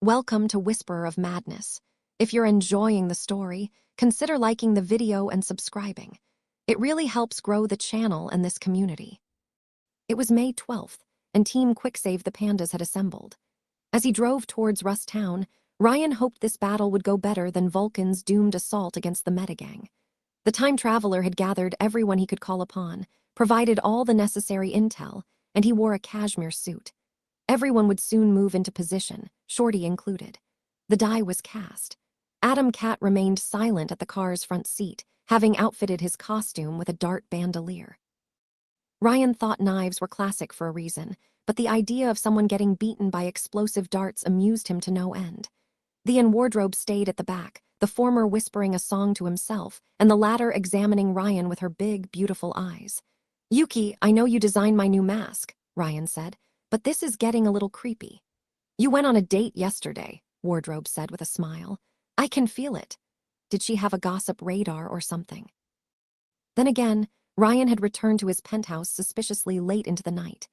Welcome to Whisperer of Madness. If you're enjoying the story, consider liking the video and subscribing. It really helps grow the channel and this community. It was May 12th, and Team Quicksave the Pandas had assembled. As he drove towards Rust Town, Ryan hoped this battle would go better than Vulcan's doomed assault against the Metagang. The time traveler had gathered everyone he could call upon, provided all the necessary intel, and he wore a cashmere suit. Everyone would soon move into position, Shorty included. The die was cast. Adam Cat remained silent at the car's front seat, having outfitted his costume with a dart bandolier. Ryan thought knives were classic for a reason, but the idea of someone getting beaten by explosive darts amused him to no end. The wardrobe stayed at the back, the former whispering a song to himself, and the latter examining Ryan with her big, beautiful eyes. "Yuki, I know you designed my new mask," Ryan said, "but this is getting a little creepy." "You went on a date yesterday," Wardrobe said with a smile. "I can feel it. Did she have a gossip radar or something?" Then again, Ryan had returned to his penthouse suspiciously late into the night.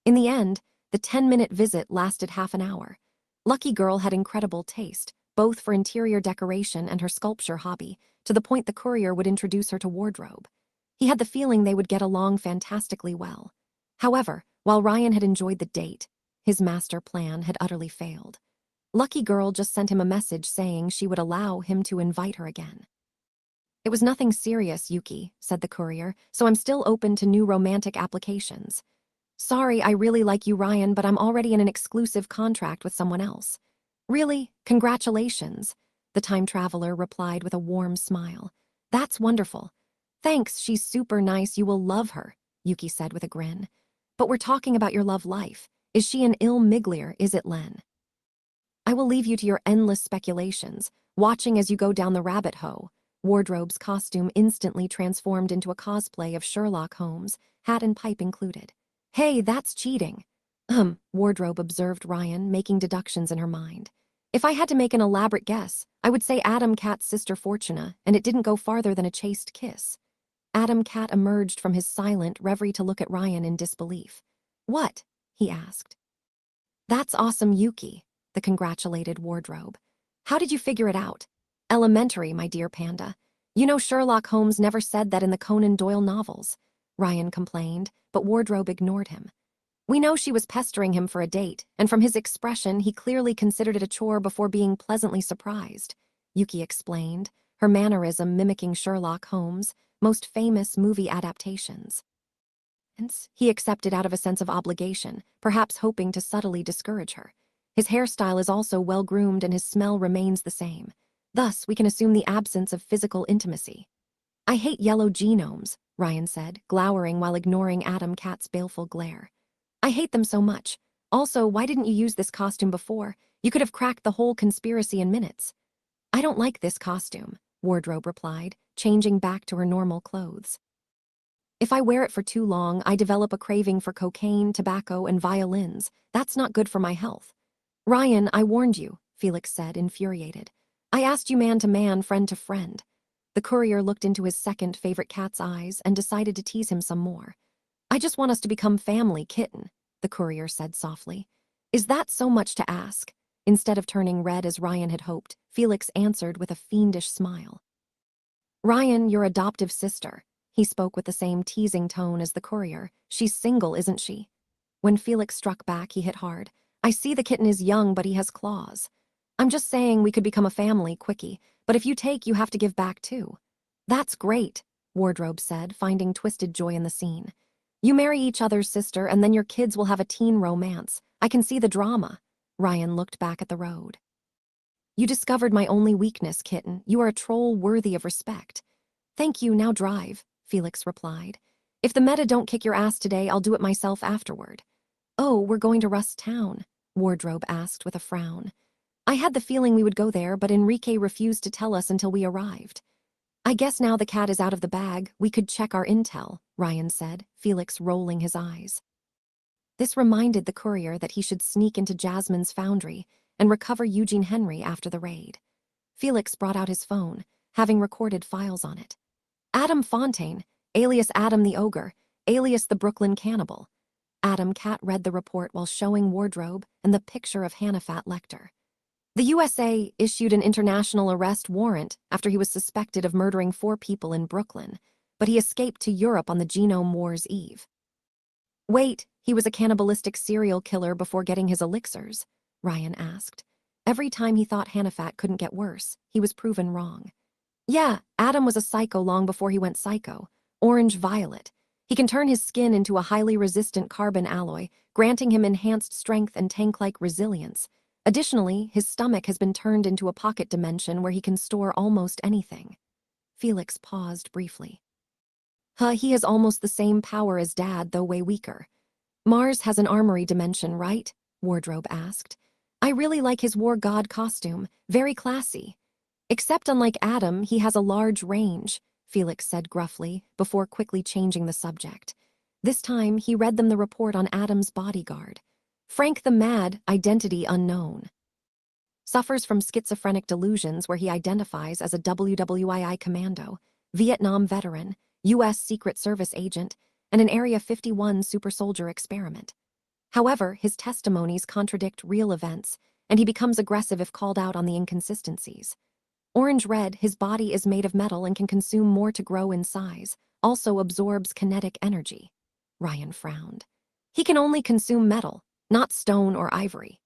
In the end, the 10-minute visit lasted half an hour. Lucky Girl had incredible taste, both for interior decoration and her sculpture hobby, to the point the courier would introduce her to Wardrobe. He had the feeling they would get along fantastically well. However, while Ryan had enjoyed the date, his master plan had utterly failed. Lucky Girl just sent him a message saying she would allow him to invite her again. "It was nothing serious, Yuki," said the courier, "so I'm still open to new romantic applications." "Sorry, I really like you, Ryan, but I'm already in an exclusive contract with someone else." "Really? Congratulations," the time traveler replied with a warm smile. "That's wonderful." "Thanks, she's super nice, you will love her," Yuki said with a grin. "But we're talking about your love life. Is she an ill Miglier, is it, Len?" "I will leave you to your endless speculations, watching as you go down the rabbit hole." Wardrobe's costume instantly transformed into a cosplay of Sherlock Holmes, hat and pipe included. "Hey, that's cheating." Wardrobe observed Ryan, making deductions in her mind. "If I had to make an elaborate guess, I would say Adam Cat's sister Fortuna, and it didn't go farther than a chaste kiss." Adam Cat emerged from his silent reverie to look at Ryan in disbelief. "What?" he asked. "That's awesome, Yuki," the congratulated Wardrobe. "How did you figure it out?" "Elementary, my dear panda. You know Sherlock Holmes never said that in the Conan Doyle novels," Ryan complained, but Wardrobe ignored him. "We know she was pestering him for a date, and from his expression, he clearly considered it a chore before being pleasantly surprised," Yuki explained, her mannerism mimicking Sherlock Holmes' most famous movie adaptations. Hence, he accepted out of a sense of obligation, perhaps hoping to subtly discourage her. His hairstyle is also well-groomed and his smell remains the same. Thus, we can assume the absence of physical intimacy. "I hate yellow genomes," Ryan said, glowering while ignoring Adam Cat's baleful glare. "I hate them so much. Also, why didn't you use this costume before? You could have cracked the whole conspiracy in minutes." "I don't like this costume," Wardrobe replied, changing back to her normal clothes. "If I wear it for too long, I develop a craving for cocaine, tobacco, and violins. That's not good for my health." "Ryan, I warned you," Felix said, infuriated. "I asked you man to man, friend to friend." The courier looked into his second favorite cat's eyes and decided to tease him some more. "I just want us to become family, kitten," the courier said softly. "Is that so much to ask?" Instead of turning red as Ryan had hoped, Felix answered with a fiendish smile. "Ryan, your adoptive sister." He spoke with the same teasing tone as the courier. "She's single, isn't she?" When Felix struck back, he hit hard. "I see the kitten is young, but he has claws. I'm just saying we could become a family, quickie, but if you take, you have to give back too." "That's great," Wardrobe said, finding twisted joy in the scene. "You marry each other's sister, and then your kids will have a teen romance. I can see the drama." Ryan looked back at the road. "You discovered my only weakness, kitten. You are a troll worthy of respect." "Thank you, now drive," Felix replied. "If the meta don't kick your ass today, I'll do it myself afterward." "Oh, we're going to Rust Town?" Wardrobe asked with a frown. "I had the feeling we would go there, but Enrique refused to tell us until we arrived." "I guess now the cat is out of the bag, we could check our intel," Ryan said, Felix rolling his eyes. This reminded the courier that he should sneak into Jasmine's foundry and recover Eugene Henry after the raid. Felix brought out his phone, having recorded files on it. "Adam Fontaine, alias Adam the Ogre, alias the Brooklyn Cannibal." Adam Cat read the report while showing Wardrobe and the picture of Hannafat Lecter. The USA issued an international arrest warrant after he was suspected of murdering 4 people in Brooklyn, but he escaped to Europe on the Genome War's eve. Wait, he was a cannibalistic serial killer before getting his elixirs? Ryan asked. Every time he thought Hannafat couldn't get worse, he was proven wrong. Yeah, Adam was a psycho long before he went psycho. Orange-violet. He can turn his skin into a highly resistant carbon alloy, granting him enhanced strength and tank-like resilience. Additionally, his stomach has been turned into a pocket dimension where he can store almost anything. Felix paused briefly. He has almost the same power as Dad, though way weaker. Mars has an armory dimension, right? Wardrobe asked. I really like his war god costume, very classy. Except unlike Adam, he has a large range, Felix said gruffly, before quickly changing the subject. This time, he read them the report on Adam's bodyguard. Frank the Mad, identity unknown. Suffers from schizophrenic delusions where he identifies as a WWII commando, Vietnam veteran, U.S. Secret Service agent, and an Area 51 super soldier experiment. However, his testimonies contradict real events, and he becomes aggressive if called out on the inconsistencies. Orange-red, his body is made of metal and can consume more to grow in size, also absorbs kinetic energy. Ryan frowned. He can only consume metal, not stone or ivory.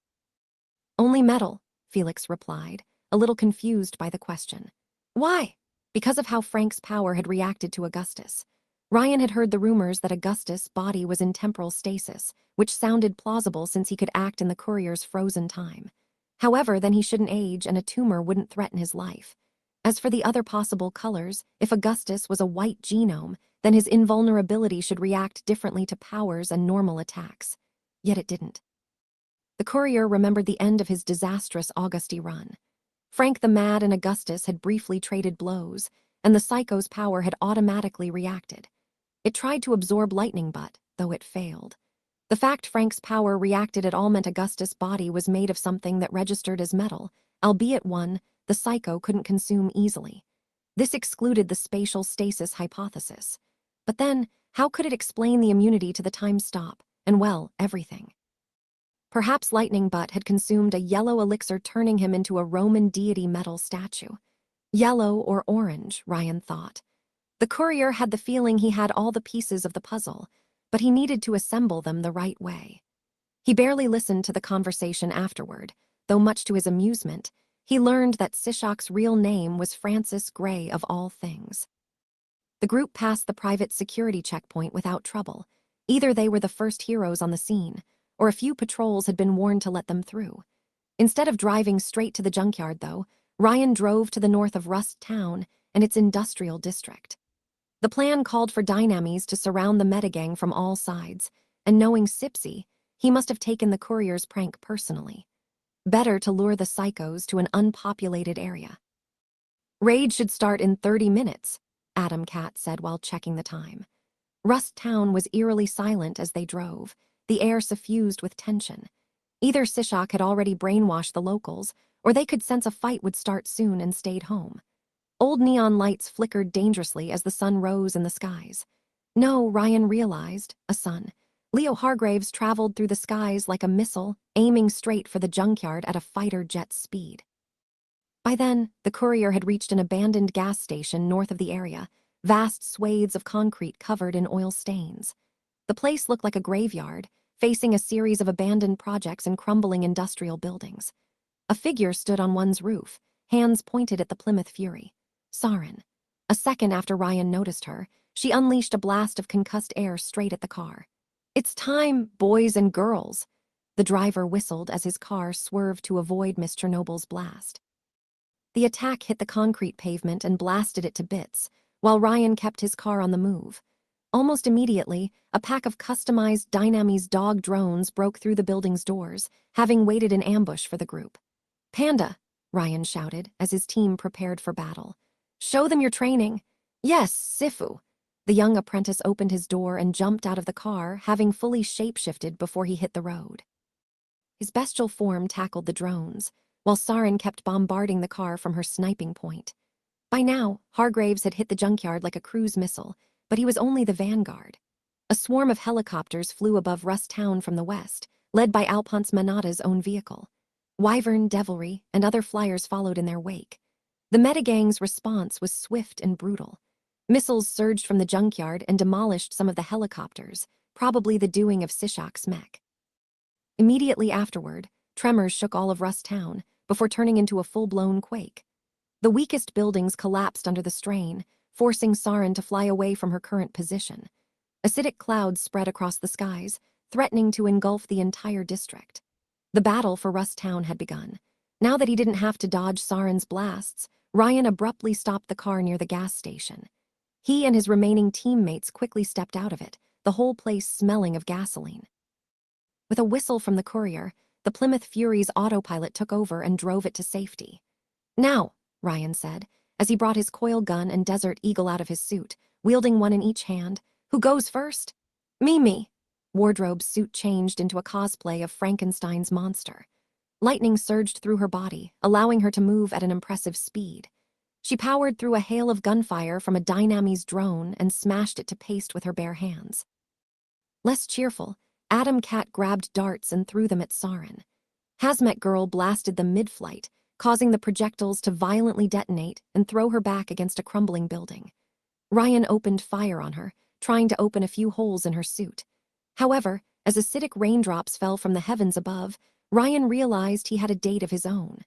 Only metal, Felix replied, a little confused by the question. Why? Because of how Frank's power had reacted to Augustus. Ryan had heard the rumors that Augustus' body was in temporal stasis, which sounded plausible since he could act in the courier's frozen time. However, then he shouldn't age and a tumor wouldn't threaten his life. As for the other possible colors, if Augustus was a white genome, then his invulnerability should react differently to powers and normal attacks. Yet it didn't. The courier remembered the end of his disastrous Augusti run. Frank the Mad and Augustus had briefly traded blows, and the psycho's power had automatically reacted. It tried to absorb lightning butt, though it failed. The fact Frank's power reacted at all meant Augustus' body was made of something that registered as metal, albeit one the psycho couldn't consume easily. This excluded the spatial stasis hypothesis. But then, how could it explain the immunity to the time stop, and well, everything? Perhaps Lightning Butt had consumed a yellow elixir, turning him into a Roman deity metal statue. Yellow or orange, Ryan thought. The courier had the feeling he had all the pieces of the puzzle, but he needed to assemble them the right way. He barely listened to the conversation afterward, though much to his amusement, he learned that Sishak's real name was Francis Gray of all things. The group passed the private security checkpoint without trouble. Either they were the first heroes on the scene, or a few patrols had been warned to let them through. Instead of driving straight to the junkyard, though, Ryan drove to the north of Rust Town and its industrial district. The plan called for dynamies to surround the metagang from all sides, and knowing Sipsy, he must have taken the courier's prank personally. Better to lure the psychos to an unpopulated area. Raid should start in 30 minutes, Adam Cat said while checking the time. Rust Town was eerily silent as they drove, the air suffused with tension. Either Sishak had already brainwashed the locals, or they could sense a fight would start soon and stayed home. Old neon lights flickered dangerously as the sun rose in the skies. No, Ryan realized, a sun. Leo Hargraves traveled through the skies like a missile, aiming straight for the junkyard at a fighter jet speed. By then, the courier had reached an abandoned gas station north of the area, vast swathes of concrete covered in oil stains. The place looked like a graveyard, facing a series of abandoned projects and crumbling industrial buildings. A figure stood on one's roof, hands pointed at the Plymouth Fury. Saren. A second after Ryan noticed her, she unleashed a blast of concussed air straight at the car. It's time, boys and girls. The driver whistled as his car swerved to avoid Miss Chernobyl's blast. The attack hit the concrete pavement and blasted it to bits, while Ryan kept his car on the move. Almost immediately, a pack of customized Dynamy's dog drones broke through the building's doors, having waited in ambush for the group. Panda, Ryan shouted as his team prepared for battle. Show them your training. Yes, Sifu. The young apprentice opened his door and jumped out of the car, having fully shapeshifted before he hit the road. His bestial form tackled the drones, while Saren kept bombarding the car from her sniping point. By now, Hargraves had hit the junkyard like a cruise missile, but he was only the vanguard. A swarm of helicopters flew above Rust Town from the west, led by Alphonse Manada's own vehicle. Wyvern, Devilry, and other flyers followed in their wake. The metagang's response was swift and brutal. Missiles surged from the junkyard and demolished some of the helicopters, probably the doing of Sishak's mech. Immediately afterward, tremors shook all of Rust Town, before turning into a full-blown quake. The weakest buildings collapsed under the strain, forcing Sarin to fly away from her current position. Acidic clouds spread across the skies, threatening to engulf the entire district. The battle for Rust Town had begun. Now that he didn't have to dodge Sarin's blasts, Ryan abruptly stopped the car near the gas station. He and his remaining teammates quickly stepped out of it, the whole place smelling of gasoline. With a whistle from the courier, the Plymouth Fury's autopilot took over and drove it to safety. "Now," Ryan said, as he brought his coil gun and Desert Eagle out of his suit, wielding one in each hand. "Who goes first?" Me. Wardrobe's suit changed into a cosplay of Frankenstein's monster. Lightning surged through her body, allowing her to move at an impressive speed. She powered through a hail of gunfire from a Dynamese drone and smashed it to paste with her bare hands. Less cheerful, Adam Cat grabbed darts and threw them at Sarin. Hazmat Girl blasted them mid-flight, causing the projectiles to violently detonate and throw her back against a crumbling building. Ryan opened fire on her, trying to open a few holes in her suit. However, as acidic raindrops fell from the heavens above, Ryan realized he had a date of his own.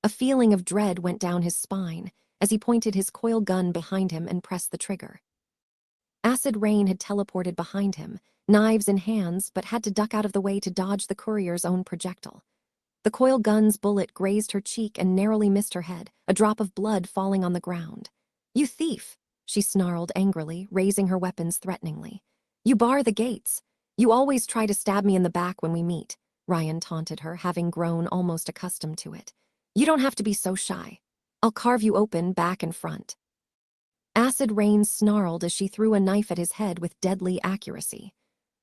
A feeling of dread went down his spine as he pointed his coil gun behind him and pressed the trigger. Acid Rain had teleported behind him, knives in hands, but had to duck out of the way to dodge the courier's own projectile. The coil gun's bullet grazed her cheek and narrowly missed her head, a drop of blood falling on the ground. "You thief!" she snarled angrily, raising her weapons threateningly. "You bar the gates. You always try to stab me in the back when we meet," Ryan taunted her, having grown almost accustomed to it. "You don't have to be so shy. I'll carve you open back and front." Acid Rain snarled as she threw a knife at his head with deadly accuracy.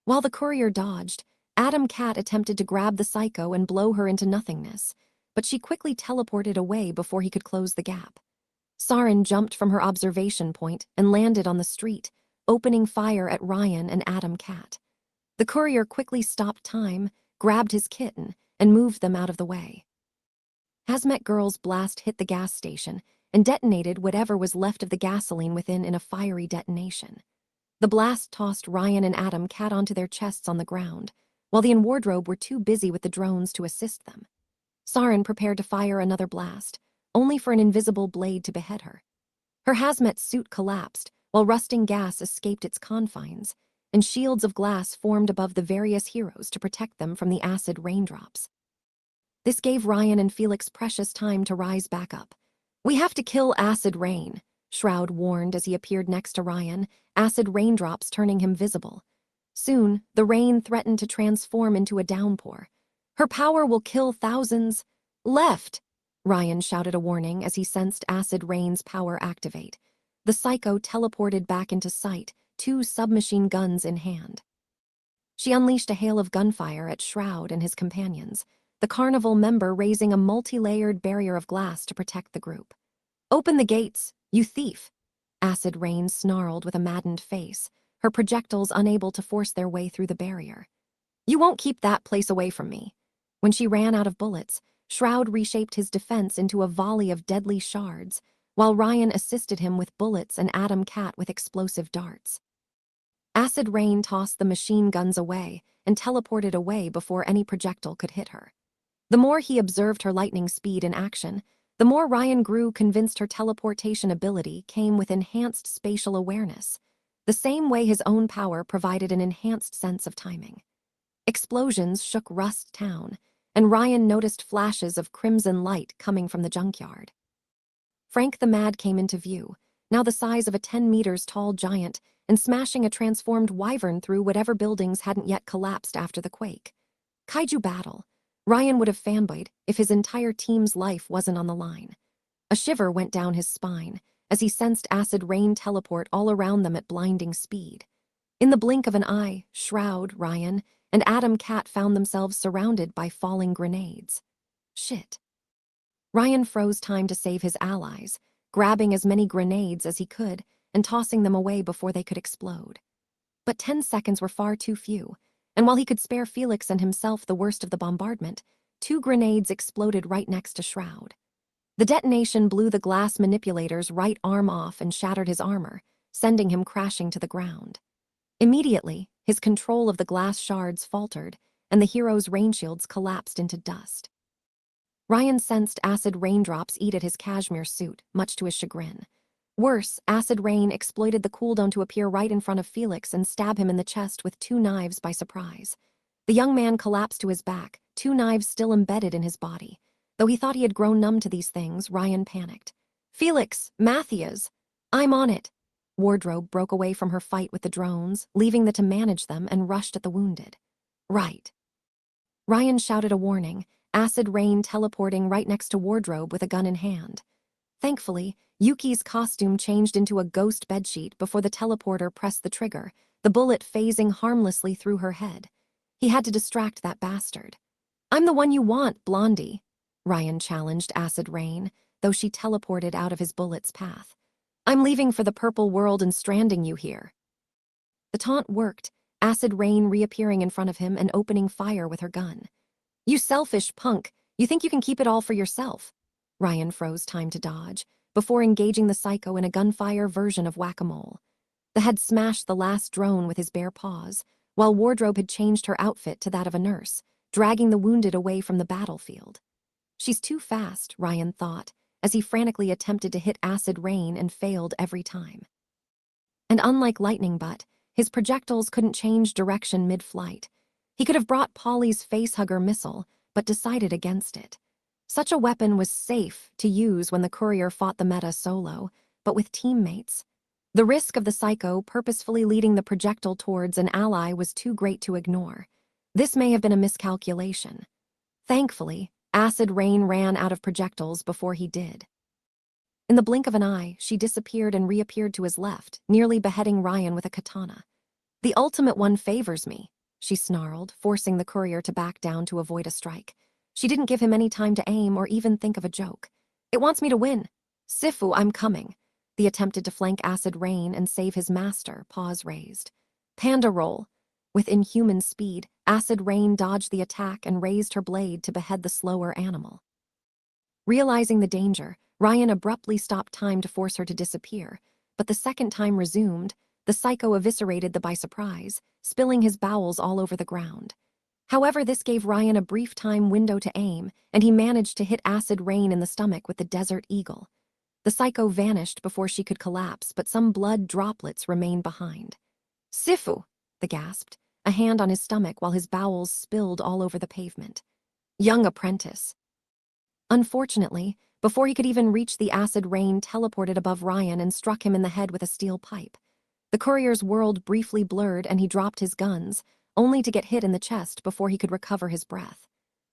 While the courier dodged, Adam Cat attempted to grab the psycho and blow her into nothingness, but she quickly teleported away before he could close the gap. Sarin jumped from her observation point and landed on the street, opening fire at Ryan and Adam Cat. The courier quickly stopped time, grabbed his kitten, and moved them out of the way. Hazmat Girl's blast hit the gas station and detonated whatever was left of the gasoline within in a fiery detonation. The blast tossed Ryan and Adam Cat onto their chests on the ground, while the in Wardrobe were too busy with the drones to assist them. Sarin prepared to fire another blast, only for an invisible blade to behead her. Her hazmat suit collapsed, while rusting gas escaped its confines, and shields of glass formed above the various heroes to protect them from the acid raindrops. This gave Ryan and Felix precious time to rise back up. "We have to kill Acid Rain," Shroud warned as he appeared next to Ryan, acid raindrops turning him visible. Soon, the rain threatened to transform into a downpour. "Her power will kill thousands." "Left!" Ryan shouted a warning as he sensed Acid Rain's power activate. The psycho teleported back into sight, two submachine guns in hand. She unleashed a hail of gunfire at Shroud and his companions, the carnival member raising a multi-layered barrier of glass to protect the group. "Open the gates, you thief!" Acid Rain snarled with a maddened face, her projectiles unable to force their way through the barrier. "You won't keep that place away from me." When she ran out of bullets, Shroud reshaped his defense into a volley of deadly shards, while Ryan assisted him with bullets and Adam Cat with explosive darts. Acid Rain tossed the machine guns away and teleported away before any projectile could hit her. The more he observed her lightning speed in action, the more Ryan grew convinced her teleportation ability came with enhanced spatial awareness, the same way his own power provided an enhanced sense of timing. Explosions shook Rust Town, and Ryan noticed flashes of crimson light coming from the junkyard. Frank the Mad came into view, now the size of a 10 meters tall giant, and smashing a transformed wyvern through whatever buildings hadn't yet collapsed after the quake. Kaiju battle. Ryan would have fanboyed if his entire team's life wasn't on the line. A shiver went down his spine as he sensed Acid Rain teleport all around them at blinding speed. In the blink of an eye, Shroud, Ryan, and Adam Cat found themselves surrounded by falling grenades. Shit. Ryan froze time to save his allies, grabbing as many grenades as he could and tossing them away before they could explode. But 10 seconds were far too few, and while he could spare Felix and himself the worst of the bombardment, 2 grenades exploded right next to Shroud. The detonation blew the glass manipulator's right arm off and shattered his armor, sending him crashing to the ground. Immediately, his control of the glass shards faltered, and the hero's rain shields collapsed into dust. Ryan sensed acid raindrops eat at his cashmere suit, much to his chagrin. Worse, acid rain exploited the cooldown to appear right in front of Felix and stab him in the chest with 2 knives by surprise. The young man collapsed to his back, 2 knives still embedded in his body. Though he thought he had grown numb to these things, Ryan panicked. "Felix, Matthias, I'm on it." Wardrobe broke away from her fight with the drones, leaving the to manage them, and rushed at the wounded. "Right." Ryan shouted a warning, acid rain teleporting right next to Wardrobe with a gun in hand. Thankfully, Yuki's costume changed into a ghost bedsheet before the teleporter pressed the trigger, the bullet phasing harmlessly through her head. He had to distract that bastard. "I'm the one you want, Blondie," Ryan challenged acid rain, though she teleported out of his bullet's path. "I'm leaving for the purple world and stranding you here." The taunt worked, acid rain reappearing in front of him and opening fire with her gun. "You selfish punk, you think you can keep it all for yourself." Ryan froze time to dodge, before engaging the psycho in a gunfire version of whack-a-mole. The head smashed the last drone with his bare paws, while Wardrobe had changed her outfit to that of a nurse, dragging the wounded away from the battlefield. "She's too fast," Ryan thought, as he frantically attempted to hit acid rain and failed every time. And unlike Lightning Butt, his projectiles couldn't change direction mid-flight. He could have brought Polly's facehugger missile, but decided against it. Such a weapon was safe to use when the courier fought the meta solo, but with teammates. The risk of the psycho purposefully leading the projectile towards an ally was too great to ignore. This may have been a miscalculation. Thankfully, acid rain ran out of projectiles before he did. In the blink of an eye, she disappeared and reappeared to his left, nearly beheading Ryan with a katana. "The ultimate one favors me," she snarled, forcing the courier to back down to avoid a strike. She didn't give him any time to aim or even think of a joke. "It wants me to win. Sifu, I'm coming." The attempted to flank acid rain and save his master, paws raised. "Panda roll." With inhuman speed, acid rain dodged the attack and raised her blade to behead the slower animal. Realizing the danger, Ryan abruptly stopped time to force her to disappear, but the second time resumed, the psycho eviscerated the by surprise, spilling his bowels all over the ground. However, this gave Ryan a brief time window to aim, and he managed to hit acid rain in the stomach with the Desert Eagle. The psycho vanished before she could collapse, but some blood droplets remained behind. "Sifu," the gasped, a hand on his stomach while his bowels spilled all over the pavement. "Young apprentice." Unfortunately, before he could even reach, the acid rain teleported above Ryan and struck him in the head with a steel pipe. The courier's world briefly blurred and he dropped his guns, only to get hit in the chest before he could recover his breath.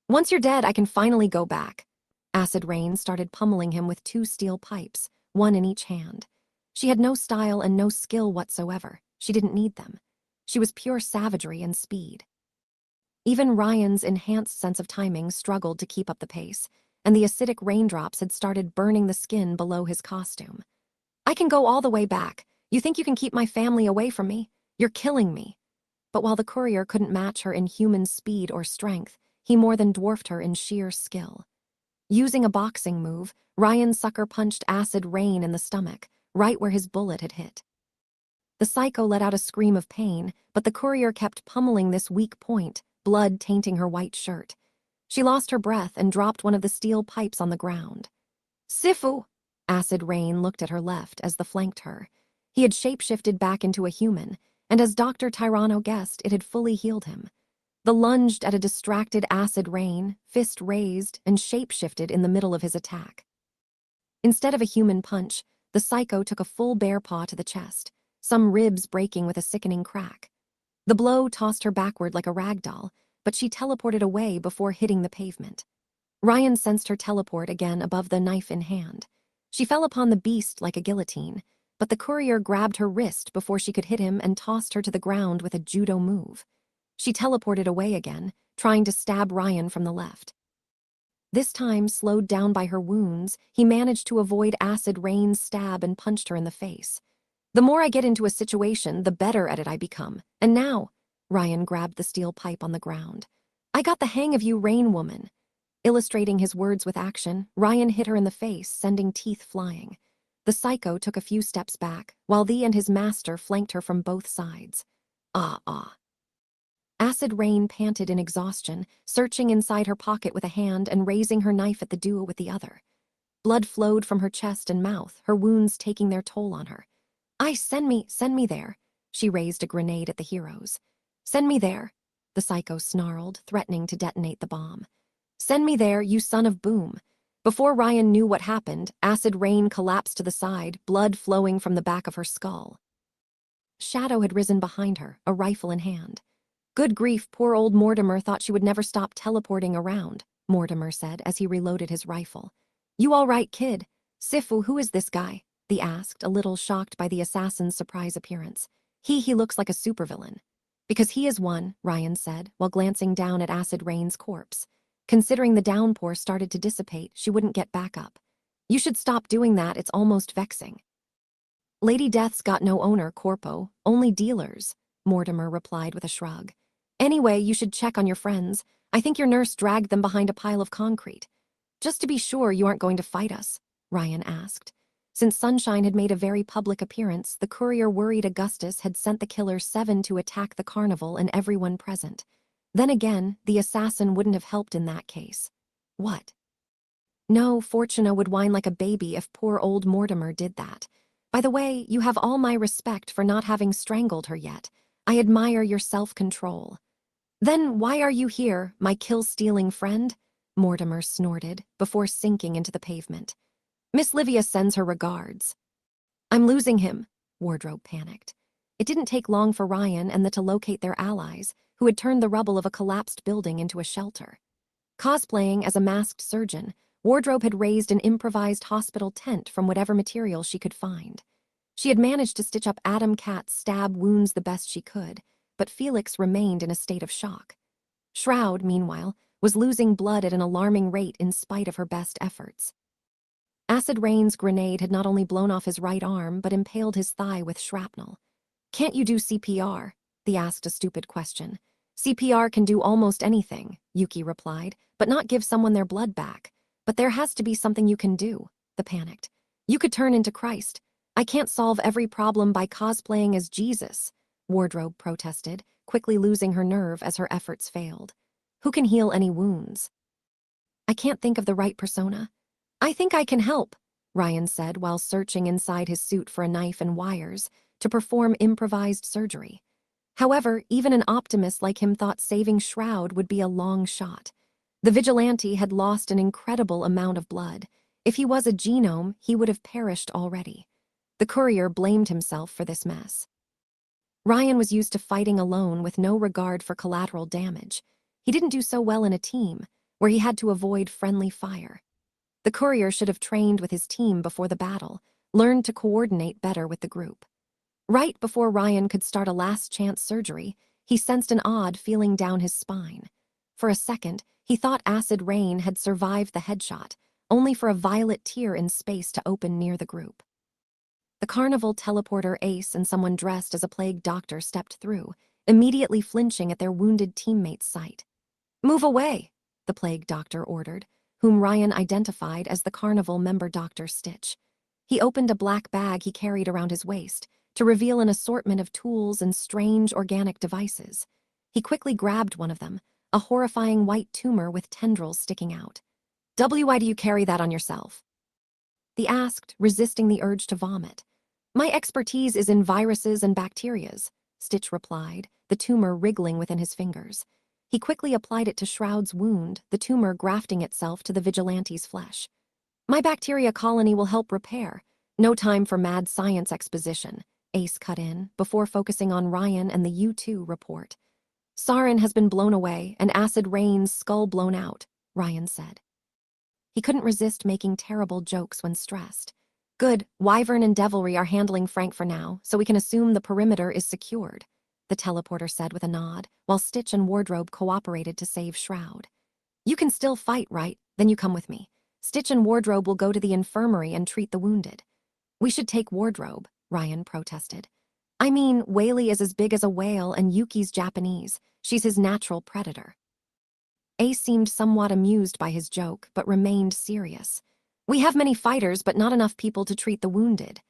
"Once you're dead, I can finally go back." Acid rain started pummeling him with 2 steel pipes, one in each hand. She had no style and no skill whatsoever. She didn't need them. She was pure savagery and speed. Even Ryan's enhanced sense of timing struggled to keep up the pace, and the acidic raindrops had started burning the skin below his costume. "I can go all the way back. You think you can keep my family away from me? You're killing me." But while the courier couldn't match her in human speed or strength, he more than dwarfed her in sheer skill. Using a boxing move, Ryan sucker punched acid rain in the stomach, right where his bullet had hit. The psycho let out a scream of pain, but the courier kept pummeling this weak point, blood tainting her white shirt. She lost her breath and dropped one of the steel pipes on the ground. "Sifu!" Acid rain looked at her left as the flanked her. He had shapeshifted back into a human, and as Dr. Tyranno guessed, it had fully healed him. The lunged at a distracted acid rain, fist raised, and shapeshifted in the middle of his attack. Instead of a human punch, the psycho took a full bear paw to the chest, some ribs breaking with a sickening crack. The blow tossed her backward like a rag doll, but she teleported away before hitting the pavement. Ryan sensed her teleport again above the knife in hand. She fell upon the beast like a guillotine, but the courier grabbed her wrist before she could hit him and tossed her to the ground with a judo move. She teleported away again, trying to stab Ryan from the left. This time, slowed down by her wounds, he managed to avoid acid rain's stab and punched her in the face. "The more I get into a situation, the better at it I become. And now," Ryan grabbed the steel pipe on the ground, "I got the hang of you, Rain Woman." Illustrating his words with action, Ryan hit her in the face, sending teeth flying. The psycho took a few steps back, while Thee and his master flanked her from both sides. Ah. Acid Rain panted in exhaustion, searching inside her pocket with a hand and raising her knife at the duo with the other. Blood flowed from her chest and mouth, her wounds taking their toll on her. Send me there. She raised a grenade at the heroes. Send me there, the psycho snarled, threatening to detonate the bomb. Send me there, you son of boom. Before Ryan knew what happened, Acid Rain collapsed to the side, blood flowing from the back of her skull. Shadow had risen behind her, a rifle in hand. Good grief, poor old Mortimer thought she would never stop teleporting around, Mortimer said as he reloaded his rifle. You all right, kid? Sifu, who is this guy? Thee asked, a little shocked by the assassin's surprise appearance. He looks like a supervillain. Because he is one, Ryan said, while glancing down at Acid Rain's corpse. Considering the downpour started to dissipate, she wouldn't get back up. You should stop doing that, it's almost vexing. Lady Death's got no owner, Corpo, only dealers, Mortimer replied with a shrug. Anyway, you should check on your friends. I think your nurse dragged them behind a pile of concrete. Just to be sure you aren't going to fight us, Ryan asked. Since Sunshine had made a very public appearance, the courier worried Augustus had sent the killer 7 to attack the carnival and everyone present. Then again, the assassin wouldn't have helped in that case. What? No, Fortuna would whine like a baby if poor old Mortimer did that. By the way, you have all my respect for not having strangled her yet. I admire your self-control. Then why are you here, my kill-stealing friend? Mortimer snorted, before sinking into the pavement. Miss Livia sends her regards. I'm losing him, Wardrobe panicked. It didn't take long for Ryan and the to locate their allies, who had turned the rubble of a collapsed building into a shelter. Cosplaying as a masked surgeon, Wardrobe had raised an improvised hospital tent from whatever material she could find. She had managed to stitch up Adam Cat's stab wounds the best she could, but Felix remained in a state of shock. Shroud, meanwhile, was losing blood at an alarming rate in spite of her best efforts. Acid Rain's grenade had not only blown off his right arm, but impaled his thigh with shrapnel. Can't you do CPR? Thee asked a stupid question. CPR can do almost anything, Yuki replied, but not give someone their blood back. But there has to be something you can do, the panicked. You could turn into Christ. I can't solve every problem by cosplaying as Jesus, Wardrobe protested, quickly losing her nerve as her efforts failed. Who can heal any wounds? I can't think of the right persona. I think I can help, Ryan said while searching inside his suit for a knife and wires to perform improvised surgery. However, even an optimist like him thought saving Shroud would be a long shot. The vigilante had lost an incredible amount of blood. If he was a genome, he would have perished already. The courier blamed himself for this mess. Ryan was used to fighting alone with no regard for collateral damage. He didn't do so well in a team, where he had to avoid friendly fire. The courier should have trained with his team before the battle, learned to coordinate better with the group. Right before Ryan could start a last-chance surgery, he sensed an odd feeling down his spine. For a second, he thought Acid Rain had survived the headshot, only for a violet tear in space to open near the group. The carnival teleporter Ace and someone dressed as a plague doctor stepped through, immediately flinching at their wounded teammate's sight. Move away, the plague doctor ordered, whom Ryan identified as the carnival member Dr. Stitch. He opened a black bag he carried around his waist to reveal an assortment of tools and strange organic devices. He quickly grabbed one of them, a horrifying white tumor with tendrils sticking out. Why do you carry that on yourself? He asked, resisting the urge to vomit. My expertise is in viruses and bacterias, Stitch replied, the tumor wriggling within his fingers. He quickly applied it to Shroud's wound, the tumor grafting itself to the vigilante's flesh. My bacteria colony will help repair. No time for mad science exposition, Ace cut in, before focusing on Ryan and the U2 report. Sarin has been blown away and Acid Rain's skull blown out, Ryan said. He couldn't resist making terrible jokes when stressed. Good, Wyvern and Devilry are handling Frank for now, so we can assume the perimeter is secured, the teleporter said with a nod, while Stitch and Wardrobe cooperated to save Shroud. You can still fight, right? Then you come with me. Stitch and Wardrobe will go to the infirmary and treat the wounded. We should take Wardrobe, Ryan protested. I mean, Whaley is as big as a whale and Yuki's Japanese. She's his natural predator. Ace seemed somewhat amused by his joke, but remained serious. "We have many fighters, but not enough people to treat the wounded."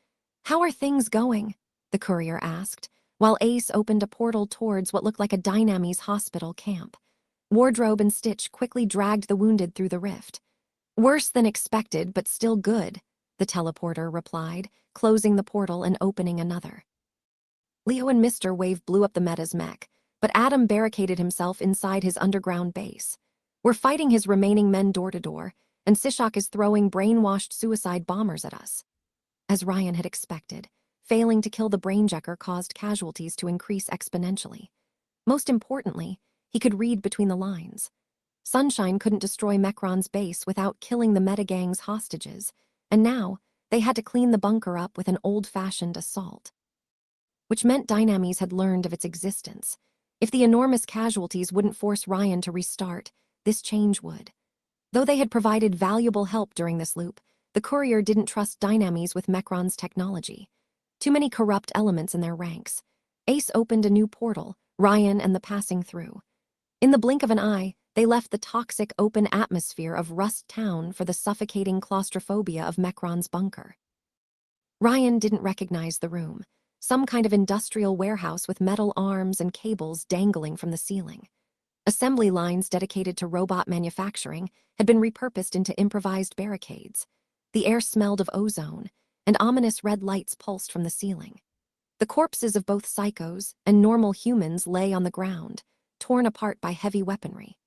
"How are things going?" the courier asked, while Ace opened a portal towards what looked like a Dynamis hospital camp. Wardrobe and Stitch quickly dragged the wounded through the rift. "Worse than expected, but still good," the teleporter replied, closing the portal and opening another. Leo and Mr. Wave blew up the Meta's mech, but Adam barricaded himself inside his underground base. "We're fighting his remaining men door to door, and Sishak is throwing brainwashed suicide bombers at us." As Ryan had expected, failing to kill the brainjacker caused casualties to increase exponentially. Most importantly, he could read between the lines. Sunshine couldn't destroy Mechron's base without killing the Metagang's hostages, and now they had to clean the bunker up with an old-fashioned assault. Which meant Dynamis had learned of its existence. If the enormous casualties wouldn't force Ryan to restart, this change would. Though they had provided valuable help during this loop, the courier didn't trust Dynamis with Mechron's technology. Too many corrupt elements in their ranks. Ace opened a new portal, Ryan and the passing through. In the blink of an eye, they left the toxic open atmosphere of Rust Town for the suffocating claustrophobia of Mechron's bunker. Ryan didn't recognize the room. Some kind of industrial warehouse with metal arms and cables dangling from the ceiling. Assembly lines dedicated to robot manufacturing had been repurposed into improvised barricades. The air smelled of ozone, and ominous red lights pulsed from the ceiling. The corpses of both psychos and normal humans lay on the ground, torn apart by heavy weaponry.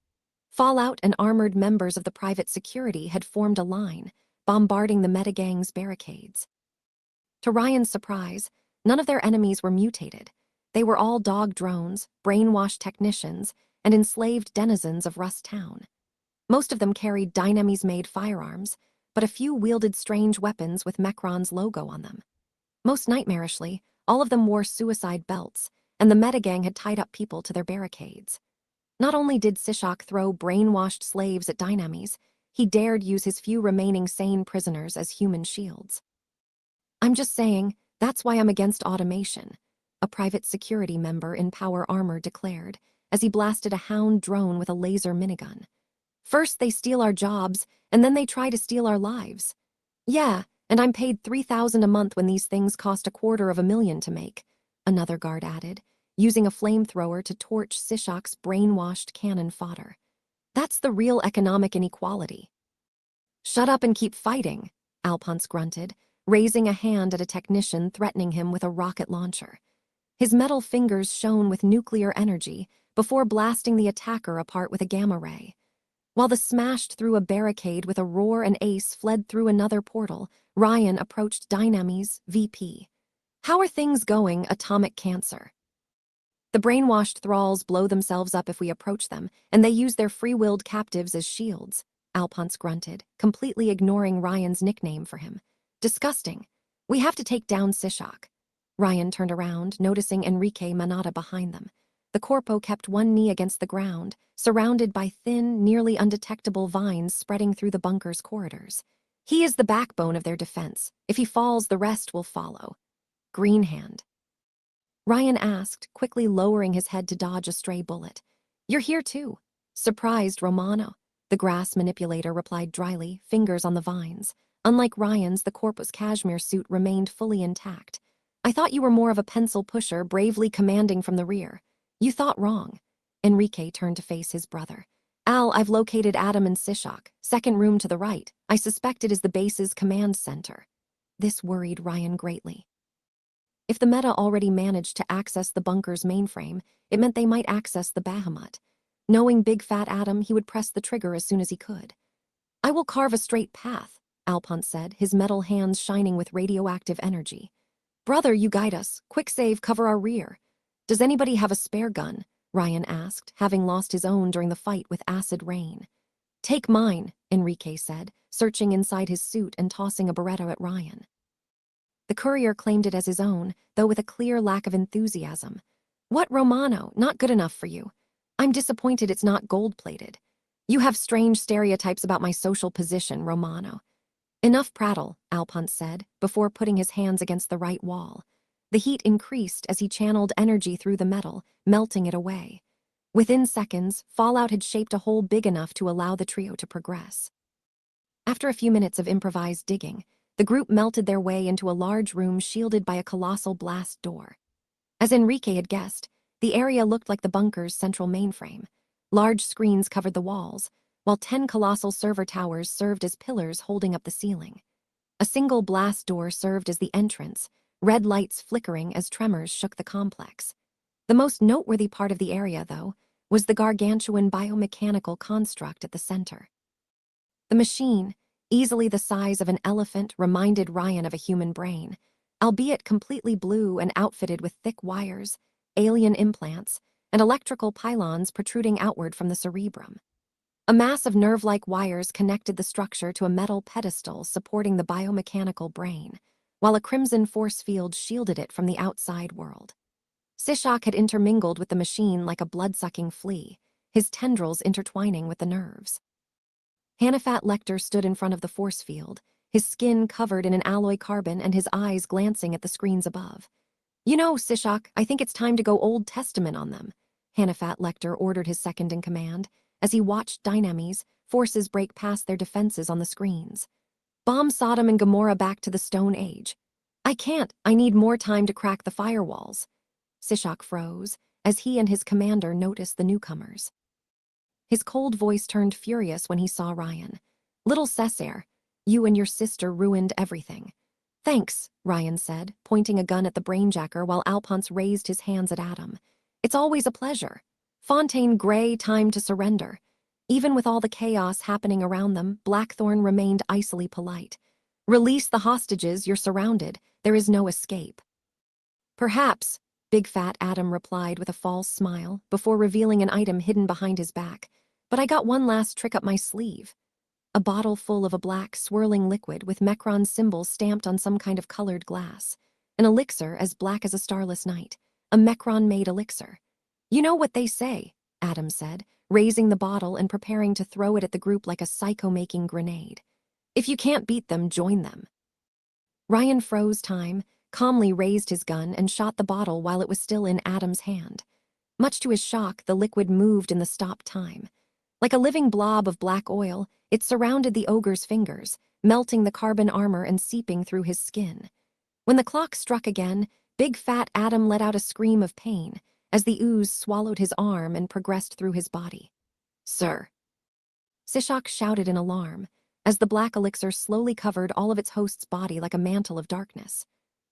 Fallout and armored members of the private security had formed a line, bombarding the Metagang's barricades. To Ryan's surprise, none of their enemies were mutated. They were all dog drones, brainwashed technicians, and enslaved denizens of Rust Town. Most of them carried Dynamis-made firearms, but a few wielded strange weapons with Mechron's logo on them. Most nightmarishly, all of them wore suicide belts, and the Metagang had tied up people to their barricades. Not only did Sishak throw brainwashed slaves at Dynamis, he dared use his few remaining sane prisoners as human shields. "I'm just saying, that's why I'm against automation," a private security member in power armor declared, as he blasted a Hound drone with a laser minigun. "First they steal our jobs, and then they try to steal our lives." "Yeah, and I'm paid $3,000 a month when these things cost $250,000 to make," another guard added, using a flamethrower to torch Sishak's brainwashed cannon fodder. "That's the real economic inequality." "Shut up and keep fighting," Alphonse grunted, raising a hand at a technician threatening him with a rocket launcher. His metal fingers shone with nuclear energy before blasting the attacker apart with a gamma ray. While the smashed through a barricade with a roar and Ace fled through another portal, Ryan approached Dynamis' VP. "How are things going, Atomic Cancer?" "The brainwashed thralls blow themselves up if we approach them, and they use their free-willed captives as shields," Alphonse grunted, completely ignoring Ryan's nickname for him. "Disgusting. We have to take down Sishak." Ryan turned around, noticing Enrique Manata behind them. The corpo kept one knee against the ground, surrounded by thin, nearly undetectable vines spreading through the bunker's corridors. "He is the backbone of their defense. If he falls, the rest will follow." "Greenhand?" Ryan asked, quickly lowering his head to dodge a stray bullet. "You're here too." "Surprised, Romano," the grass manipulator replied dryly, fingers on the vines. Unlike Ryan's, the corpo's cashmere suit remained fully intact. "I thought you were more of a pencil pusher, bravely commanding from the rear." "You thought wrong." Enrique turned to face his brother. "Al, I've located Adam and Sishak, second room to the right. I suspect it is the base's command center." This worried Ryan greatly. If the Meta already managed to access the bunker's mainframe, it meant they might access the Bahamut. Knowing Big Fat Adam, he would press the trigger as soon as he could. "I will carve a straight path," Alphonse said, his metal hands shining with radioactive energy. "Brother, you guide us. Quick save, cover our rear." "Does anybody have a spare gun?" Ryan asked, having lost his own during the fight with acid rain. "Take mine," Enrique said, searching inside his suit and tossing a Beretta at Ryan. The courier claimed it as his own, though with a clear lack of enthusiasm. "What, Romano? Not good enough for you. I'm disappointed it's not gold-plated. You have strange stereotypes about my social position, Romano." "Enough prattle," Alphonse said, before putting his hands against the right wall. The heat increased as he channeled energy through the metal, melting it away. Within seconds, fallout had shaped a hole big enough to allow the trio to progress. After a few minutes of improvised digging, the group melted their way into a large room shielded by a colossal blast door. As Enrique had guessed, the area looked like the bunker's central mainframe. Large screens covered the walls, while 10 colossal server towers served as pillars holding up the ceiling. A single blast door served as the entrance, red lights flickering as tremors shook the complex. The most noteworthy part of the area, though, was the gargantuan biomechanical construct at the center. The machine, easily the size of an elephant, reminded Ryan of a human brain, albeit completely blue and outfitted with thick wires, alien implants, and electrical pylons protruding outward from the cerebrum. A mass of nerve-like wires connected the structure to a metal pedestal supporting the biomechanical brain, while a crimson force field shielded it from the outside world. Sishak had intermingled with the machine like a blood-sucking flea, his tendrils intertwining with the nerves. Hannafat Lecter stood in front of the force field, his skin covered in an alloy carbon and his eyes glancing at the screens above. "You know, Sishak, I think it's time to go Old Testament on them," Hannafat Lecter ordered his second-in-command, as he watched Dynamis' forces break past their defenses on the screens. "Bomb Sodom and Gomorrah back to the Stone Age." "I can't, I need more time to crack the firewalls." Sishak froze, as he and his commander noticed the newcomers. His cold voice turned furious when he saw Ryan. "Little Cessair, you and your sister ruined everything." "Thanks," Ryan said, pointing a gun at the brainjacker while Alphonse raised his hands at Adam. "It's always a pleasure." Fontaine Gray time to surrender. Even with all the chaos happening around them, Blackthorn remained icily polite. "Release the hostages, you're surrounded. There is no escape." "Perhaps," Big Fat Adam replied with a false smile before revealing an item hidden behind his back. "But I got one last trick up my sleeve." A bottle full of a black, swirling liquid with Mecron's symbol stamped on some kind of colored glass. An elixir as black as a starless night. A Mecron-made elixir. "You know what they say," Adam said, raising the bottle and preparing to throw it at the group like a psycho-making grenade. "If you can't beat them, join them." Ryan froze time, calmly raised his gun and shot the bottle while it was still in Adam's hand. Much to his shock, the liquid moved in the stop time. Like a living blob of black oil, it surrounded the ogre's fingers, melting the carbon armor and seeping through his skin. When the clock struck again, Big Fat Adam let out a scream of pain as the ooze swallowed his arm and progressed through his body. "Sir." Sishak shouted in alarm, as the black elixir slowly covered all of its host's body like a mantle of darkness.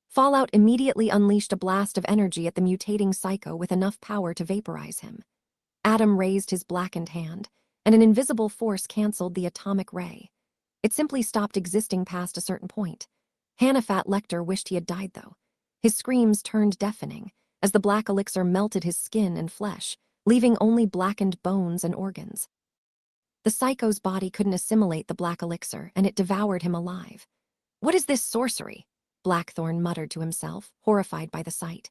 Fallout immediately unleashed a blast of energy at the mutating psycho with enough power to vaporize him. Adam raised his blackened hand, and an invisible force canceled the atomic ray. It simply stopped existing past a certain point. Hannafat Lecter wished he had died, though. His screams turned deafening, as the black elixir melted his skin and flesh, leaving only blackened bones and organs. The psycho's body couldn't assimilate the black elixir, and it devoured him alive. "What is this sorcery?" Blackthorn muttered to himself, horrified by the sight.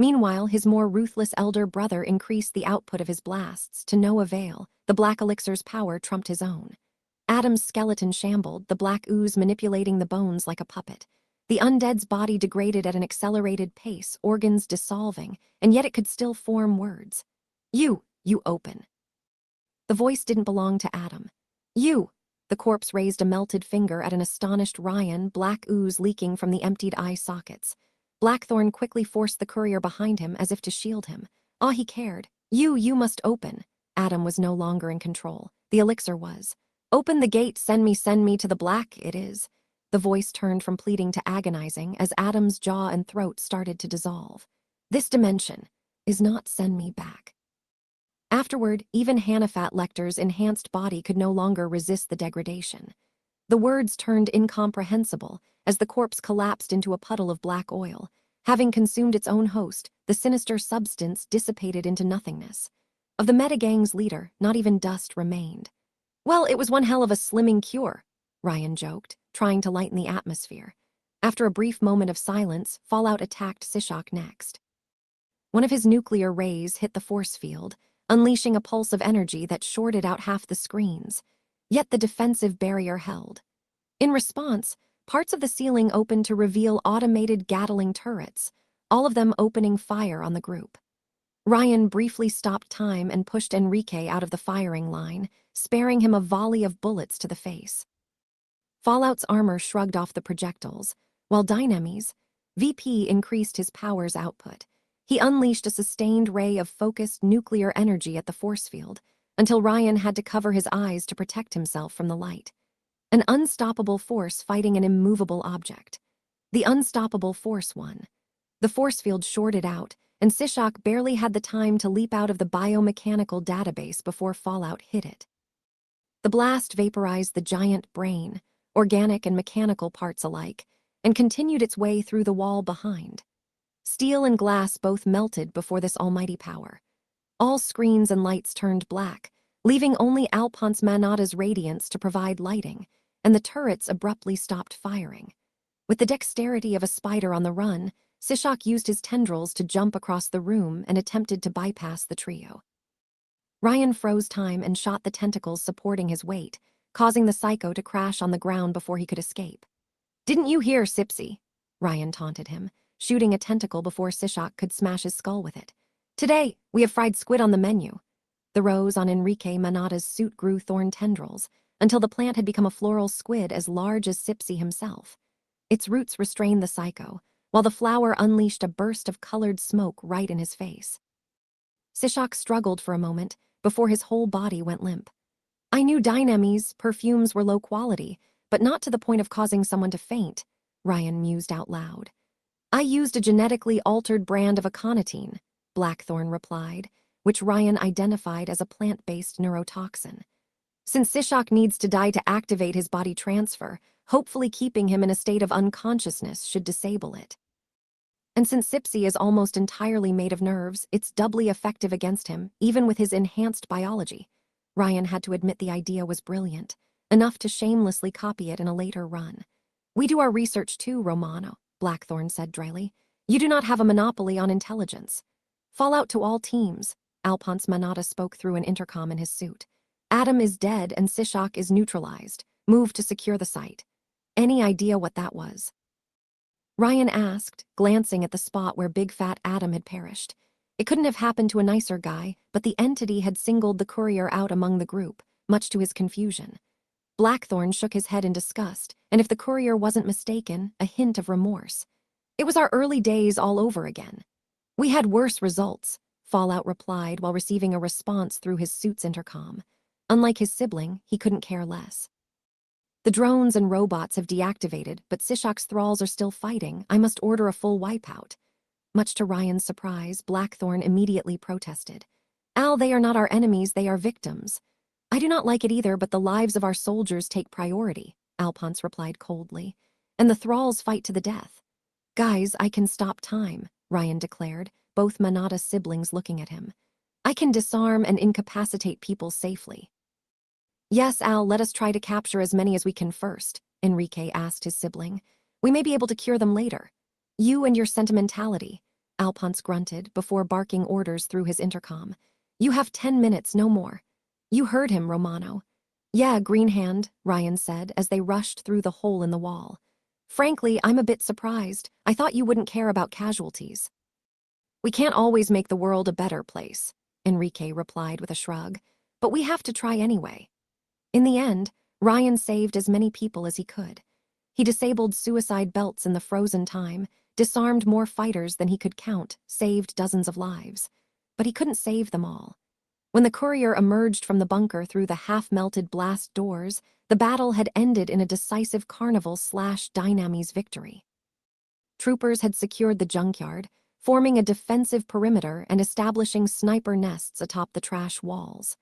Meanwhile, his more ruthless elder brother increased the output of his blasts to no avail. The black elixir's power trumped his own. Adam's skeleton shambled, the black ooze manipulating the bones like a puppet. The undead's body degraded at an accelerated pace, organs dissolving, and yet it could still form words. You open." The voice didn't belong to Adam. "You." The corpse raised a melted finger at an astonished Ryan, black ooze leaking from the emptied eye sockets. Blackthorn quickly forced the courier behind him as if to shield him. All he cared. You must open." Adam was no longer in control. The elixir was. "Open the gate, send me to the black, it is." The voice turned from pleading to agonizing as Adam's jaw and throat started to dissolve. "This dimension is not send me back." Afterward, even Hannafat Lecter's enhanced body could no longer resist the degradation. The words turned incomprehensible as the corpse collapsed into a puddle of black oil. Having consumed its own host, the sinister substance dissipated into nothingness. Of the metagang's leader, not even dust remained. "Well, it was one hell of a slimming cure," Ryan joked, trying to lighten the atmosphere. After a brief moment of silence, Fallout attacked Sishak next. One of his nuclear rays hit the force field, unleashing a pulse of energy that shorted out half the screens. Yet the defensive barrier held. In response, parts of the ceiling opened to reveal automated Gatling turrets, all of them opening fire on the group. Ryan briefly stopped time and pushed Enrique out of the firing line, sparing him a volley of bullets to the face. Fallout's armor shrugged off the projectiles, while Dynamis, VP increased his power's output. He unleashed a sustained ray of focused nuclear energy at the force field, until Ryan had to cover his eyes to protect himself from the light. An unstoppable force fighting an immovable object. The unstoppable force won. The force field shorted out, and Sishak barely had the time to leap out of the biomechanical database before Fallout hit it. The blast vaporized the giant brain, organic and mechanical parts alike, and continued its way through the wall behind. Steel and glass both melted before this almighty power. All screens and lights turned black, leaving only Alphonse Manada's radiance to provide lighting, and the turrets abruptly stopped firing. With the dexterity of a spider on the run, Sishak used his tendrils to jump across the room and attempted to bypass the trio. Ryan froze time and shot the tentacles supporting his weight, causing the psycho to crash on the ground before he could escape. "Didn't you hear, Sipsy?" Ryan taunted him, shooting a tentacle before Sishak could smash his skull with it. "Today, we have fried squid on the menu." The rose on Enrique Manada's suit grew thorn tendrils, until the plant had become a floral squid as large as Sipsy himself. Its roots restrained the psycho, while the flower unleashed a burst of colored smoke right in his face. Sishak struggled for a moment before his whole body went limp. "I knew Dynamis perfumes were low quality, but not to the point of causing someone to faint," Ryan mused out loud. "I used a genetically altered brand of aconitine," Blackthorn replied, which Ryan identified as a plant-based neurotoxin. "Since Sishak needs to die to activate his body transfer, hopefully keeping him in a state of unconsciousness should disable it. And since Sipsy is almost entirely made of nerves, it's doubly effective against him, even with his enhanced biology." Ryan had to admit the idea was brilliant, enough to shamelessly copy it in a later run. "We do our research too, Romano," Blackthorn said dryly. "You do not have a monopoly on intelligence." "Fallout to all teams," Alphonse Manada spoke through an intercom in his suit. "Adam is dead and Sishak is neutralized. Move to secure the site." "Any idea what that was?" Ryan asked, glancing at the spot where Big Fat Adam had perished. It couldn't have happened to a nicer guy, but the entity had singled the courier out among the group, much to his confusion. Blackthorn shook his head in disgust, and if the courier wasn't mistaken, a hint of remorse. "It was our early days all over again." "We had worse results," Fallout replied while receiving a response through his suit's intercom. Unlike his sibling, he couldn't care less. "The drones and robots have deactivated, but Sishak's thralls are still fighting. I must order a full wipeout." Much to Ryan's surprise, Blackthorn immediately protested. "Al, they are not our enemies, they are victims." "I do not like it either, but the lives of our soldiers take priority," Alphonse replied coldly. "And the thralls fight to the death." "Guys, I can stop time," Ryan declared, both Manada siblings looking at him. "I can disarm and incapacitate people safely." "Yes, Al, let us try to capture as many as we can first," Enrique asked his sibling. "We may be able to cure them later." "You and your sentimentality," Alphonse grunted before barking orders through his intercom. "You have 10 minutes, no more." "You heard him, Romano." "Yeah, Greenhand," Ryan said as they rushed through the hole in the wall. "Frankly, I'm a bit surprised. I thought you wouldn't care about casualties." "We can't always make the world a better place," Enrique replied with a shrug. "But we have to try anyway." In the end, Ryan saved as many people as he could. He disabled suicide belts in the frozen time, disarmed more fighters than he could count, saved dozens of lives. But he couldn't save them all. When the courier emerged from the bunker through the half-melted blast doors, the battle had ended in a decisive Carnival/Dynamis victory. Troopers had secured the junkyard, forming a defensive perimeter and establishing sniper nests atop the trash walls.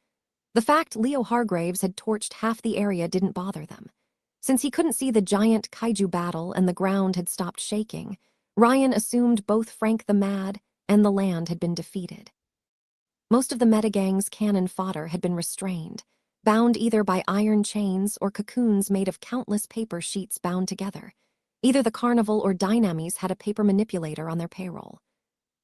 The fact Leo Hargraves had torched half the area didn't bother them. Since he couldn't see the giant kaiju battle and the ground had stopped shaking, Ryan assumed both Frank the Mad and the land had been defeated. Most of the metagang's cannon fodder had been restrained, bound either by iron chains or cocoons made of countless paper sheets bound together. Either the Carnival or Dynamis had a paper manipulator on their payroll.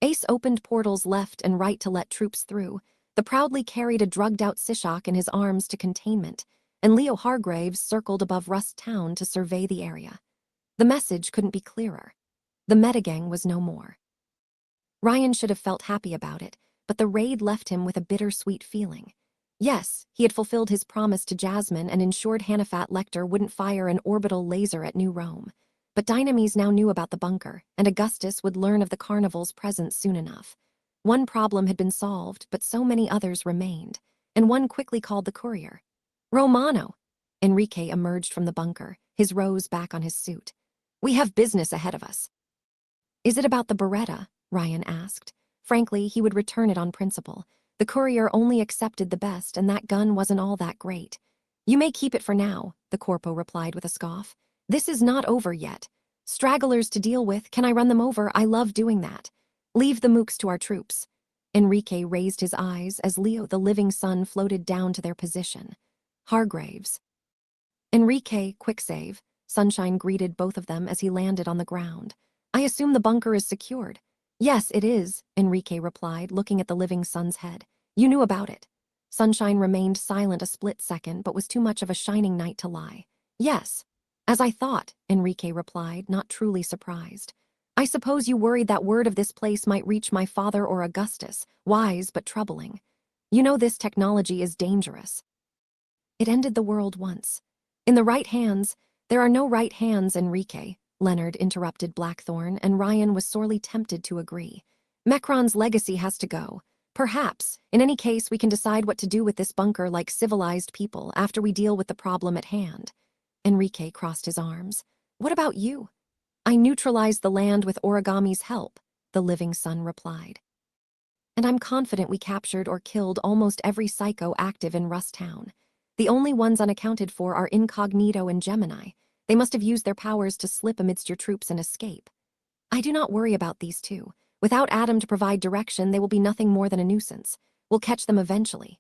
Ace opened portals left and right to let troops through. The proudly carried a drugged-out Sishak in his arms to containment, and Leo Hargraves circled above Rust Town to survey the area. The message couldn't be clearer. The metagang was no more. Ryan should have felt happy about it, but the raid left him with a bittersweet feeling. Yes, he had fulfilled his promise to Jasmine and ensured Hannafat Lecter wouldn't fire an orbital laser at New Rome. But Dynames now knew about the bunker, and Augustus would learn of the carnival's presence soon enough. One problem had been solved, but so many others remained, and one quickly called the courier. Romano! Enrique emerged from the bunker, his rose back on his suit. We have business ahead of us. Is it about the Beretta? Ryan asked. Frankly, he would return it on principle. The courier only accepted the best, and that gun wasn't all that great. You may keep it for now, the corpo replied with a scoff. This is not over yet. Stragglers to deal with, can I run them over? I love doing that. Leave the mooks to our troops. Enrique raised his eyes as Leo the living son floated down to their position. Hargraves. Enrique, quick save. Sunshine greeted both of them as he landed on the ground. I assume the bunker is secured. Yes, it is, Enrique replied, looking at the living son's head. You knew about it. Sunshine remained silent a split second, but was too much of a shining knight to lie. Yes. As I thought, Enrique replied, not truly surprised. I suppose you worried that word of this place might reach my father or Augustus, wise but troubling. You know this technology is dangerous. It ended the world once. In the right hands, there are no right hands, Enrique, Leonard interrupted Blackthorn, and Ryan was sorely tempted to agree. Mecron's legacy has to go. Perhaps, in any case, we can decide what to do with this bunker like civilized people after we deal with the problem at hand. Enrique crossed his arms. What about you? I neutralized the land with Origami's help, the living son replied. And I'm confident we captured or killed almost every psycho active in Rusttown. The only ones unaccounted for are Incognito and Gemini. They must have used their powers to slip amidst your troops and escape. I do not worry about these two. Without Adam to provide direction, they will be nothing more than a nuisance. We'll catch them eventually.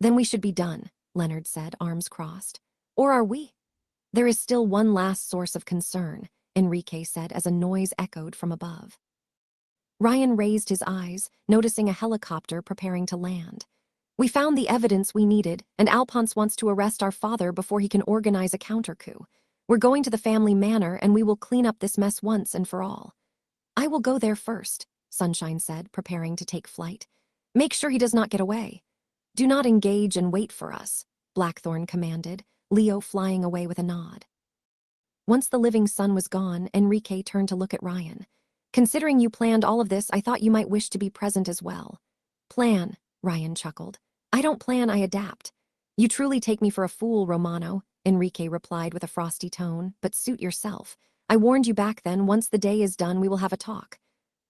Then we should be done, Leonard said, arms crossed. Or are we? There is still one last source of concern, Enrique said as a noise echoed from above. Ryan raised his eyes, noticing a helicopter preparing to land. We found the evidence we needed, and Alphonse wants to arrest our father before he can organize a counter-coup. We're going to the family manor, and we will clean up this mess once and for all. I will go there first, Sunshine said, preparing to take flight. Make sure he does not get away. Do not engage and wait for us, Blackthorn commanded, Leo flying away with a nod. Once the living son was gone, Enrique turned to look at Ryan. Considering you planned all of this, I thought you might wish to be present as well. Plan, Ryan chuckled. I don't plan, I adapt. You truly take me for a fool, Romano, Enrique replied with a frosty tone, but suit yourself. I warned you back then, once the day is done, we will have a talk.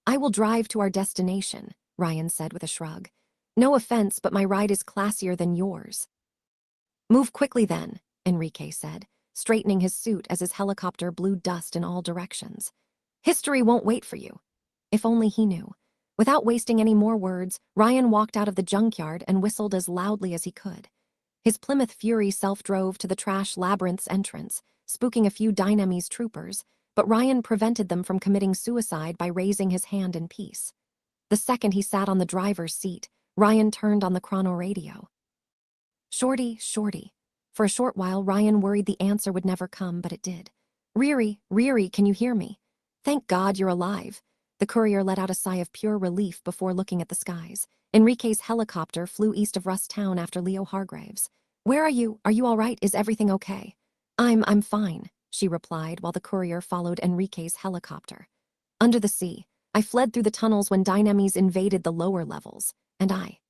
I will drive to our destination, Ryan said with a shrug. No offense, but my ride is classier than yours. Move quickly then, Enrique said, straightening his suit as his helicopter blew dust in all directions. History won't wait for you. If only he knew. Without wasting any more words, Ryan walked out of the junkyard and whistled as loudly as he could. His Plymouth Fury self-drove to the trash labyrinth's entrance, spooking a few Dynames troopers, but Ryan prevented them from committing suicide by raising his hand in peace. The second he sat on the driver's seat, Ryan turned on the chrono radio. Shorty, Shorty. For a short while, Ryan worried the answer would never come, but it did. Riri, can you hear me? Thank God you're alive. The courier let out a sigh of pure relief before looking at the skies. Enrique's helicopter flew east of Rusttown after Leo Hargraves. Where are you? Are you all right? Is everything okay? I'm fine, she replied while the courier followed Enrique's helicopter. Under the sea, I fled through the tunnels when Dynames invaded the lower levels, and I.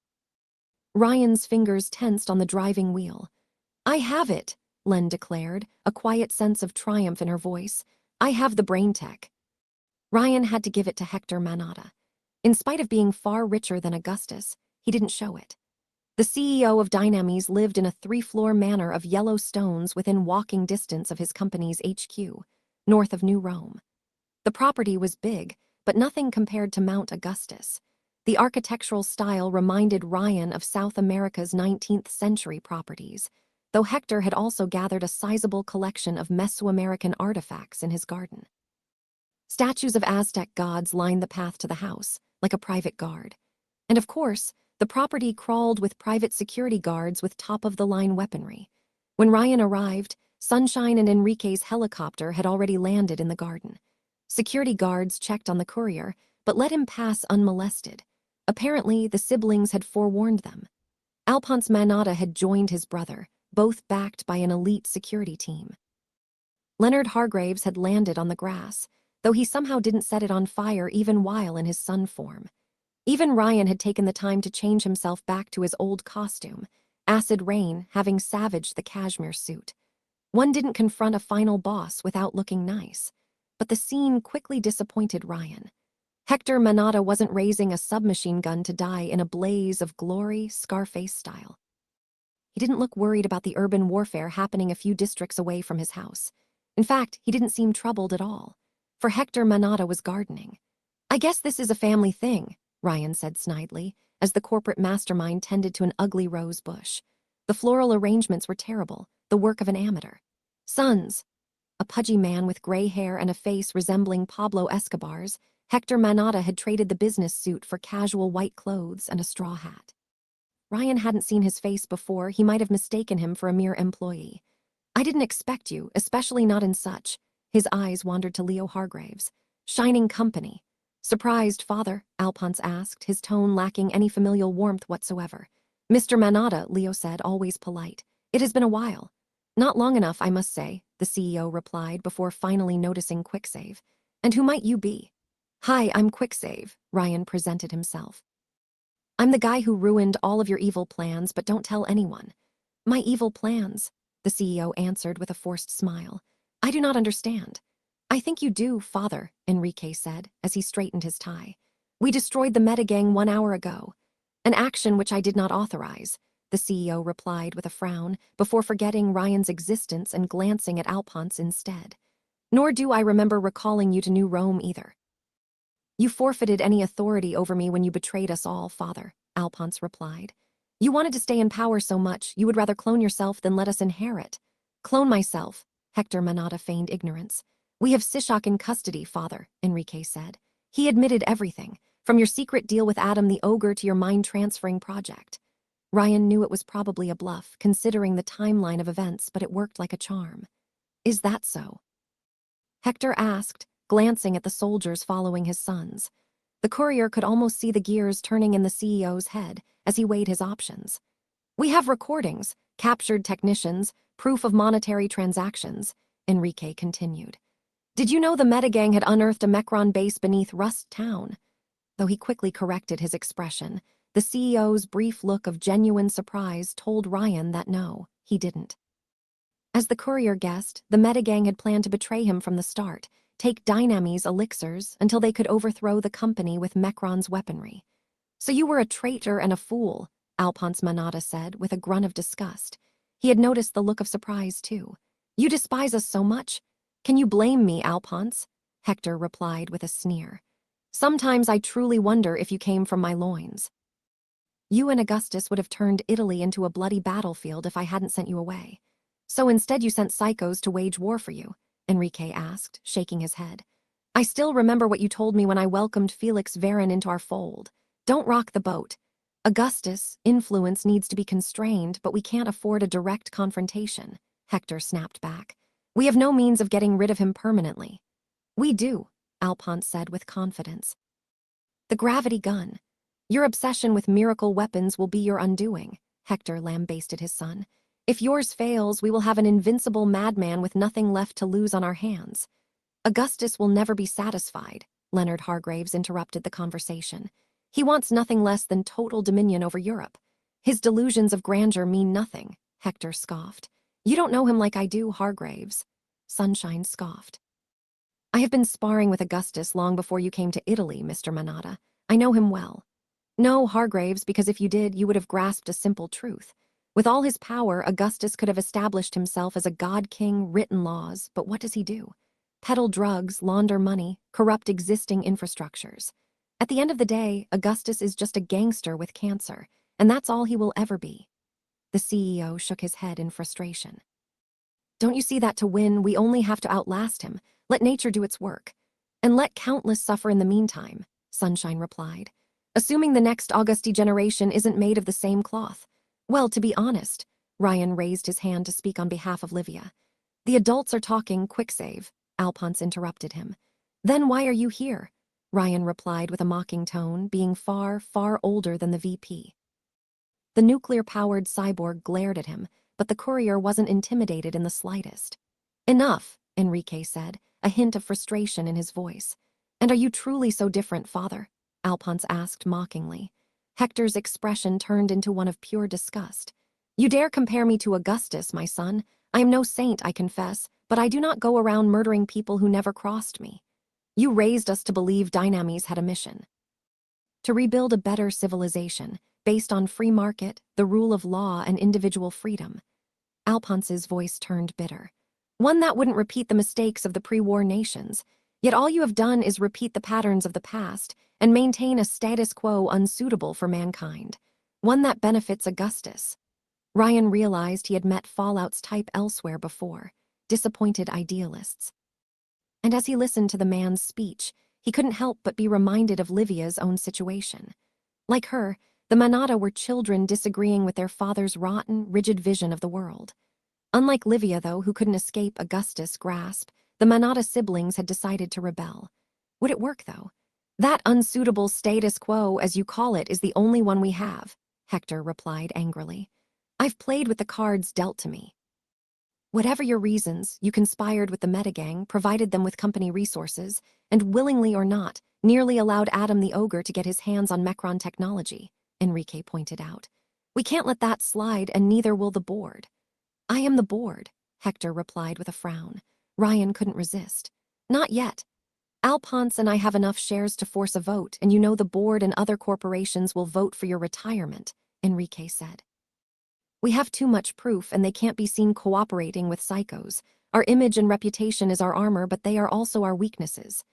Ryan's fingers tensed on the driving wheel. I have it, Len declared, a quiet sense of triumph in her voice. I have the brain tech. Ryan had to give it to Hector Manotta. In spite of being far richer than Augustus, he didn't show it. The CEO of Dynames lived in a 3-floor manor of yellow stones within walking distance of his company's HQ, north of New Rome. The property was big, but nothing compared to Mount Augustus. The architectural style reminded Ryan of South America's 19th century properties, though Hector had also gathered a sizable collection of Mesoamerican artifacts in his garden. Statues of Aztec gods lined the path to the house, like a private guard. And of course, the property crawled with private security guards with top-of-the-line weaponry. When Ryan arrived, Sunshine and Enrique's helicopter had already landed in the garden. Security guards checked on the courier, but let him pass unmolested. Apparently, the siblings had forewarned them. Alphonse Manata had joined his brother, both backed by an elite security team. Leonard Hargraves had landed on the grass, though he somehow didn't set it on fire even while in his sun form. Even Ryan had taken the time to change himself back to his old costume, acid rain having savaged the cashmere suit. One didn't confront a final boss without looking nice, but the scene quickly disappointed Ryan. Hector Manata wasn't raising a submachine gun to die in a blaze of glory, Scarface style. He didn't look worried about the urban warfare happening a few districts away from his house. In fact, he didn't seem troubled at all, for Hector Manata was gardening. "I guess this is a family thing," Ryan said snidely, as the corporate mastermind tended to an ugly rose bush. The floral arrangements were terrible, the work of an amateur. "Sons." A pudgy man with gray hair and a face resembling Pablo Escobar's, Hector Manata had traded the business suit for casual white clothes and a straw hat. Ryan hadn't seen his face before. He might have mistaken him for a mere employee. "I didn't expect you, especially not in such." His eyes wandered to Leo Hargraves. "Shining company." "Surprised, father?" Alphonse asked, his tone lacking any familial warmth whatsoever. "Mr. Manata," Leo said, always polite. "It has been a while." "Not long enough, I must say," the CEO replied before finally noticing Quicksave. "And who might you be?" "Hi, I'm Quicksave," Ryan presented himself. "I'm the guy who ruined all of your evil plans, but don't tell anyone." "My evil plans?" the CEO answered with a forced smile. "I do not understand." "I think you do, father," Enrique said, as he straightened his tie. "We destroyed the metagang 1 hour ago. An action which I did not authorize," the CEO replied with a frown, before forgetting Ryan's existence and glancing at Alphonse instead. "Nor do I remember recalling you to New Rome either." "You forfeited any authority over me when you betrayed us all, father," Alphonse replied. "You wanted to stay in power so much, you would rather clone yourself than let us inherit." "Clone myself," Hector Manata feigned ignorance. "We have Sishak in custody, father," Enrique said. "He admitted everything, from your secret deal with Adam the Ogre to your mind-transferring project." Ryan knew it was probably a bluff, considering the timeline of events, but it worked like a charm. "Is that so?" Hector asked, glancing at the soldiers following his sons. The courier could almost see the gears turning in the CEO's head as he weighed his options. "We have recordings, captured technicians, proof of monetary transactions," Enrique continued. "Did you know the metagang had unearthed a Mechron base beneath Rust Town?" Though he quickly corrected his expression, the CEO's brief look of genuine surprise told Ryan that no, he didn't. As the courier guessed, the metagang had planned to betray him from the start, take Dynamy's elixirs until they could overthrow the company with Mechron's weaponry. "So you were a traitor and a fool," Alphonse Manata said with a grunt of disgust. He had noticed the look of surprise, too. "You despise us so much? Can you blame me, Alphonse?" Hector replied with a sneer. "Sometimes I truly wonder if you came from my loins. You and Augustus would have turned Italy into a bloody battlefield if I hadn't sent you away. So instead you sent psychos to wage war for you?" Enrique asked, shaking his head. "I still remember what you told me when I welcomed Felix Varon into our fold. Don't rock the boat. Augustus' influence needs to be constrained, but we can't afford a direct confrontation," Hector snapped back. "We have no means of getting rid of him permanently." "We do," Alphonse said with confidence. "The gravity gun. Your obsession with miracle weapons will be your undoing," Hector lambasted his son. "If yours fails, we will have an invincible madman with nothing left to lose on our hands." "Augustus will never be satisfied," Leonard Hargraves interrupted the conversation. "He wants nothing less than total dominion over Europe. His delusions of grandeur mean nothing," Hector scoffed. "You don't know him like I do, Hargraves." Sunshine scoffed. "I have been sparring with Augustus long before you came to Italy, Mr. Manata. I know him well." "No, Hargraves, because if you did, you would have grasped a simple truth. With all his power, Augustus could have established himself as a god-king, written laws, but what does he do? Peddle drugs, launder money, corrupt existing infrastructures. At the end of the day, Augustus is just a gangster with cancer, and that's all he will ever be." The CEO shook his head in frustration. "Don't you see that to win, we only have to outlast him, let nature do its work, and let countless suffer in the meantime," Sunshine replied. "Assuming the next Augusti generation isn't made of the same cloth." "Well, to be honest," Ryan raised his hand to speak on behalf of Livia. "The adults are talking, Quicksave," Alphonse interrupted him. "Then why are you here?" Ryan replied with a mocking tone, being far, far older than the VP. The nuclear-powered cyborg glared at him, but the courier wasn't intimidated in the slightest. "Enough," Enrique said, a hint of frustration in his voice. "And are you truly so different, father?" Alphonse asked mockingly. Hector's expression turned into one of pure disgust. "You dare compare me to Augustus, my son? I am no saint, I confess, but I do not go around murdering people who never crossed me. You raised us to believe Dynames had a mission. To rebuild a better civilization, based on free market, the rule of law, and individual freedom." Alphonse's voice turned bitter. "One that wouldn't repeat the mistakes of the pre-war nations. Yet all you have done is repeat the patterns of the past and maintain a status quo unsuitable for mankind. One that benefits Augustus." Ryan realized he had met Fallout's type elsewhere before, disappointed idealists. And as he listened to the man's speech, he couldn't help but be reminded of Livia's own situation. Like her, the Manada were children disagreeing with their father's rotten, rigid vision of the world. Unlike Livia, though, who couldn't escape Augustus' grasp, the Manada siblings had decided to rebel. Would it work, though? "That unsuitable status quo, as you call it, is the only one we have," Hector replied angrily. "I've played with the cards dealt to me. Whatever your reasons, you conspired with the Metagang, provided them with company resources, and willingly or not, nearly allowed Adam the Ogre to get his hands on Mecron technology," Enrique pointed out. "We can't let that slide, and neither will the board." "I am the board," Hector replied with a frown. Ryan couldn't resist. "Not yet. Alphonse and I have enough shares to force a vote, and you know the board and other corporations will vote for your retirement," Enrique said. "We have too much proof, and they can't be seen cooperating with psychos. Our image and reputation is our armor, but they are also our weaknesses.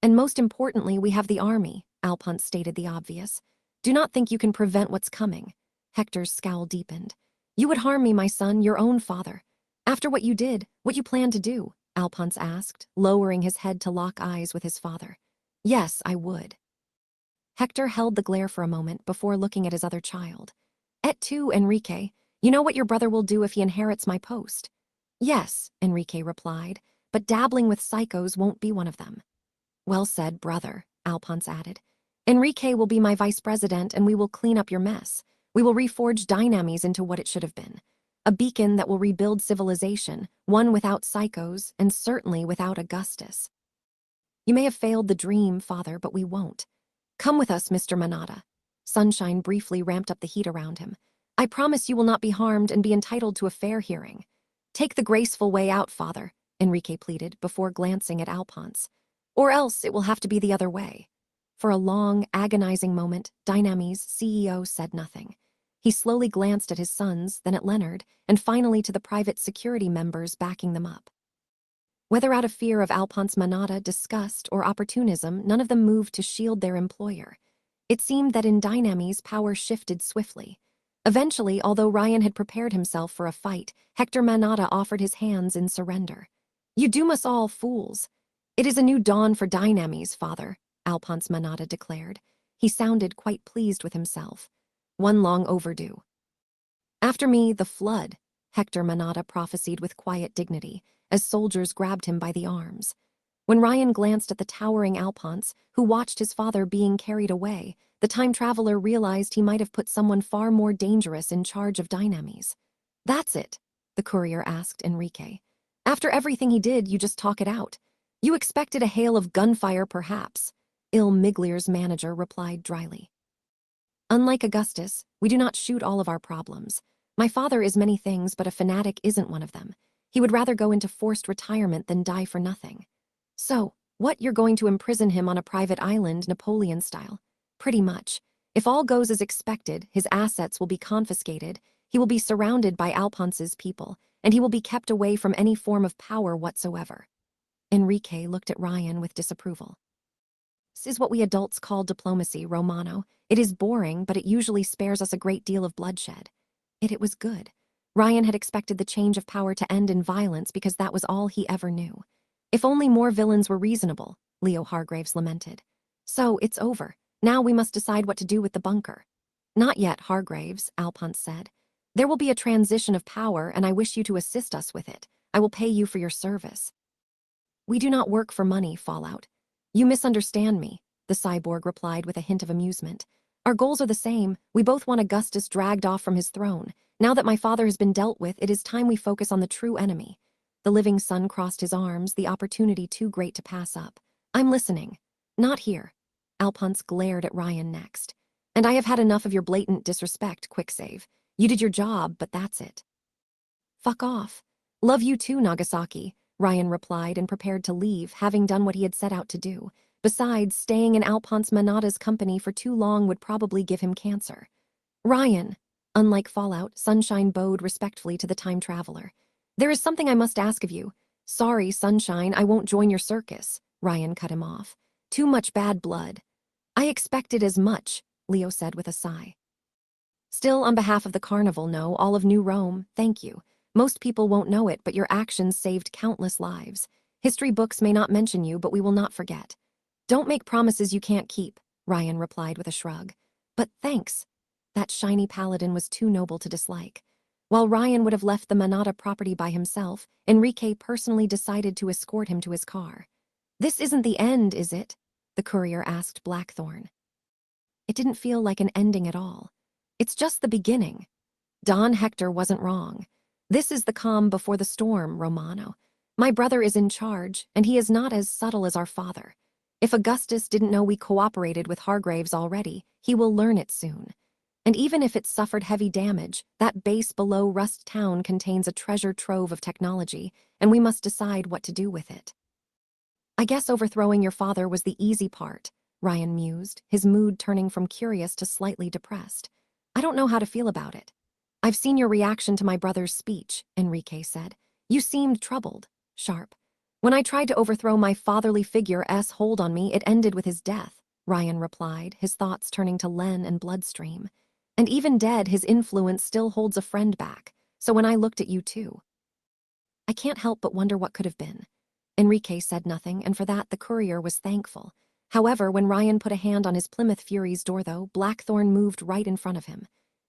And most importantly, we have the army," Alphonse stated the obvious. "Do not think you can prevent what's coming." Hector's scowl deepened. "You would harm me, my son, your own father. After what you did, what you plan to do?" Alphonse asked, lowering his head to lock eyes with his father. "Yes, I would." Hector held the glare for a moment before looking at his other child. "Et tu, Enrique? You know what your brother will do if he inherits my post?" "Yes," Enrique replied, "but dabbling with psychos won't be one of them." "Well said, brother," Alphonse added. "Enrique will be my vice president, and we will clean up your mess. We will reforge Dynames into what it should have been. A beacon that will rebuild civilization, one without psychos, and certainly without Augustus. You may have failed the dream, father, but we won't. Come with us, Mr. Manada." Sunshine briefly ramped up the heat around him. "I promise you will not be harmed and be entitled to a fair hearing." "Take the graceful way out, father," Enrique pleaded before glancing at Alphonse. "Or else it will have to be the other way." For a long, agonizing moment, Dynames' CEO said nothing. He slowly glanced at his sons, then at Leonard, and finally to the private security members backing them up. Whether out of fear of Alphonse Manada, disgust, or opportunism, none of them moved to shield their employer. It seemed that in Dynames, power shifted swiftly. Eventually, although Ryan had prepared himself for a fight, Hector Manada offered his hands in surrender. "You doom us all, fools." "It is a new dawn for Dynames, father," Alphonse Manada declared. He sounded quite pleased with himself. "One long overdue." "After me, the flood," Hector Manada prophesied with quiet dignity, as soldiers grabbed him by the arms. When Ryan glanced at the towering Alphonse, who watched his father being carried away, the time traveler realized he might have put someone far more dangerous in charge of Dynames. "That's it?" the courier asked Enrique. "After everything he did, you just talk it out. You expected a hail of gunfire, perhaps," Il Miglier's manager replied dryly. "Unlike Augustus, we do not shoot all of our problems. My father is many things, but a fanatic isn't one of them. He would rather go into forced retirement than die for nothing." "So, what, you're going to imprison him on a private island, Napoleon style?" "Pretty much. If all goes as expected, his assets will be confiscated, he will be surrounded by Alphonse's people, and he will be kept away from any form of power whatsoever." Enrique looked at Ryan with disapproval. "This is what we adults call diplomacy, Romano. It is boring, but it usually spares us a great deal of bloodshed." It was good. Ryan had expected the change of power to end in violence because that was all he ever knew. "If only more villains were reasonable," Leo Hargraves lamented. "So, it's over. Now we must decide what to do with the bunker." "Not yet, Hargraves," Alphonse said. "There will be a transition of power, and I wish you to assist us with it. I will pay you for your service." "We do not work for money, Fallout. You misunderstand me," the cyborg replied with a hint of amusement. Our goals are the same. We both want Augustus dragged off from his throne. Now that my father has been dealt with, it is time we focus on the true enemy. The living son crossed his arms, the opportunity too great to pass up. I'm listening. Not here. Alphonse glared at Ryan next. And I have had enough of your blatant disrespect, Quicksave. You did your job, but that's it. Fuck off. Love you too, Nagasaki, Ryan replied and prepared to leave, having done what he had set out to do. Besides, staying in Alphonse Manada's company for too long would probably give him cancer. Ryan. Unlike Fallout, Sunshine bowed respectfully to the time traveler. There is something I must ask of you. Sorry, Sunshine, I won't join your circus. Ryan cut him off. Too much bad blood. I expected as much, Leo said with a sigh. Still, on behalf of the carnival, no, all of New Rome, thank you. Most people won't know it, but your actions saved countless lives. History books may not mention you, but we will not forget. Don't make promises you can't keep, Ryan replied with a shrug. But thanks. That shiny paladin was too noble to dislike. While Ryan would have left the Manada property by himself, Enrique personally decided to escort him to his car. This isn't the end, is it? The courier asked Blackthorn. It didn't feel like an ending at all. It's just the beginning. Don Hector wasn't wrong. This is the calm before the storm, Romano. My brother is in charge, and he is not as subtle as our father. If Augustus didn't know we cooperated with Hargraves already, he will learn it soon. And even if it suffered heavy damage, that base below Rust Town contains a treasure trove of technology, and we must decide what to do with it. I guess overthrowing your father was the easy part, Ryan mused, his mood turning from curious to slightly depressed. I don't know how to feel about it. I've seen your reaction to my brother's speech, Enrique said. You seemed troubled, sharp. When I tried to overthrow my fatherly figure's hold on me, it ended with his death, Ryan replied, his thoughts turning to Len and Bloodstream. And even dead, his influence still holds a friend back, so when I looked at you too. I can't help but wonder what could have been. Enrique said nothing, and for that the courier was thankful. However, when Ryan put a hand on his Plymouth Fury's door, though, Blackthorn moved right in front of him.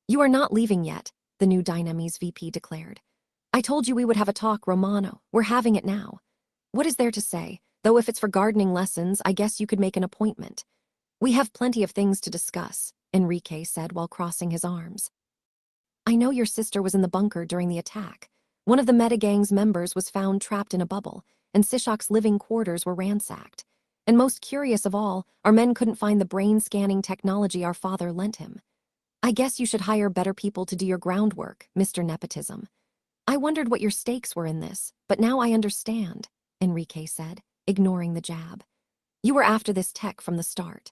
You are not leaving yet, the new Dynamis VP declared. I told you we would have a talk, Romano. We're having it now. What is there to say? Though if it's for gardening lessons, I guess you could make an appointment. We have plenty of things to discuss, Enrique said while crossing his arms. I know your sister was in the bunker during the attack. One of the Metagang's members was found trapped in a bubble, and Sishak's living quarters were ransacked. And most curious of all, our men couldn't find the brain-scanning technology our father lent him. I guess you should hire better people to do your groundwork, Mr. Nepotism. I wondered what your stakes were in this, but now I understand, Enrique said, ignoring the jab. You were after this tech from the start.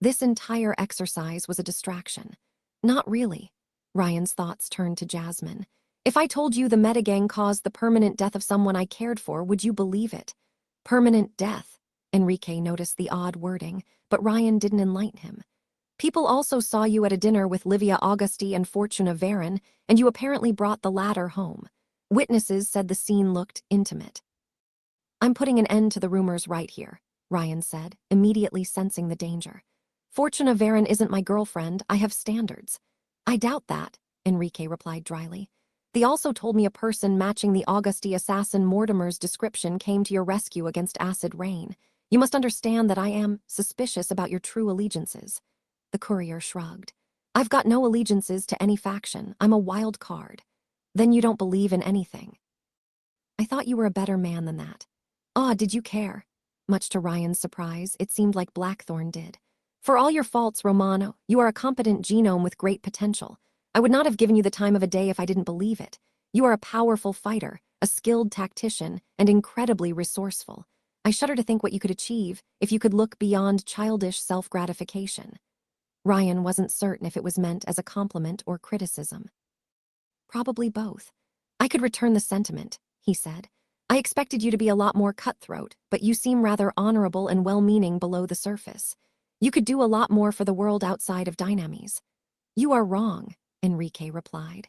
This entire exercise was a distraction. Not really. Ryan's thoughts turned to Jasmine. If I told you the Metagang caused the permanent death of someone I cared for, would you believe it? Permanent death. Enrique noticed the odd wording, but Ryan didn't enlighten him. People also saw you at a dinner with Livia Augusti and Fortuna Veron, and you apparently brought the latter home. Witnesses said the scene looked intimate. I'm putting an end to the rumors right here, Ryan said, immediately sensing the danger. Fortuna Veron isn't my girlfriend, I have standards. I doubt that, Enrique replied dryly. They also told me a person matching the Augusti assassin Mortimer's description came to your rescue against acid rain. You must understand that I am suspicious about your true allegiances. The courier shrugged. I've got no allegiances to any faction. I'm a wild card. Then you don't believe in anything. I thought you were a better man than that. Ah, did you care? Much to Ryan's surprise, it seemed like Blackthorn did. For all your faults, Romano, you are a competent genome with great potential. I would not have given you the time of a day if I didn't believe it. You are a powerful fighter, a skilled tactician, and incredibly resourceful. I shudder to think what you could achieve if you could look beyond childish self-gratification. Ryan wasn't certain if it was meant as a compliment or criticism. Probably both. I could return the sentiment, he said. I expected you to be a lot more cutthroat, but you seem rather honorable and well-meaning below the surface. You could do a lot more for the world outside of Dynamis. You are wrong, Enrique replied.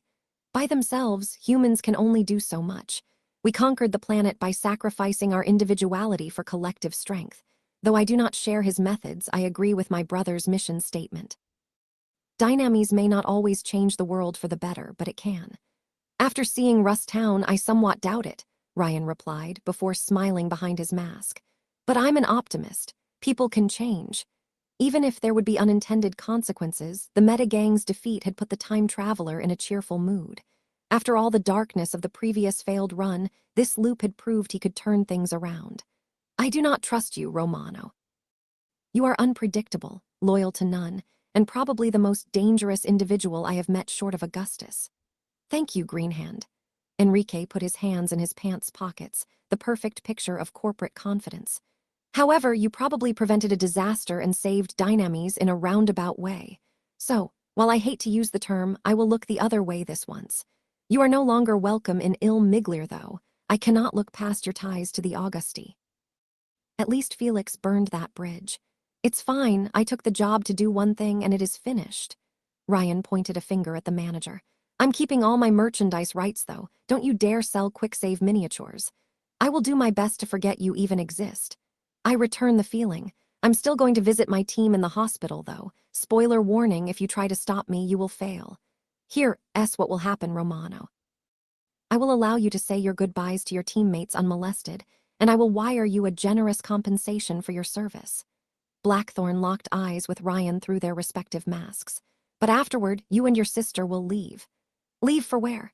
By themselves, humans can only do so much. We conquered the planet by sacrificing our individuality for collective strength. Though I do not share his methods, I agree with my brother's mission statement. Dynamis may not always change the world for the better, but it can. After seeing Rust Town, I somewhat doubt it, Ryan replied, before smiling behind his mask. But I'm an optimist. People can change. Even if there would be unintended consequences, the meta-gang's defeat had put the time traveler in a cheerful mood. After all the darkness of the previous failed run, this loop had proved he could turn things around. I do not trust you, Romano. You are unpredictable, loyal to none, and probably the most dangerous individual I have met short of Augustus. Thank you, Greenhand. Enrique put his hands in his pants pockets, the perfect picture of corporate confidence. However, you probably prevented a disaster and saved Dynames in a roundabout way. So, while I hate to use the term, I will look the other way this once. You are no longer welcome in Il Miglir, though. I cannot look past your ties to the Augusti. At least Felix burned that bridge. It's fine, I took the job to do one thing and it is finished. Ryan pointed a finger at the manager. I'm keeping all my merchandise rights, though. Don't you dare sell quick-save miniatures. I will do my best to forget you even exist. I return the feeling. I'm still going to visit my team in the hospital, though. Spoiler warning, if you try to stop me, you will fail. Here, what will happen, Romano. I will allow you to say your goodbyes to your teammates unmolested, and I will wire you a generous compensation for your service. Blackthorn locked eyes with Ryan through their respective masks. But afterward, you and your sister will leave. Leave for where?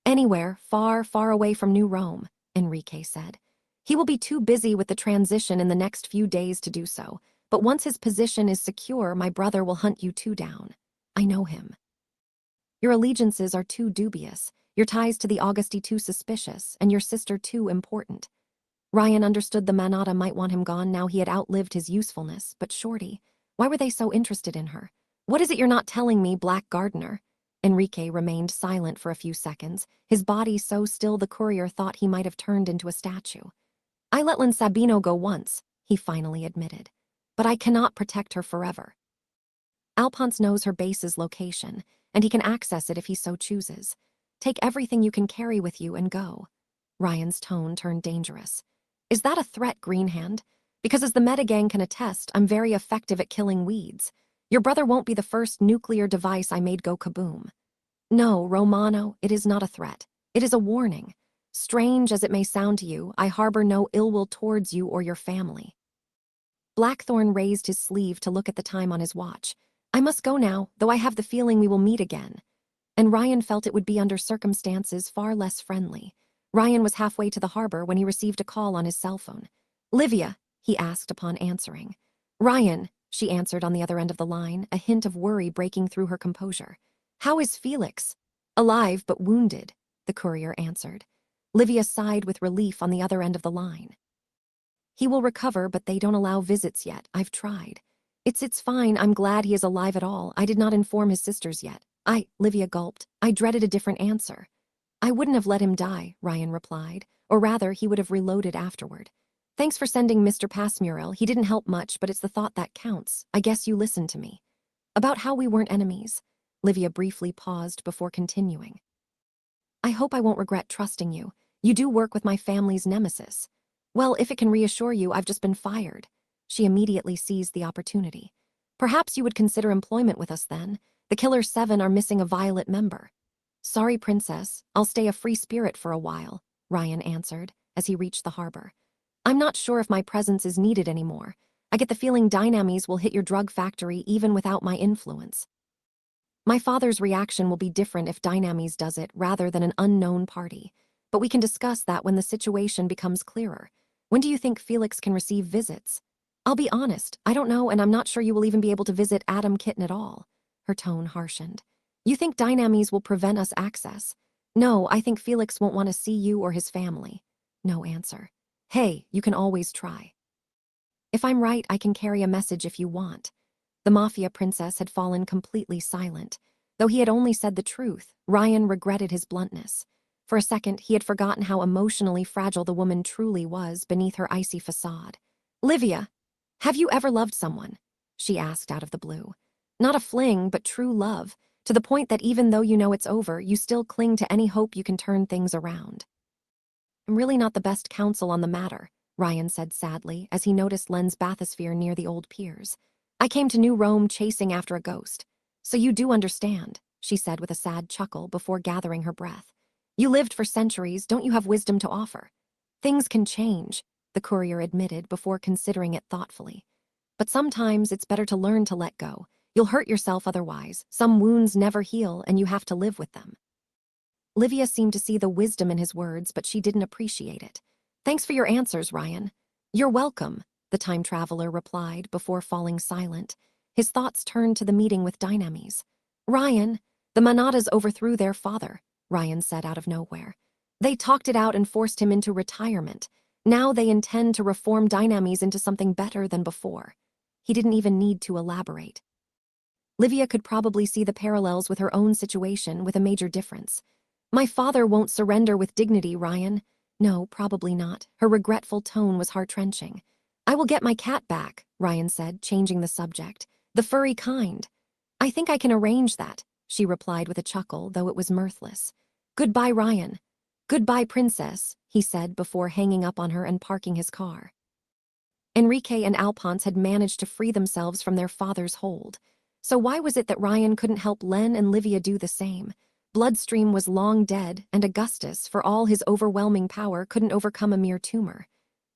Anywhere, far, far away from New Rome, Enrique said. He will be too busy with the transition in the next few days to do so, but once his position is secure, my brother will hunt you two down. I know him. Your allegiances are too dubious, your ties to the Augusti too suspicious, and your sister too important. Ryan understood the Manata might want him gone now he had outlived his usefulness, but Shorty, why were they so interested in her? What is it you're not telling me, Black Gardener? Enrique remained silent for a few seconds, his body so still the courier thought he might have turned into a statue. I let Lynn Sabino go once, he finally admitted. But I cannot protect her forever. Alphonse knows her base's location, and he can access it if he so chooses. Take everything you can carry with you and go. Ryan's tone turned dangerous. Is that a threat, Greenhand? Because as the metagang can attest, I'm very effective at killing weeds. Your brother won't be the first nuclear device I made go kaboom. No, Romano, it is not a threat. It is a warning. Strange as it may sound to you, I harbor no ill will towards you or your family. Blackthorn raised his sleeve to look at the time on his watch. I must go now, though I have the feeling we will meet again. And Ryan felt it would be under circumstances far less friendly. Ryan was halfway to the harbor when he received a call on his cell phone. Livia, he asked upon answering. Ryan, she answered on the other end of the line, a hint of worry breaking through her composure. How is Felix? Alive but wounded, the courier answered. Livia sighed with relief on the other end of the line. He will recover, but they don't allow visits yet. I've tried. It's fine. I'm glad he is alive at all. I did not inform his sisters yet. Livia gulped. I dreaded a different answer. I wouldn't have let him die, Ryan replied, or rather, he would have reloaded afterward. Thanks for sending Mr. Passmurel. He didn't help much, but it's the thought that counts. I guess you listened to me. About how we weren't enemies. Livia briefly paused before continuing. I hope I won't regret trusting you. You do work with my family's nemesis. Well, if it can reassure you, I've just been fired. She immediately seized the opportunity. Perhaps you would consider employment with us then. The Killer 7 are missing a Violet member. Sorry, Princess. I'll stay a free spirit for a while, Ryan answered, as he reached the harbor. I'm not sure if my presence is needed anymore. I get the feeling Dynames will hit your drug factory even without my influence. My father's reaction will be different if Dynames does it rather than an unknown party. But we can discuss that when the situation becomes clearer. When do you think Felix can receive visits? I'll be honest, I don't know, and I'm not sure you will even be able to visit Adam Kitten at all. Her tone harshened. You think Dynames will prevent us access? No, I think Felix won't want to see you or his family. No answer. Hey, you can always try. If I'm right, I can carry a message if you want. The Mafia princess had fallen completely silent. Though he had only said the truth, Ryan regretted his bluntness. For a second, he had forgotten how emotionally fragile the woman truly was beneath her icy facade. Livia, have you ever loved someone? She asked out of the blue. Not a fling, but true love, to the point that even though you know it's over, you still cling to any hope you can turn things around. I'm really not the best counsel on the matter, Ryan said sadly as he noticed Len's bathysphere near the old piers. I came to New Rome chasing after a ghost. So you do understand, she said with a sad chuckle before gathering her breath. You lived for centuries, don't you have wisdom to offer? Things can change, the courier admitted before considering it thoughtfully. But sometimes it's better to learn to let go. You'll hurt yourself otherwise. Some wounds never heal, and you have to live with them. Livia seemed to see the wisdom in his words, but she didn't appreciate it. Thanks for your answers, Ryan. You're welcome, the time traveler replied before falling silent. His thoughts turned to the meeting with Dynames. Ryan, the Manadas overthrew their father, Ryan said out of nowhere. They talked it out and forced him into retirement. Now they intend to reform Dynames into something better than before. He didn't even need to elaborate. Livia could probably see the parallels with her own situation, with a major difference. My father won't surrender with dignity, Ryan. No, probably not. Her regretful tone was heart-wrenching. I will get my cat back, Ryan said, changing the subject. The furry kind. I think I can arrange that, she replied with a chuckle, though it was mirthless. Goodbye, Ryan. Goodbye, princess, he said before hanging up on her and parking his car. Enrique and Alphonse had managed to free themselves from their father's hold. So why was it that Ryan couldn't help Len and Livia do the same? Bloodstream was long dead, and Augustus, for all his overwhelming power, couldn't overcome a mere tumor.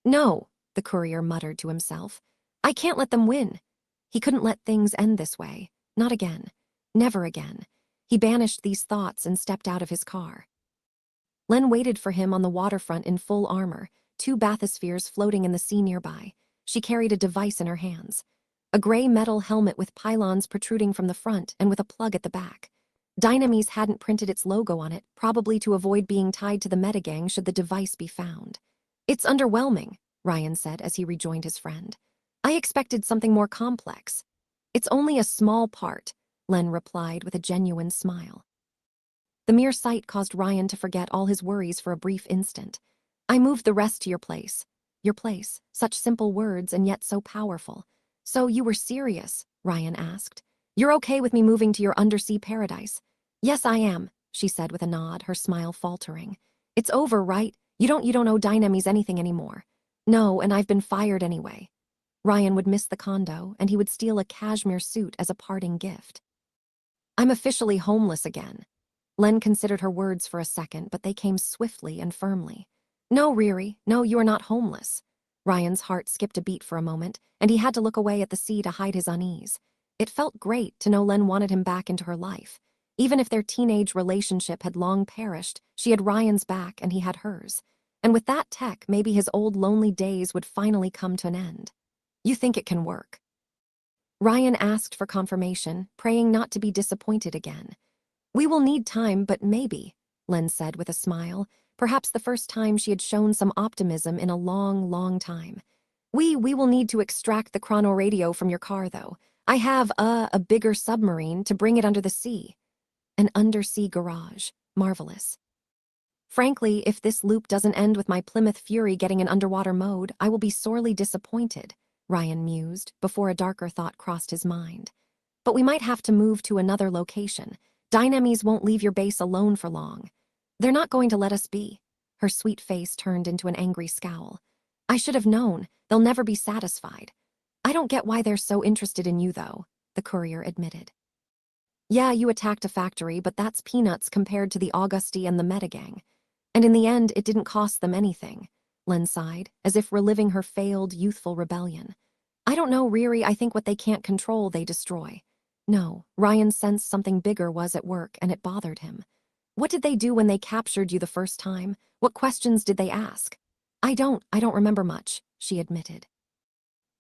No, the courier muttered to himself. I can't let them win. He couldn't let things end this way. Not again. Never again. He banished these thoughts and stepped out of his car. Len waited for him on the waterfront in full armor, 2 bathyspheres floating in the sea nearby. She carried a device in her hands. A gray metal helmet with pylons protruding from the front and with a plug at the back. Dynames hadn't printed its logo on it, probably to avoid being tied to the metagang should the device be found. It's underwhelming, Ryan said as he rejoined his friend. I expected something more complex. It's only a small part, Len replied with a genuine smile. The mere sight caused Ryan to forget all his worries for a brief instant. I moved the rest to your place. Your place. Such simple words and yet so powerful. So you were serious, Ryan asked. You're okay with me moving to your undersea paradise? Yes, I am, she said with a nod, her smile faltering. It's over, right? You don't owe Dynames anything anymore. No, and I've been fired anyway. Ryan would miss the condo, and he would steal a cashmere suit as a parting gift. I'm officially homeless again. Len considered her words for a second, but they came swiftly and firmly. No, Riri, no, you are not homeless. Ryan's heart skipped a beat for a moment, and he had to look away at the sea to hide his unease. It felt great to know Len wanted him back into her life. Even if their teenage relationship had long perished, she had Ryan's back and he had hers. And with that tech, maybe his old lonely days would finally come to an end. You think it can work? Ryan asked for confirmation, praying not to be disappointed again. We will need time, but maybe, Len said with a smile, perhaps the first time she had shown some optimism in a long, long time. We will need to extract the chronoradio from your car, though. I have a bigger submarine to bring it under the sea. An undersea garage. Marvelous. Frankly, if this loop doesn't end with my Plymouth Fury getting an underwater mode, I will be sorely disappointed, Ryan mused, before a darker thought crossed his mind. But we might have to move to another location. Dynames won't leave your base alone for long. They're not going to let us be. Her sweet face turned into an angry scowl. I should have known. They'll never be satisfied. I don't get why they're so interested in you, though, the courier admitted. Yeah, you attacked a factory, but that's peanuts compared to the Augusti and the Metagang. And in the end, it didn't cost them anything, Len sighed, as if reliving her failed, youthful rebellion. I don't know, Riri, I think what they can't control, they destroy. No, Ryan sensed something bigger was at work, and it bothered him. What did they do when they captured you the first time? What questions did they ask? I don't remember much, she admitted.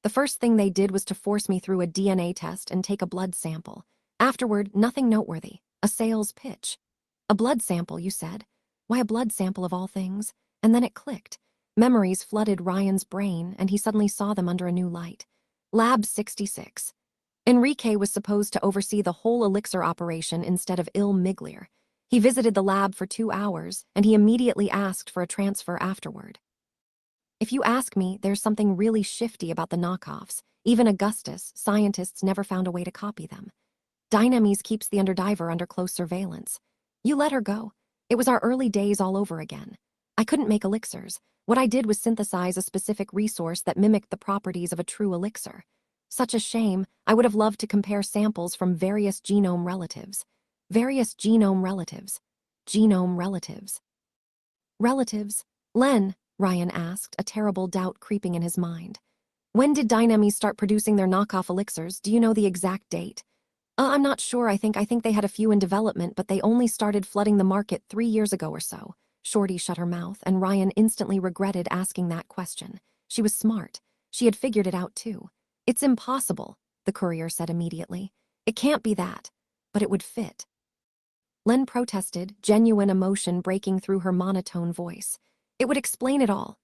The first thing they did was to force me through a DNA test and take a blood sample. Afterward, nothing noteworthy. A sales pitch. A blood sample, you said? Why a blood sample of all things? And then it clicked. Memories flooded Ryan's brain, and he suddenly saw them under a new light. Lab 66. Enrique was supposed to oversee the whole elixir operation instead of Il Miglier. He visited the lab for 2 hours, and he immediately asked for a transfer afterward. If you ask me, there's something really shifty about the knockoffs. Even Augustus, scientists never found a way to copy them. Dynames keeps the underdiver under close surveillance. You let her go. It was our early days all over again. I couldn't make elixirs. What I did was synthesize a specific resource that mimicked the properties of a true elixir. Such a shame. I would have loved to compare samples from various genome relatives. Various genome relatives. Genome relatives. Relatives? Len, Ryan asked, a terrible doubt creeping in his mind. When did Dynamis start producing their knockoff elixirs? Do you know the exact date? I'm not sure. I think they had a few in development, but they only started flooding the market 3 years ago or so. Shorty shut her mouth, and Ryan instantly regretted asking that question. She was smart. She had figured it out too. It's impossible, the courier said immediately. It can't be that. But it would fit. Len protested, genuine emotion breaking through her monotone voice. It would explain it all.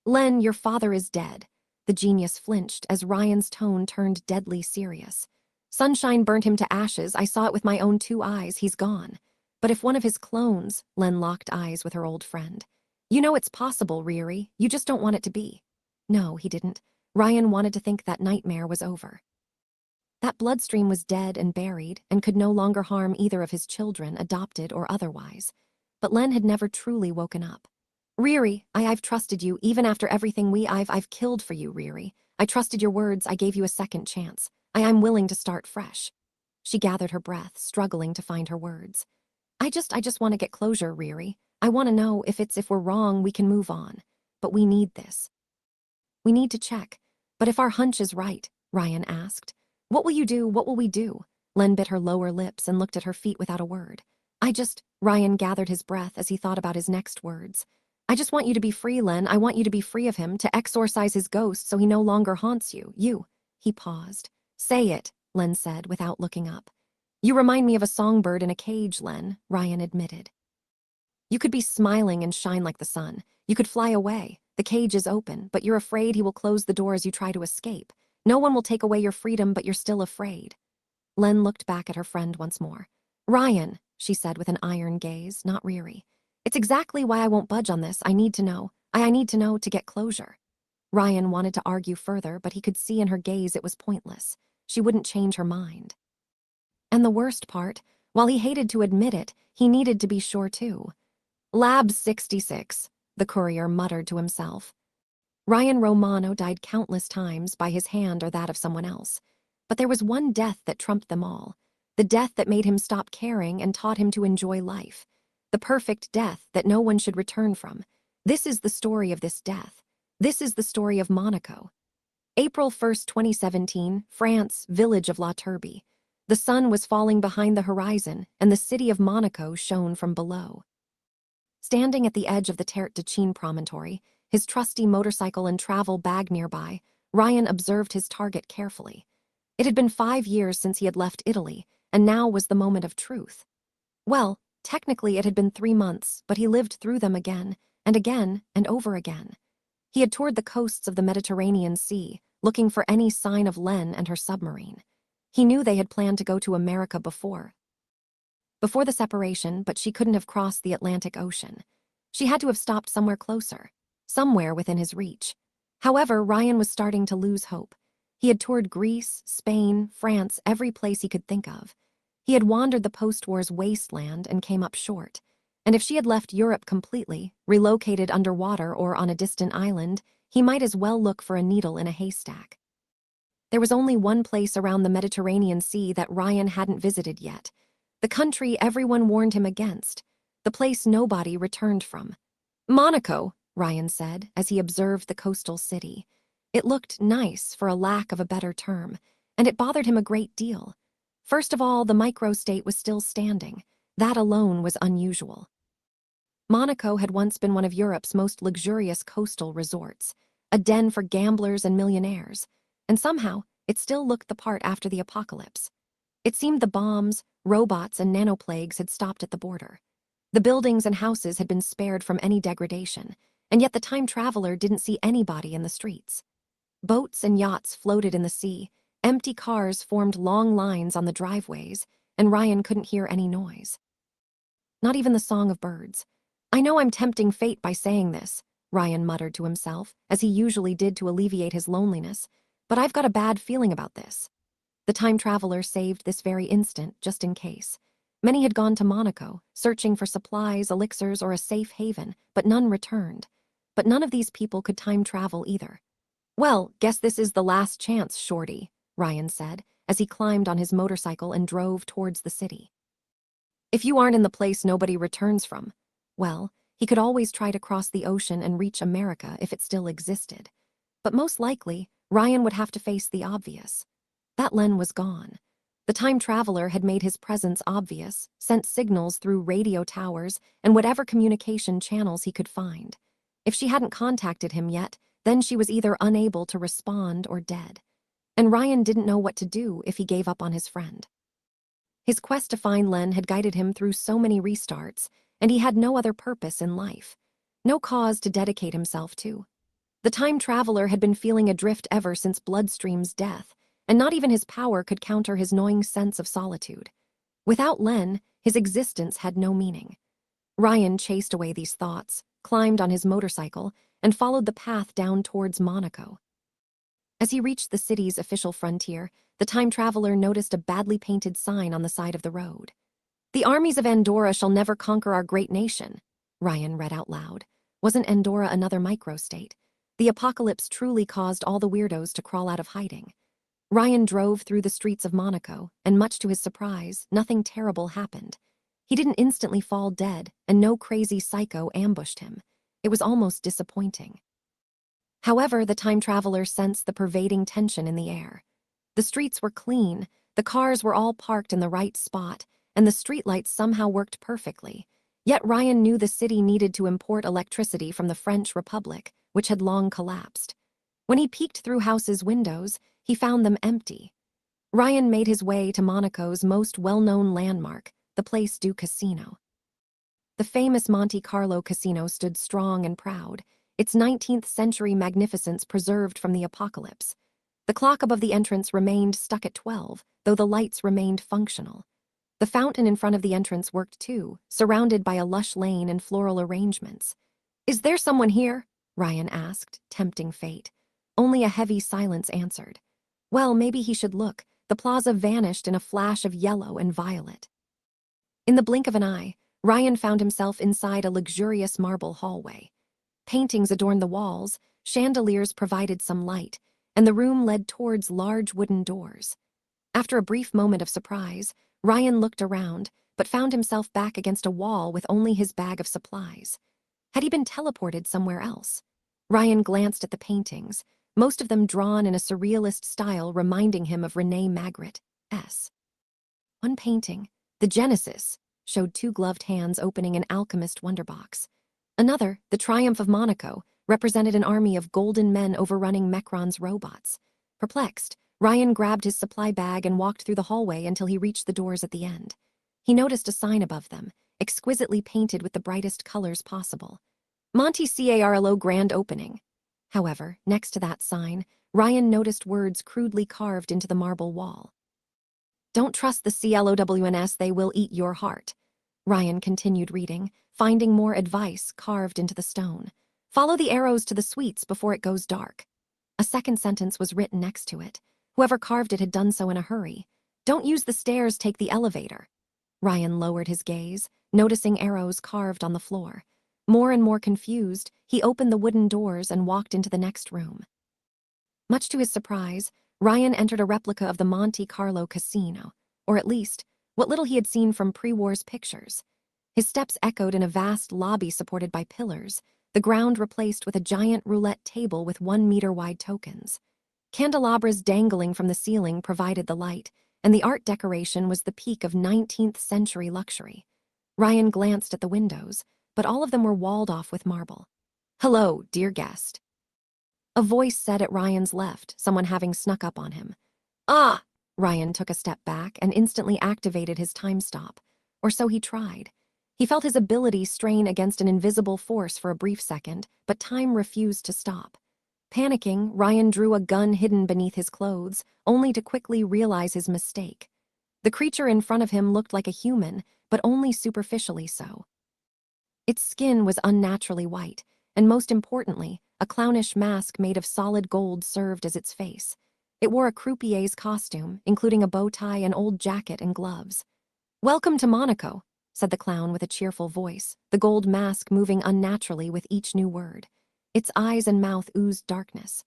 Len, your father is dead. The genius flinched as Ryan's tone turned deadly serious. Sunshine burnt him to ashes. I saw it with my own 2 eyes. He's gone. But if one of his clones, Len locked eyes with her old friend. You know it's possible, Riri. You just don't want it to be. No, he didn't. Ryan wanted to think that nightmare was over. That bloodstream was dead and buried and could no longer harm either of his children, adopted or otherwise. But Len had never truly woken up. Riri, I've trusted you even after everything I've killed for you, Riri. I trusted your words. I gave you a second chance. I'm willing to start fresh. She gathered her breath, struggling to find her words. I just want to get closure, Riri. I want to know if we're wrong, we can move on. But we need this. We need to check. But if our hunch is right, Ryan asked. What will you do? What will we do? Len bit her lower lips and looked at her feet without a word. Ryan gathered his breath as he thought about his next words. I just want you to be free, Len. I want you to be free of him, to exorcise his ghost so he no longer haunts you. He paused. Say it, Len said without looking up. You remind me of a songbird in a cage, Len, Ryan admitted. You could be smiling and shine like the sun. You could fly away. The cage is open, but you're afraid he will close the door as you try to escape. No one will take away your freedom, but you're still afraid. Len looked back at her friend once more. Ryan, she said with an iron gaze, not Riri. It's exactly why I won't budge on this. I need to know. I need to know to get closure. Ryan wanted to argue further, but he could see in her gaze it was pointless. She wouldn't change her mind. And the worst part, while he hated to admit it, he needed to be sure too. Lab 66, the courier muttered to himself. Ryan Romano died countless times by his hand or that of someone else. But there was one death that trumped them all. The death that made him stop caring and taught him to enjoy life. The perfect death that no one should return from. This is the story of this death. This is the story of Monaco. April 1st, 2017, France, village of La Turbie. The sun was falling behind the horizon, and the city of Monaco shone from below. Standing at the edge of the Terre de Chine promontory, his trusty motorcycle and travel bag nearby, Ryan observed his target carefully. It had been 5 years since he had left Italy, and now was the moment of truth. Well, technically it had been 3 months, but he lived through them again, and over again. He had toured the coasts of the Mediterranean Sea, looking for any sign of Len and her submarine. He knew they had planned to go to America before the separation, but she couldn't have crossed the Atlantic Ocean. She had to have stopped somewhere closer, somewhere within his reach. However, Ryan was starting to lose hope. He had toured Greece, Spain, France, every place he could think of. He had wandered the post-war's wasteland and came up short. And if she had left Europe completely, relocated underwater or on a distant island, he might as well look for a needle in a haystack. There was only one place around the Mediterranean Sea that Ryan hadn't visited yet. The country everyone warned him against. The place nobody returned from. Monaco, Ryan said, as he observed the coastal city. It looked nice, for a lack of a better term, and it bothered him a great deal. First of all, the microstate was still standing. That alone was unusual. Monaco had once been one of Europe's most luxurious coastal resorts, a den for gamblers and millionaires, and somehow it still looked the part after the apocalypse. It seemed the bombs, robots, and nanoplagues had stopped at the border. The buildings and houses had been spared from any degradation, and yet the time traveler didn't see anybody in the streets. Boats and yachts floated in the sea, empty cars formed long lines on the driveways, and Ryan couldn't hear any noise. Not even the song of birds. I know I'm tempting fate by saying this, Ryan muttered to himself, as he usually did to alleviate his loneliness, but I've got a bad feeling about this. The time traveler saved this very instant, just in case. Many had gone to Monaco, searching for supplies, elixirs, or a safe haven, but none returned. But none of these people could time travel either. Well, guess this is the last chance, Shorty, Ryan said, as he climbed on his motorcycle and drove towards the city. If you aren't in the place nobody returns from, well, he could always try to cross the ocean and reach America if it still existed. But most likely, Ryan would have to face the obvious. That Len was gone. The time traveler had made his presence obvious, sent signals through radio towers and whatever communication channels he could find. If she hadn't contacted him yet, then she was either unable to respond or dead. And Ryan didn't know what to do if he gave up on his friend. His quest to find Len had guided him through so many restarts, and he had no other purpose in life. No cause to dedicate himself to. The time traveler had been feeling adrift ever since Bloodstream's death, and not even his power could counter his gnawing sense of solitude. Without Len, his existence had no meaning. Ryan chased away these thoughts, climbed on his motorcycle, and followed the path down towards Monaco. As he reached the city's official frontier, the time traveler noticed a badly painted sign on the side of the road. "The armies of Andorra shall never conquer our great nation," Ryan read out loud. Wasn't Andorra another microstate? The apocalypse truly caused all the weirdos to crawl out of hiding. Ryan drove through the streets of Monaco, and much to his surprise, nothing terrible happened. He didn't instantly fall dead, and no crazy psycho ambushed him. It was almost disappointing. However, the time traveler sensed the pervading tension in the air. The streets were clean, the cars were all parked in the right spot, and the streetlights somehow worked perfectly. Yet Ryan knew the city needed to import electricity from the French Republic, which had long collapsed. When he peeked through houses' windows, he found them empty. Ryan made his way to Monaco's most well-known landmark, the Place du Casino. The famous Monte Carlo casino stood strong and proud, its 19th-century magnificence preserved from the apocalypse. The clock above the entrance remained stuck at 12, though the lights remained functional. The fountain in front of the entrance worked too, surrounded by a lush lane and floral arrangements. "Is there someone here?" Ryan asked, tempting fate. Only a heavy silence answered. Well, maybe he should look. The plaza vanished in a flash of yellow and violet. In the blink of an eye, Ryan found himself inside a luxurious marble hallway. Paintings adorned the walls, chandeliers provided some light, and the room led towards large wooden doors. After a brief moment of surprise, Ryan looked around, but found himself back against a wall with only his bag of supplies. Had he been teleported somewhere else? Ryan glanced at the paintings, most of them drawn in a surrealist style reminding him of René Magritte's. One painting, the Genesis, showed two gloved hands opening an alchemist wonderbox. Another, the Triumph of Monaco, represented an army of golden men overrunning Mecron's robots. Perplexed, Ryan grabbed his supply bag and walked through the hallway until he reached the doors at the end. He noticed a sign above them, exquisitely painted with the brightest colors possible. Monte Carlo Grand Opening. However, next to that sign, Ryan noticed words crudely carved into the marble wall. "Don't trust the CLOWNS, they will eat your heart." Ryan continued reading, finding more advice carved into the stone. "Follow the arrows to the suites before it goes dark." A second sentence was written next to it. Whoever carved it had done so in a hurry. "Don't use the stairs, take the elevator." Ryan lowered his gaze, noticing arrows carved on the floor. More and more confused, he opened the wooden doors and walked into the next room. Much to his surprise, Ryan entered a replica of the Monte Carlo casino, or at least, what little he had seen from pre-war's pictures. His steps echoed in a vast lobby supported by pillars, the ground replaced with a giant roulette table with 1-meter-wide tokens. Candelabras dangling from the ceiling provided the light, and the art decoration was the peak of 19th-century luxury. Ryan glanced at the windows, but all of them were walled off with marble. "Hello, dear guest." A voice said at Ryan's left, someone having snuck up on him. "Ah!" Ryan took a step back and instantly activated his time stop. Or so he tried. He felt his ability strain against an invisible force for a brief second, but time refused to stop. Panicking, Ryan drew a gun hidden beneath his clothes, only to quickly realize his mistake. The creature in front of him looked like a human, but only superficially so. Its skin was unnaturally white, and most importantly, a clownish mask made of solid gold served as its face. It wore a croupier's costume, including a bow tie, an old jacket, and gloves. "Welcome to Monaco," said the clown with a cheerful voice, the gold mask moving unnaturally with each new word. Its eyes and mouth oozed darkness.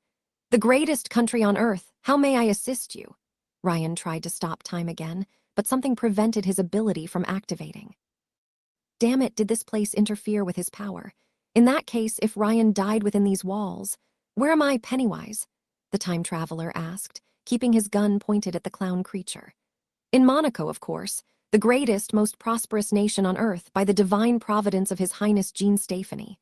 "The greatest country on earth, how may I assist you?" Ryan tried to stop time again, but something prevented his ability from activating. Damn it, did this place interfere with his power? In that case, if Ryan died within these walls, where am I, Pennywise? the time traveler asked, keeping his gun pointed at the clown creature. In Monaco, of course, the greatest, most prosperous nation on Earth by the divine providence of His Highness Jean Stephanie.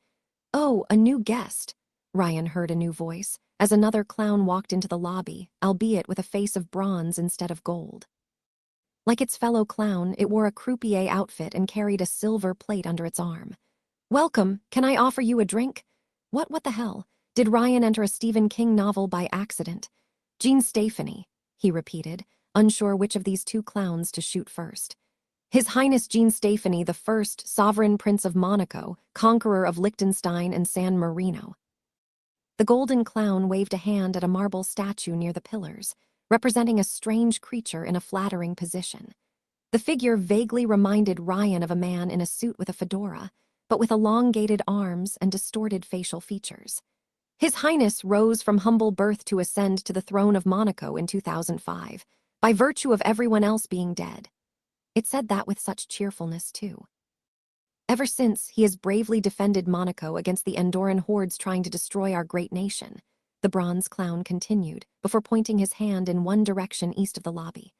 Oh, a new guest, Ryan heard a new voice, as another clown walked into the lobby, albeit with a face of bronze instead of gold. Like its fellow clown, it wore a croupier outfit and carried a silver plate under its arm. Welcome, can I offer you a drink? What the hell? Did Ryan enter a Stephen King novel by accident? Jean Stephanie, he repeated, unsure which of these two clowns to shoot first. His Highness Jean Stephanie, the first sovereign prince of Monaco, conqueror of Liechtenstein and San Marino. The golden clown waved a hand at a marble statue near the pillars, representing a strange creature in a flattering position. The figure vaguely reminded Ryan of a man in a suit with a fedora, but with elongated arms and distorted facial features. His Highness rose from humble birth to ascend to the throne of Monaco in 2005, by virtue of everyone else being dead. It said that with such cheerfulness, too. Ever since, he has bravely defended Monaco against the Andorran hordes trying to destroy our great nation, the bronze clown continued, before pointing his hand in one direction east of the lobby.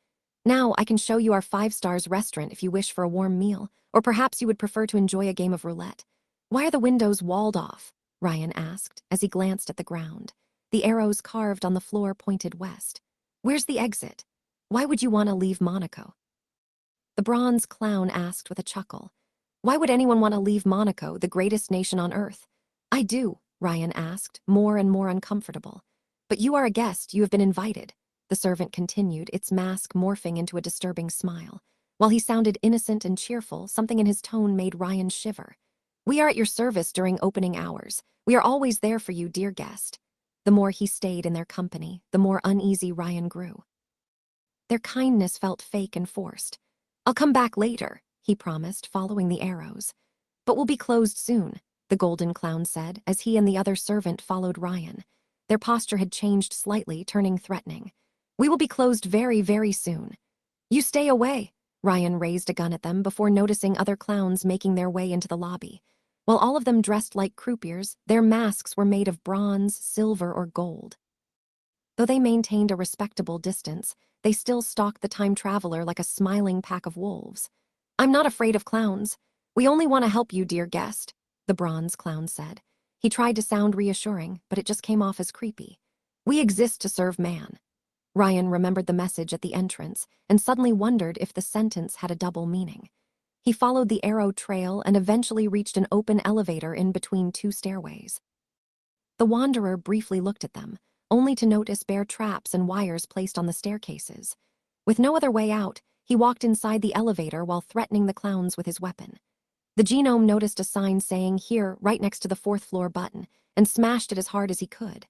Now I can show you our 5-stars restaurant if you wish for a warm meal, or perhaps you would prefer to enjoy a game of roulette. Why are the windows walled off? Ryan asked, as he glanced at the ground. The arrows carved on the floor pointed west. Where's the exit? Why would you want to leave Monaco? The bronze clown asked with a chuckle. Why would anyone want to leave Monaco, the greatest nation on Earth? I do, Ryan asked, more and more uncomfortable. But you are a guest, you have been invited, the servant continued, its mask morphing into a disturbing smile. While he sounded innocent and cheerful, something in his tone made Ryan shiver. We are at your service during opening hours. We are always there for you, dear guest. The more he stayed in their company, the more uneasy Ryan grew. Their kindness felt fake and forced. I'll come back later, he promised, following the arrows. But we'll be closed soon, the golden clown said, as he and the other servant followed Ryan. Their posture had changed slightly, turning threatening. We will be closed very, very soon. You stay away, Ryan raised a gun at them before noticing other clowns making their way into the lobby. While all of them dressed like croupiers, their masks were made of bronze, silver, or gold. Though they maintained a respectable distance, they still stalked the time traveler like a smiling pack of wolves. I'm not afraid of clowns. We only want to help you, dear guest, the bronze clown said. He tried to sound reassuring, but it just came off as creepy. We exist to serve man. Ryan remembered the message at the entrance and suddenly wondered if the sentence had a double meaning. He followed the arrow trail and eventually reached an open elevator in between two stairways. The wanderer briefly looked at them, only to notice bare traps and wires placed on the staircases. With no other way out, he walked inside the elevator while threatening the clowns with his weapon. The genome noticed a sign saying "Here" right next to the 4th floor button and smashed it as hard as he could.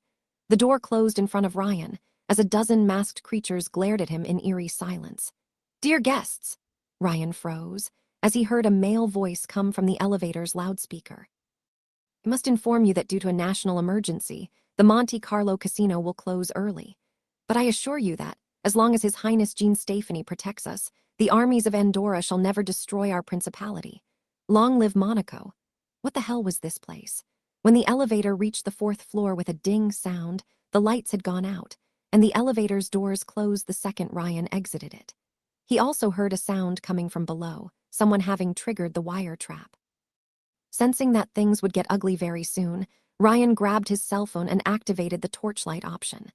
The door closed in front of Ryan, as a dozen masked creatures glared at him in eerie silence. Dear guests, Ryan froze, as he heard a male voice come from the elevator's loudspeaker. I must inform you that due to a national emergency, the Monte Carlo casino will close early. But I assure you that, as long as His Highness Jean Stephanie protects us, the armies of Andorra shall never destroy our principality. Long live Monaco. What the hell was this place? When the elevator reached the 4th floor with a ding sound, the lights had gone out, and the elevator's doors closed the second Ryan exited it. He also heard a sound coming from below, someone having triggered the wire trap. Sensing that things would get ugly very soon, Ryan grabbed his cell phone and activated the torchlight option.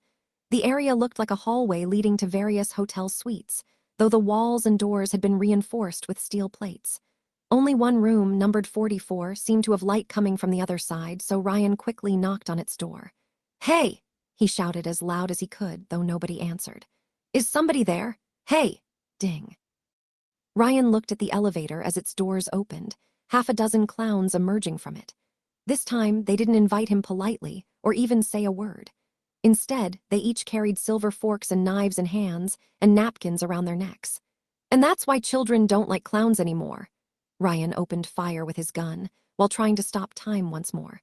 The area looked like a hallway leading to various hotel suites, though the walls and doors had been reinforced with steel plates. Only one room, numbered 44, seemed to have light coming from the other side, so Ryan quickly knocked on its door. Hey! He shouted as loud as he could, though nobody answered. Is somebody there? Hey! Ding. Ryan looked at the elevator as its doors opened, half a dozen clowns emerging from it. This time, they didn't invite him politely or even say a word. Instead, they each carried silver forks and knives in hands and napkins around their necks. And that's why children don't like clowns anymore. Ryan opened fire with his gun while trying to stop time once more.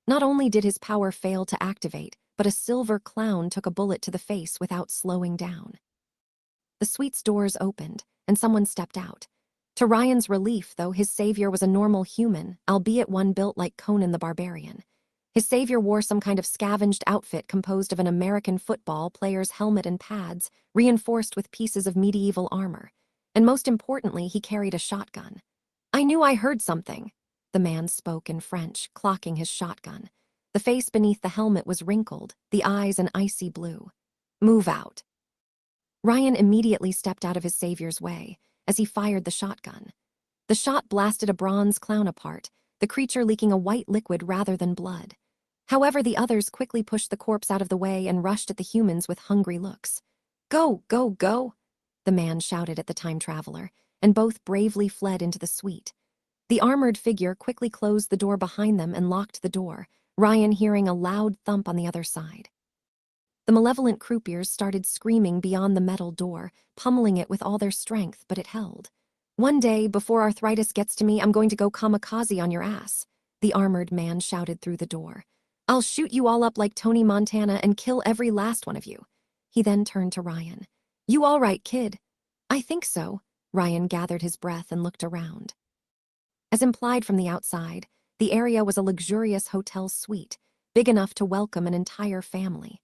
Not only did his power fail to activate, but a silver clown took a bullet to the face without slowing down. The suite's doors opened, and someone stepped out. To Ryan's relief, though, his savior was a normal human, albeit one built like Conan the Barbarian. His savior wore some kind of scavenged outfit composed of an American football player's helmet and pads, reinforced with pieces of medieval armor. And most importantly, he carried a shotgun. "I knew I heard something," the man spoke in French, clocking his shotgun. The face beneath the helmet was wrinkled, the eyes an icy blue. "Move out." Ryan immediately stepped out of his savior's way as he fired the shotgun. The shot blasted a bronze clown apart, the creature leaking a white liquid rather than blood. However, the others quickly pushed the corpse out of the way and rushed at the humans with hungry looks. "Go, go, go," the man shouted at the time traveler, and both bravely fled into the suite. The armored figure quickly closed the door behind them and locked the door, Ryan hearing a loud thump on the other side. The malevolent croupiers started screaming beyond the metal door, pummeling it with all their strength, but it held. "One day, before arthritis gets to me, I'm going to go kamikaze on your ass," the armored man shouted through the door. "I'll shoot you all up like Tony Montana and kill every last one of you." He then turned to Ryan. "You all right, kid?" "I think so." Ryan gathered his breath and looked around. As implied from the outside, the area was a luxurious hotel suite, big enough to welcome an entire family.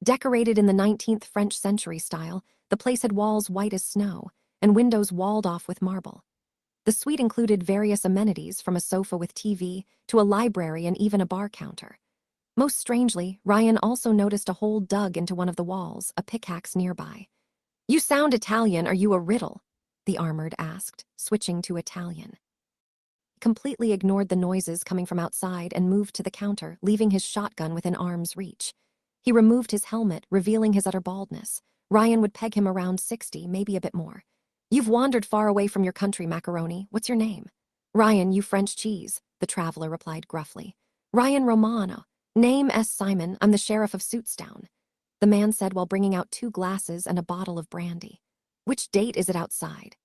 Decorated in the 19th French century style, the place had walls white as snow, and windows walled off with marble. The suite included various amenities from a sofa with TV to a library and even a bar counter. Most strangely, Ryan also noticed a hole dug into one of the walls, a pickaxe nearby. "You sound Italian, are you a riddle?" the armored asked, switching to Italian. He completely ignored the noises coming from outside and moved to the counter, leaving his shotgun within arm's reach. He removed his helmet, revealing his utter baldness. Ryan would peg him around 60, maybe a bit more. "You've wandered far away from your country, Macaroni. What's your name?" "Ryan, you French cheese," the traveler replied gruffly. "Ryan Romano. Name S. Simon. I'm the sheriff of Suitstown," the man said while bringing out 2 glasses and a bottle of brandy. "Which date is it outside?"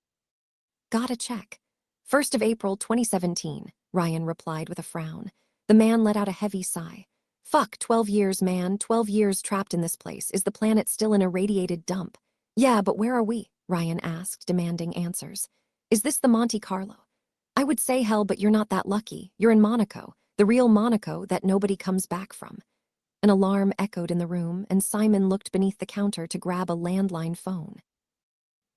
"Gotta check. 1st of April, 2017, Ryan replied with a frown. The man let out a heavy sigh. "Fuck, 12 years, man, 12 years trapped in this place. Is the planet still an irradiated dump?" "Yeah, but where are we?" Ryan asked, demanding answers. "Is this the Monte Carlo?" "I would say hell, but you're not that lucky. You're in Monaco, the real Monaco that nobody comes back from." An alarm echoed in the room, and Simon looked beneath the counter to grab a landline phone.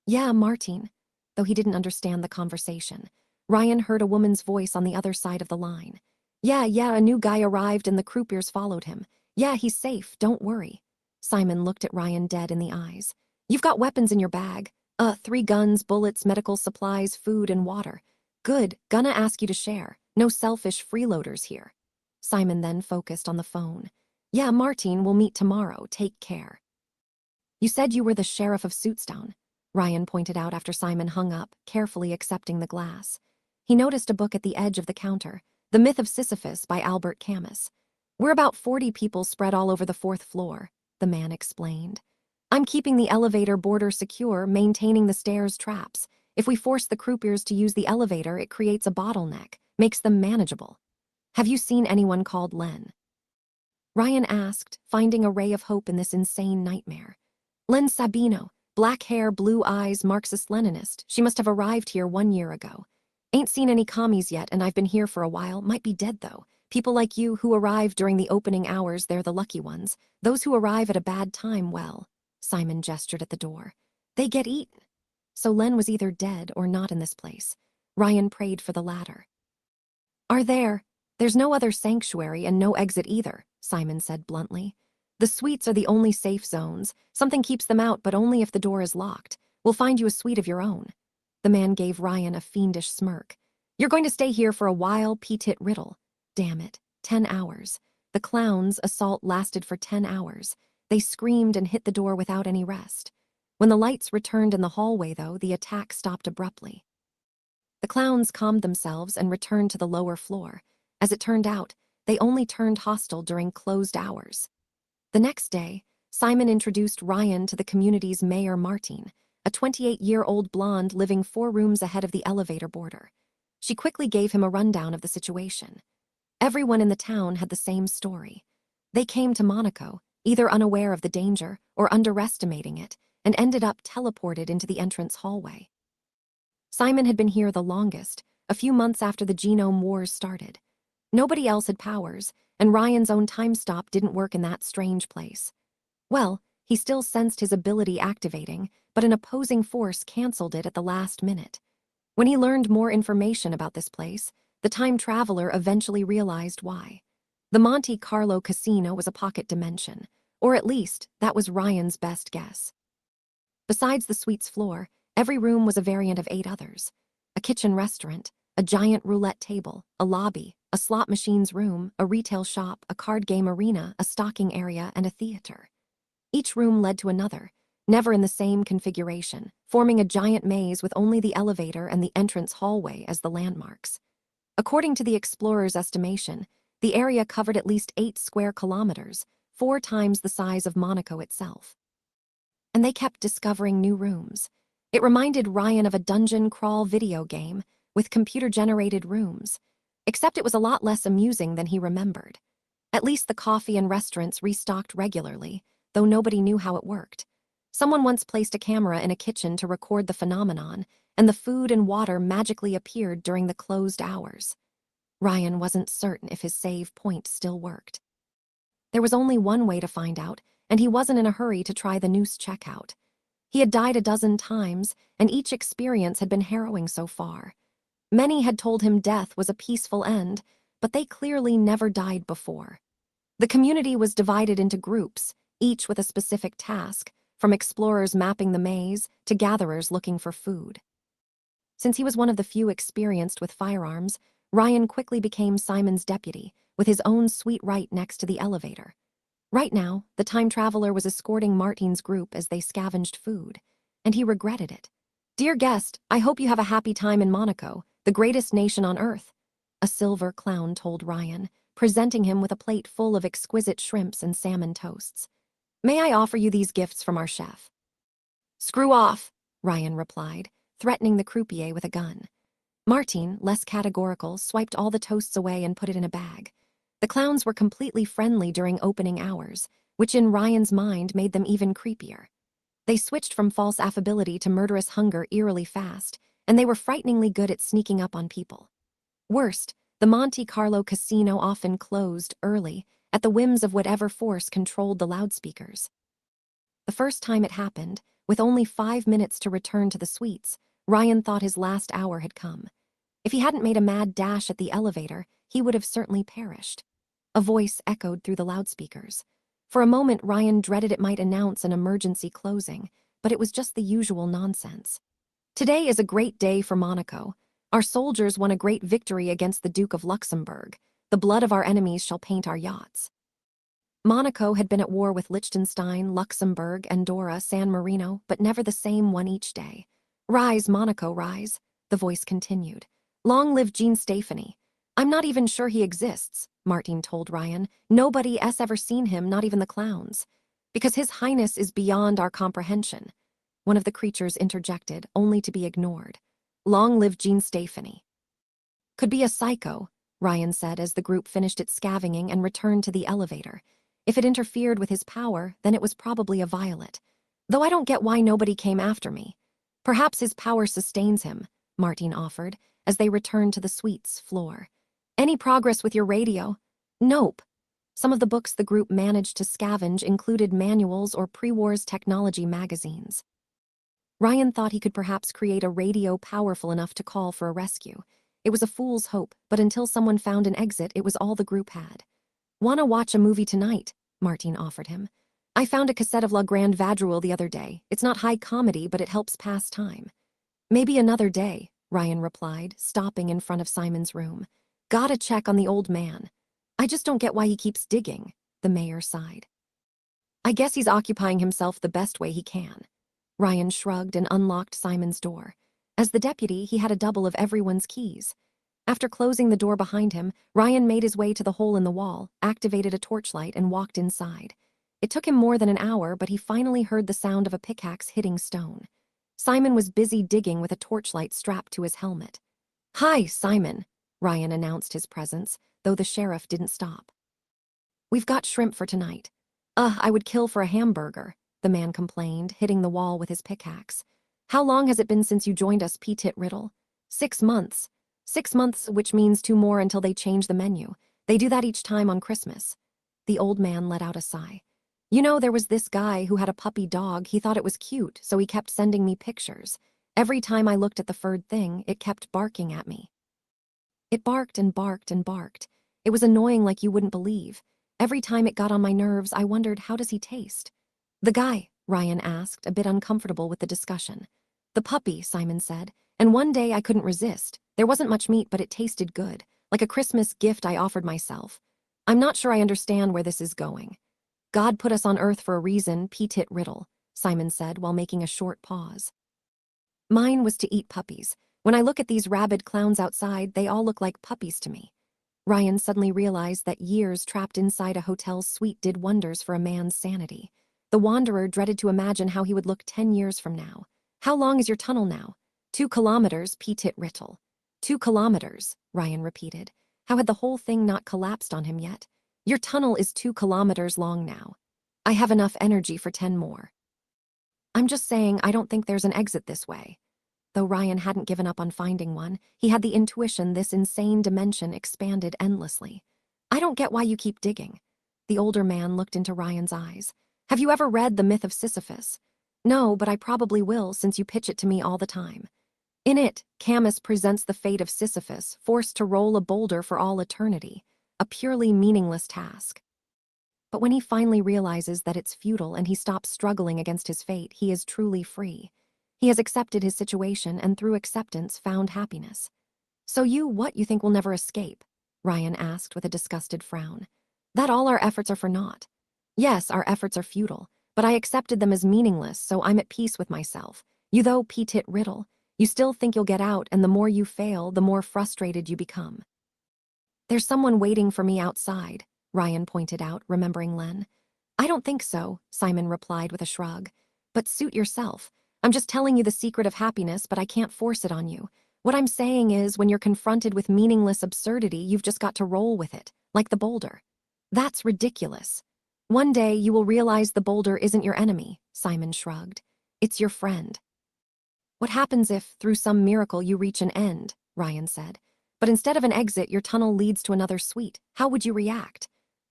"Yeah, Martine," though he didn't understand the conversation. Ryan heard a woman's voice on the other side of the line. Yeah, a new guy arrived and the croupiers followed him. Yeah, he's safe, don't worry." Simon looked at Ryan dead in the eyes. "You've got weapons in your bag. 3 guns, bullets, medical supplies, food, and water. Good, gonna ask you to share. No selfish freeloaders here." Simon then focused on the phone. "Yeah, Martine, we'll meet tomorrow. Take care." "You said you were the sheriff of Suitstown," Ryan pointed out after Simon hung up, carefully accepting the glass. He noticed a book at the edge of the counter, The Myth of Sisyphus by Albert Camus. "We're about 40 people spread all over the 4th floor," the man explained. "I'm keeping the elevator border secure, maintaining the stairs traps. If we force the croupiers to use the elevator, it creates a bottleneck, makes them manageable." "Have you seen anyone called Len?" Ryan asked, finding a ray of hope in this insane nightmare. "Len Sabino, black hair, blue eyes, Marxist-Leninist. She must have arrived here 1 year ago. Ain't seen any commies yet, and I've been here for a while. Might be dead, though. People like you who arrive during the opening hours, they're the lucky ones. Those who arrive at a bad time, well," Simon gestured at the door, "they get eaten." So Len was either dead or not in this place. Ryan prayed for the latter. There's no other sanctuary and no exit either," Simon said bluntly. "The suites are the only safe zones. Something keeps them out, but only if the door is locked. We'll find you a suite of your own." The man gave Ryan a fiendish smirk. "You're going to stay here for a while, P-tit riddle. Damn it, 10 hours. The clown's assault lasted for 10 hours. They screamed and hit the door without any rest. When the lights returned in the hallway, though, the attack stopped abruptly. The clowns calmed themselves and returned to the lower floor. As it turned out, they only turned hostile during closed hours. The next day, Simon introduced Ryan to the community's Mayor Martine, a 28-year-old blonde living 4 rooms ahead of the elevator border. She quickly gave him a rundown of the situation. Everyone in the town had the same story. They came to Monaco, either unaware of the danger or underestimating it, and ended up teleported into the entrance hallway. Simon had been here the longest, a few months after the Genome Wars started. Nobody else had powers, and Ryan's own time stop didn't work in that strange place. Well, he still sensed his ability activating, but an opposing force canceled it at the last minute. When he learned more information about this place, the time traveler eventually realized why. The Monte Carlo casino was a pocket dimension, or at least, that was Ryan's best guess. Besides the suite's floor, every room was a variant of 8 others. A kitchen restaurant, a giant roulette table, a lobby, a slot machines room, a retail shop, a card game arena, a stocking area, and a theater. Each room led to another, never in the same configuration, forming a giant maze with only the elevator and the entrance hallway as the landmarks. According to the explorer's estimation, the area covered at least 8 square kilometers, 4 times the size of Monaco itself. And they kept discovering new rooms. It reminded Ryan of a dungeon crawl video game with computer-generated rooms, except it was a lot less amusing than he remembered. At least the coffee and restaurants restocked regularly, though nobody knew how it worked. Someone once placed a camera in a kitchen to record the phenomenon, and the food and water magically appeared during the closed hours. Ryan wasn't certain if his save point still worked. There was only one way to find out, and he wasn't in a hurry to try the noose checkout. He had died a dozen times, and each experience had been harrowing so far. Many had told him death was a peaceful end, but they clearly never died before. The community was divided into groups, each with a specific task, from explorers mapping the maze to gatherers looking for food. Since he was one of the few experienced with firearms, Ryan quickly became Simon's deputy, with his own suite right next to the elevator. Right now, the time traveler was escorting Martin's group as they scavenged food, and he regretted it. "Dear guest, I hope you have a happy time in Monaco, the greatest nation on earth," a silver clown told Ryan, presenting him with a plate full of exquisite shrimps and salmon toasts. "May I offer you these gifts from our chef?" "Screw off," Ryan replied, threatening the croupier with a gun. Martin, less categorical, swiped all the toasts away and put it in a bag. The clowns were completely friendly during opening hours, which in Ryan's mind made them even creepier. They switched from false affability to murderous hunger eerily fast, and they were frighteningly good at sneaking up on people. Worst, the Monte Carlo casino often closed early, at the whims of whatever force controlled the loudspeakers. The first time it happened, with only 5 minutes to return to the suites, Ryan thought his last hour had come. If he hadn't made a mad dash at the elevator, he would have certainly perished. A voice echoed through the loudspeakers. For a moment, Ryan dreaded it might announce an emergency closing, but it was just the usual nonsense. "Today is a great day for Monaco. Our soldiers won a great victory against the Duke of Luxembourg. The blood of our enemies shall paint our yachts." Monaco had been at war with Liechtenstein, Luxembourg, Andorra, San Marino, but never the same one each day. "Rise, Monaco, rise," the voice continued. "Long live Jean Stephanie. I'm not even sure he exists," Martin told Ryan. "Nobody's ever seen him, not even the clowns. Because his highness is beyond our comprehension." One of the creatures interjected, only to be ignored. "Long live Jean Stephanie." "Could be a psycho," Ryan said as the group finished its scavenging and returned to the elevator. "If it interfered with his power, then it was probably a violet. Though I don't get why nobody came after me." "Perhaps his power sustains him," Martin offered, as they returned to the suite's floor. "Any progress with your radio?" "Nope." Some of the books the group managed to scavenge included manuals or pre-wars technology magazines. Ryan thought he could perhaps create a radio powerful enough to call for a rescue. It was a fool's hope, but until someone found an exit, it was all the group had. "Wanna watch a movie tonight?" Martin offered him. "I found a cassette of La Grande Vadrouille the other day. It's not high comedy, but it helps pass time." "Maybe another day," Ryan replied, stopping in front of Simon's room. "Gotta check on the old man. I just don't get why he keeps digging," the mayor sighed. "I guess he's occupying himself the best way he can." Ryan shrugged and unlocked Simon's door. As the deputy, he had a double of everyone's keys. After closing the door behind him, Ryan made his way to the hole in the wall, activated a torchlight, and walked inside. It took him more than an hour, but he finally heard the sound of a pickaxe hitting stone. Simon was busy digging with a torchlight strapped to his helmet. "Hi, Simon," Ryan announced his presence, though the sheriff didn't stop. "We've got shrimp for tonight." I would kill for a hamburger," the man complained, hitting the wall with his pickaxe. "How long has it been since you joined us, P-Tit Riddle?" 6 months. 6 months, which means 2 more until they change the menu. They do that each time on Christmas. The old man let out a sigh. You know, there was this guy who had a puppy dog. He thought it was cute, so he kept sending me pictures. Every time I looked at the furred thing, it kept barking at me. It barked and barked and barked. It was annoying like you wouldn't believe. Every time it got on my nerves, I wondered, how does he taste? The guy, Ryan asked, a bit uncomfortable with the discussion. The puppy, Simon said, and one day I couldn't resist. There wasn't much meat, but it tasted good, like a Christmas gift I offered myself. I'm not sure I understand where this is going. God put us on Earth for a reason, P-tit riddle, Simon said while making a short pause. Mine was to eat puppies. When I look at these rabid clowns outside, they all look like puppies to me. Ryan suddenly realized that years trapped inside a hotel's suite did wonders for a man's sanity. The wanderer dreaded to imagine how he would look 10 years from now. How long is your tunnel now? 2 kilometers, P-tit riddle. 2 kilometers, Ryan repeated. How had the whole thing not collapsed on him yet? Your tunnel is 2 kilometers long now. I have enough energy for 10 more. I'm just saying I don't think there's an exit this way. Though Ryan hadn't given up on finding one, he had the intuition this insane dimension expanded endlessly. I don't get why you keep digging. The older man looked into Ryan's eyes. Have you ever read The Myth of Sisyphus? No, but I probably will since you pitch it to me all the time. In it, Camus presents the fate of Sisyphus, forced to roll a boulder for all eternity, a purely meaningless task. But when he finally realizes that it's futile and he stops struggling against his fate, he is truly free. He has accepted his situation and through acceptance found happiness. So what you think will never escape? Ryan asked with a disgusted frown. That all our efforts are for naught. Yes, our efforts are futile, but I accepted them as meaningless, so I'm at peace with myself. You though, P-tit riddle, you still think you'll get out, and the more you fail, the more frustrated you become. There's someone waiting for me outside, Ryan pointed out, remembering Len. I don't think so, Simon replied with a shrug. But suit yourself. I'm just telling you the secret of happiness, but I can't force it on you. What I'm saying is, when you're confronted with meaningless absurdity, you've just got to roll with it, like the boulder. That's ridiculous. One day you will realize the boulder isn't your enemy, Simon shrugged. It's your friend. What happens if, through some miracle, you reach an end? Ryan said. But instead of an exit, your tunnel leads to another suite. How would you react?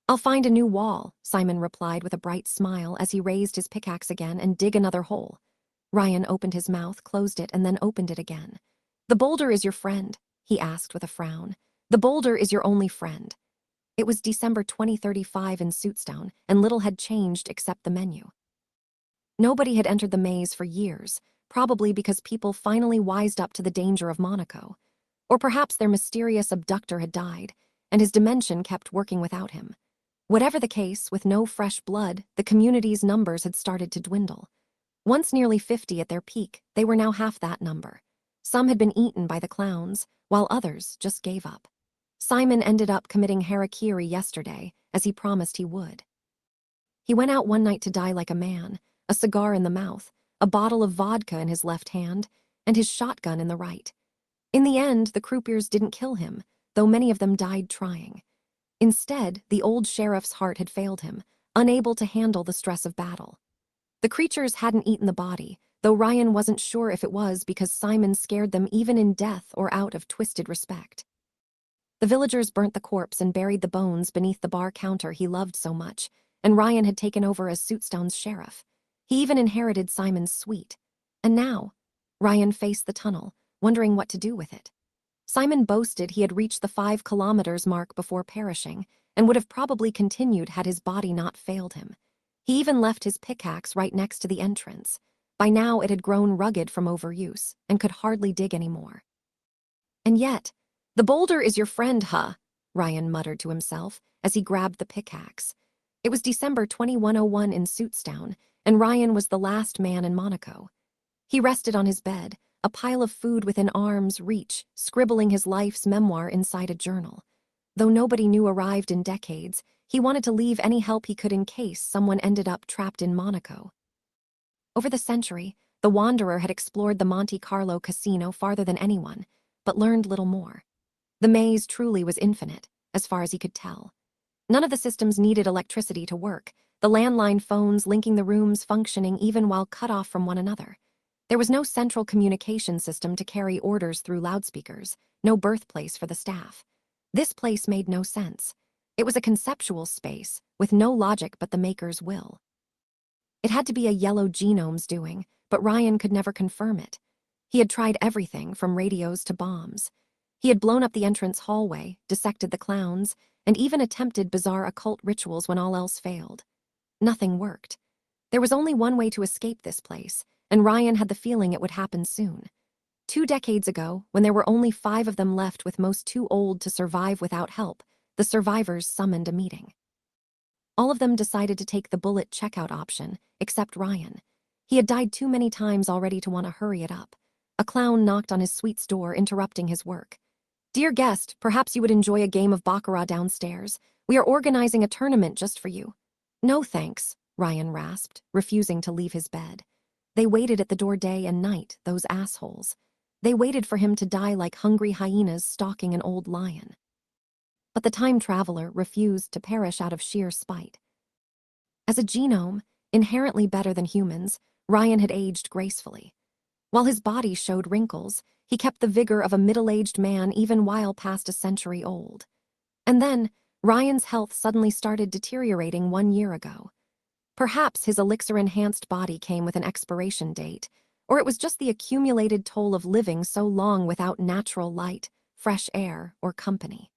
I'll find a new wall, Simon replied with a bright smile as he raised his pickaxe again and dig another hole. Ryan opened his mouth, closed it, and then opened it again. The boulder is your friend, he asked with a frown. The boulder is your only friend. It was December 2035 in Suitstown, and little had changed except the menu. Nobody had entered the maze for years, probably because people finally wised up to the danger of Monaco. Or perhaps their mysterious abductor had died, and his dimension kept working without him. Whatever the case, with no fresh blood, the community's numbers had started to dwindle. Once nearly 50 at their peak, they were now half that number. Some had been eaten by the clowns, while others just gave up. Simon ended up committing harakiri yesterday, as he promised he would. He went out one night to die like a man, a cigar in the mouth, a bottle of vodka in his left hand, and his shotgun in the right. In the end, the croupiers didn't kill him, though many of them died trying. Instead, the old sheriff's heart had failed him, unable to handle the stress of battle. The creatures hadn't eaten the body, though Ryan wasn't sure if it was because Simon scared them even in death or out of twisted respect. The villagers burnt the corpse and buried the bones beneath the bar counter he loved so much, and Ryan had taken over as Suitstown's sheriff. He even inherited Simon's suite. And now, Ryan faced the tunnel, wondering what to do with it. Simon boasted he had reached the 5 kilometers mark before perishing, and would have probably continued had his body not failed him. He even left his pickaxe right next to the entrance. By now it had grown rugged from overuse, and could hardly dig anymore. And yet, the boulder is your friend, huh? Ryan muttered to himself as he grabbed the pickaxe. It was December 2101 in Suitstown, and Ryan was the last man in Monaco. He rested on his bed, a pile of food within arm's reach, scribbling his life's memoir inside a journal. Though nobody new arrived in decades, he wanted to leave any help he could in case someone ended up trapped in Monaco. Over the century, the Wanderer had explored the Monte Carlo casino farther than anyone, but learned little more. The maze truly was infinite, as far as he could tell. None of the systems needed electricity to work, the landline phones linking the rooms functioning even while cut off from one another. There was no central communication system to carry orders through loudspeakers, no birthplace for the staff. This place made no sense. It was a conceptual space, with no logic but the maker's will. It had to be a yellow genome's doing, but Ryan could never confirm it. He had tried everything from radios to bombs. He had blown up the entrance hallway, dissected the clowns, and even attempted bizarre occult rituals when all else failed. Nothing worked. There was only one way to escape this place, and Ryan had the feeling it would happen soon. 2 decades ago, when there were only 5 of them left with most too old to survive without help, the survivors summoned a meeting. All of them decided to take the bullet checkout option, except Ryan. He had died too many times already to want to hurry it up. A clown knocked on his suite's door, interrupting his work. "Dear guest, perhaps you would enjoy a game of baccarat downstairs. We are organizing a tournament just for you." "No thanks," Ryan rasped, refusing to leave his bed. They waited at the door day and night, those assholes. They waited for him to die like hungry hyenas stalking an old lion. But the time traveler refused to perish out of sheer spite. As a genome, inherently better than humans, Ryan had aged gracefully. While his body showed wrinkles, he kept the vigor of a middle-aged man even while past a century old. And then, Ryan's health suddenly started deteriorating 1 year ago. Perhaps his elixir-enhanced body came with an expiration date, or it was just the accumulated toll of living so long without natural light, fresh air, or company.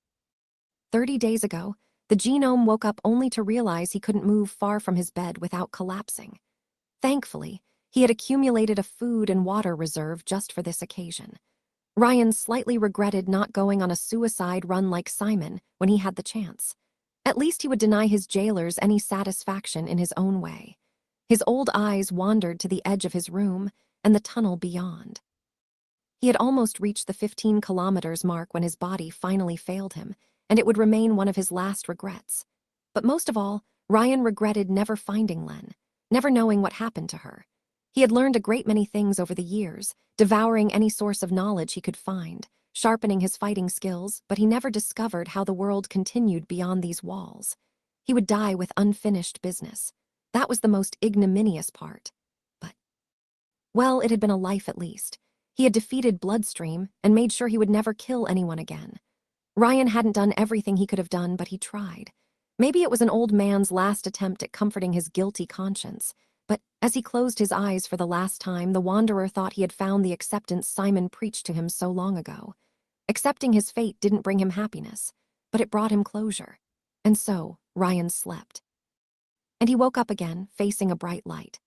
30 days ago, the genome woke up only to realize he couldn't move far from his bed without collapsing. Thankfully, he had accumulated a food and water reserve just for this occasion. Ryan slightly regretted not going on a suicide run like Simon when he had the chance. At least he would deny his jailers any satisfaction in his own way. His old eyes wandered to the edge of his room and the tunnel beyond. He had almost reached the 15 kilometers mark when his body finally failed him, and it would remain one of his last regrets. But most of all, Ryan regretted never finding Len, never knowing what happened to her. He had learned a great many things over the years, devouring any source of knowledge he could find, sharpening his fighting skills, but he never discovered how the world continued beyond these walls. He would die with unfinished business. That was the most ignominious part. But, well, it had been a life at least. He had defeated Bloodstream and made sure he would never kill anyone again. Ryan hadn't done everything he could have done, but he tried. Maybe it was an old man's last attempt at comforting his guilty conscience. But as he closed his eyes for the last time, the Wanderer thought he had found the acceptance Simon preached to him so long ago. Accepting his fate didn't bring him happiness, but it brought him closure. And so, Ryan slept. And he woke up again, facing a bright light.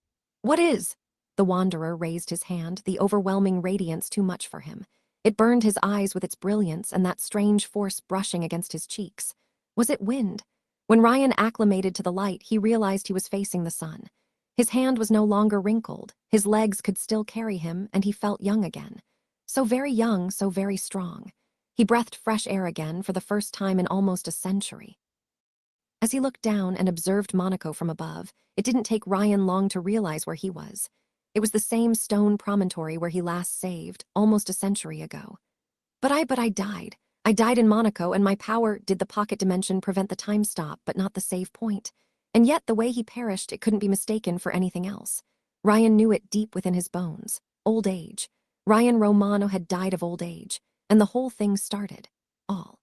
"What is?" The Wanderer raised his hand, the overwhelming radiance too much for him. It burned his eyes with its brilliance and that strange force brushing against his cheeks. Was it wind? When Ryan acclimated to the light, he realized he was facing the sun. His hand was no longer wrinkled, his legs could still carry him, and he felt young again. So very young, so very strong. He breathed fresh air again for the first time in almost a century. As he looked down and observed Monaco from above, it didn't take Ryan long to realize where he was. It was the same stone promontory where he last saved, almost a century ago. But I died. I died in Monaco, and my power did the pocket dimension prevent the time stop, but not the save point. And yet, the way he perished, it couldn't be mistaken for anything else. Ryan knew it deep within his bones. Old age. Ryan Romano had died of old age, and the whole thing started. All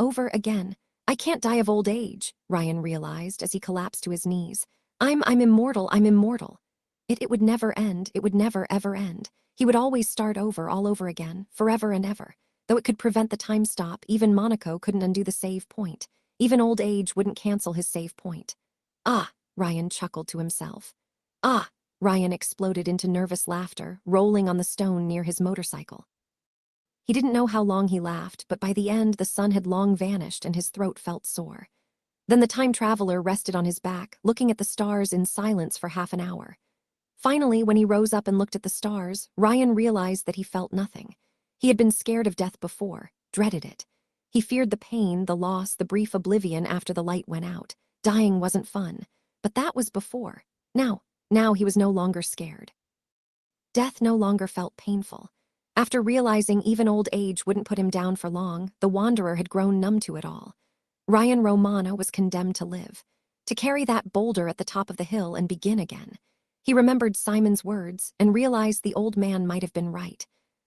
over again. I can't die of old age, Ryan realized as he collapsed to his knees. I'm immortal, I'm immortal. It would never end, it would never ever end. He would always start over, all over again, forever and ever. Though it could prevent the time stop, even Monaco couldn't undo the save point. Even old age wouldn't cancel his save point. "Ah," Ryan chuckled to himself. "Ah," Ryan exploded into nervous laughter, rolling on the stone near his motorcycle. He didn't know how long he laughed, but by the end the sun had long vanished and his throat felt sore. Then the time traveler rested on his back, looking at the stars in silence for half an hour. Finally, when he rose up and looked at the stars, Ryan realized that he felt nothing. He had been scared of death before, dreaded it. He feared the pain, the loss, the brief oblivion after the light went out. Dying wasn't fun. But that was before. Now he was no longer scared. Death no longer felt painful. After realizing even old age wouldn't put him down for long, the Wanderer had grown numb to it all. Ryan Romano was condemned to live, to carry that boulder at the top of the hill and begin again. He remembered Simon's words and realized the old man might have been right.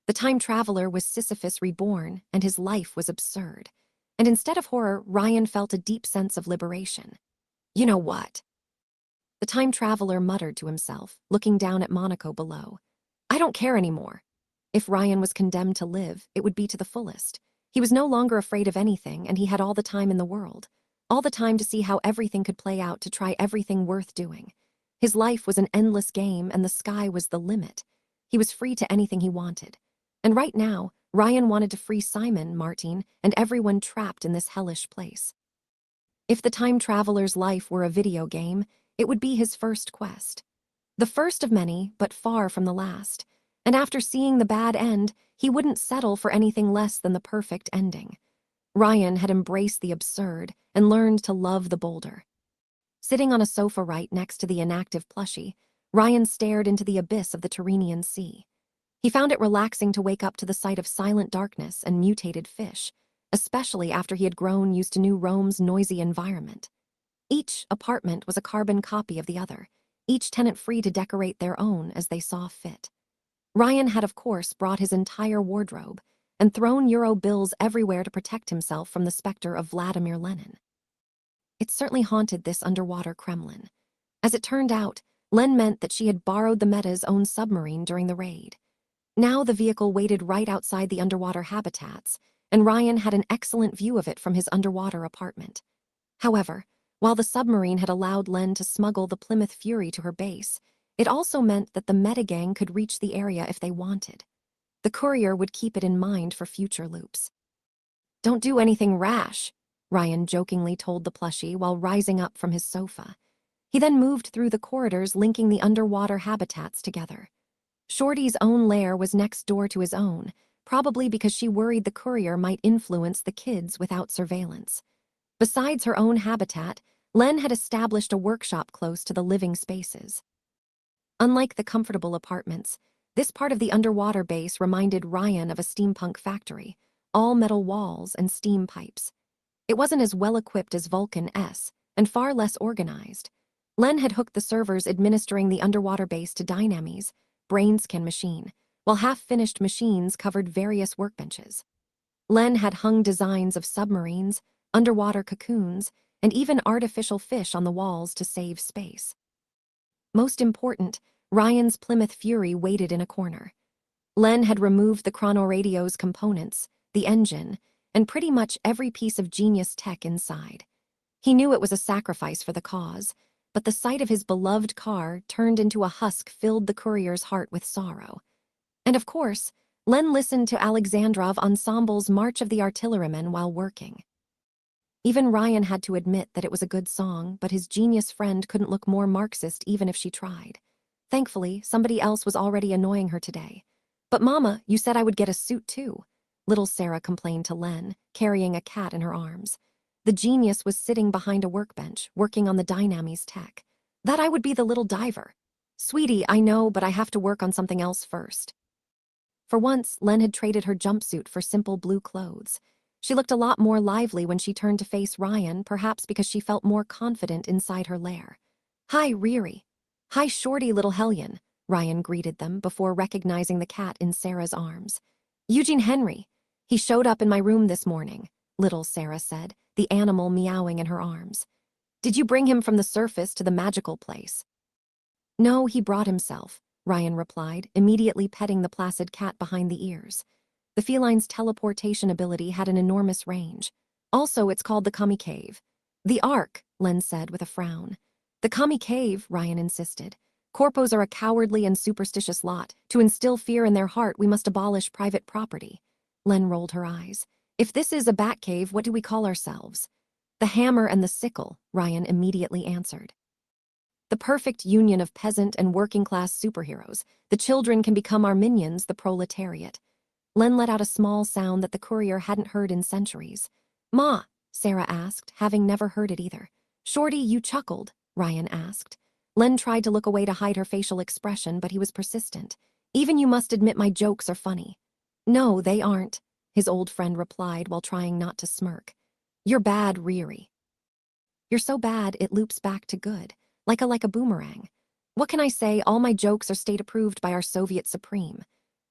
The time traveler was Sisyphus reborn, and his life was absurd. And instead of horror, Ryan felt a deep sense of liberation. You know what? The time traveler muttered to himself, looking down at Monaco below. I don't care anymore. If Ryan was condemned to live, it would be to the fullest. He was no longer afraid of anything, and he had all the time in the world. All the time to see how everything could play out, to try everything worth doing. His life was an endless game, and the sky was the limit. He was free to anything he wanted. And right now, Ryan wanted to free Simon, Martin, and everyone trapped in this hellish place. If the time traveler's life were a video game, it would be his first quest. The first of many, but far from the last. And after seeing the bad end, he wouldn't settle for anything less than the perfect ending. Ryan had embraced the absurd and learned to love the bolder. Sitting on a sofa right next to the inactive plushie, Ryan stared into the abyss of the Tyrrhenian Sea. He found it relaxing to wake up to the sight of silent darkness and mutated fish, especially after he had grown used to New Rome's noisy environment. Each apartment was a carbon copy of the other, each tenant free to decorate their own as they saw fit. Ryan had, of course, brought his entire wardrobe and thrown euro bills everywhere to protect himself from the specter of Vladimir Lenin. It certainly haunted this underwater Kremlin. As it turned out, Len meant that she had borrowed the Meta's own submarine during the raid. Now the vehicle waited right outside the underwater habitats, and Ryan had an excellent view of it from his underwater apartment. However, while the submarine had allowed Len to smuggle the Plymouth Fury to her base, it also meant that the Meta-gang could reach the area if they wanted. The courier would keep it in mind for future loops. Don't do anything rash, Ryan jokingly told the plushie while rising up from his sofa. He then moved through the corridors linking the underwater habitats together. Shorty's own lair was next door to his own, probably because she worried the courier might influence the kids without surveillance. Besides her own habitat, Len had established a workshop close to the living spaces. Unlike the comfortable apartments, this part of the underwater base reminded Ryan of a steampunk factory, all metal walls and steam pipes. It wasn't as well equipped as Vulcan S, and far less organized. Len had hooked the servers administering the underwater base to Dynamis, BrainScan machine, while half-finished machines covered various workbenches. Len had hung designs of submarines, underwater cocoons, and even artificial fish on the walls to save space. Most important, Ryan's Plymouth Fury waited in a corner. Len had removed the chronoradio's components, the engine, and pretty much every piece of genius tech inside. He knew it was a sacrifice for the cause, but the sight of his beloved car turned into a husk filled the courier's heart with sorrow. And of course, Len listened to Alexandrov Ensemble's March of the Artillerymen while working. Even Ryan had to admit that it was a good song, but his genius friend couldn't look more Marxist even if she tried. Thankfully, somebody else was already annoying her today. But Mama, you said I would get a suit too, little Sarah complained to Len, carrying a cat in her arms. The genius was sitting behind a workbench, working on the Dynamis tech. That I would be the little diver. Sweetie, I know, but I have to work on something else first. For once, Len had traded her jumpsuit for simple blue clothes. She looked a lot more lively when she turned to face Ryan, perhaps because she felt more confident inside her lair. Hi, Riri. Hi, shorty little hellion, Ryan greeted them before recognizing the cat in Sarah's arms. Eugene Henry. He showed up in my room this morning, little Sarah said, the animal meowing in her arms. Did you bring him from the surface to the magical place? No, he brought himself, Ryan replied, immediately petting the placid cat behind the ears. The feline's teleportation ability had an enormous range. Also, it's called the Kami Cave. The Ark, Len said with a frown. The Kami Cave, Ryan insisted. Corpos are a cowardly and superstitious lot. To instill fear in their heart, we must abolish private property. Len rolled her eyes. If this is a bat cave, what do we call ourselves? The Hammer and the Sickle, Ryan immediately answered. The perfect union of peasant and working-class superheroes. The children can become our minions, the proletariat. Len let out a small sound that the courier hadn't heard in centuries. Ma, Sarah asked, having never heard it either. Shorty, you chuckled, Ryan asked. Len tried to look away to hide her facial expression, but he was persistent. Even you must admit my jokes are funny. No, they aren't, his old friend replied while trying not to smirk. You're bad, Riri. You're so bad it loops back to good, like a boomerang. What can I say? All my jokes are state-approved by our Soviet Supreme.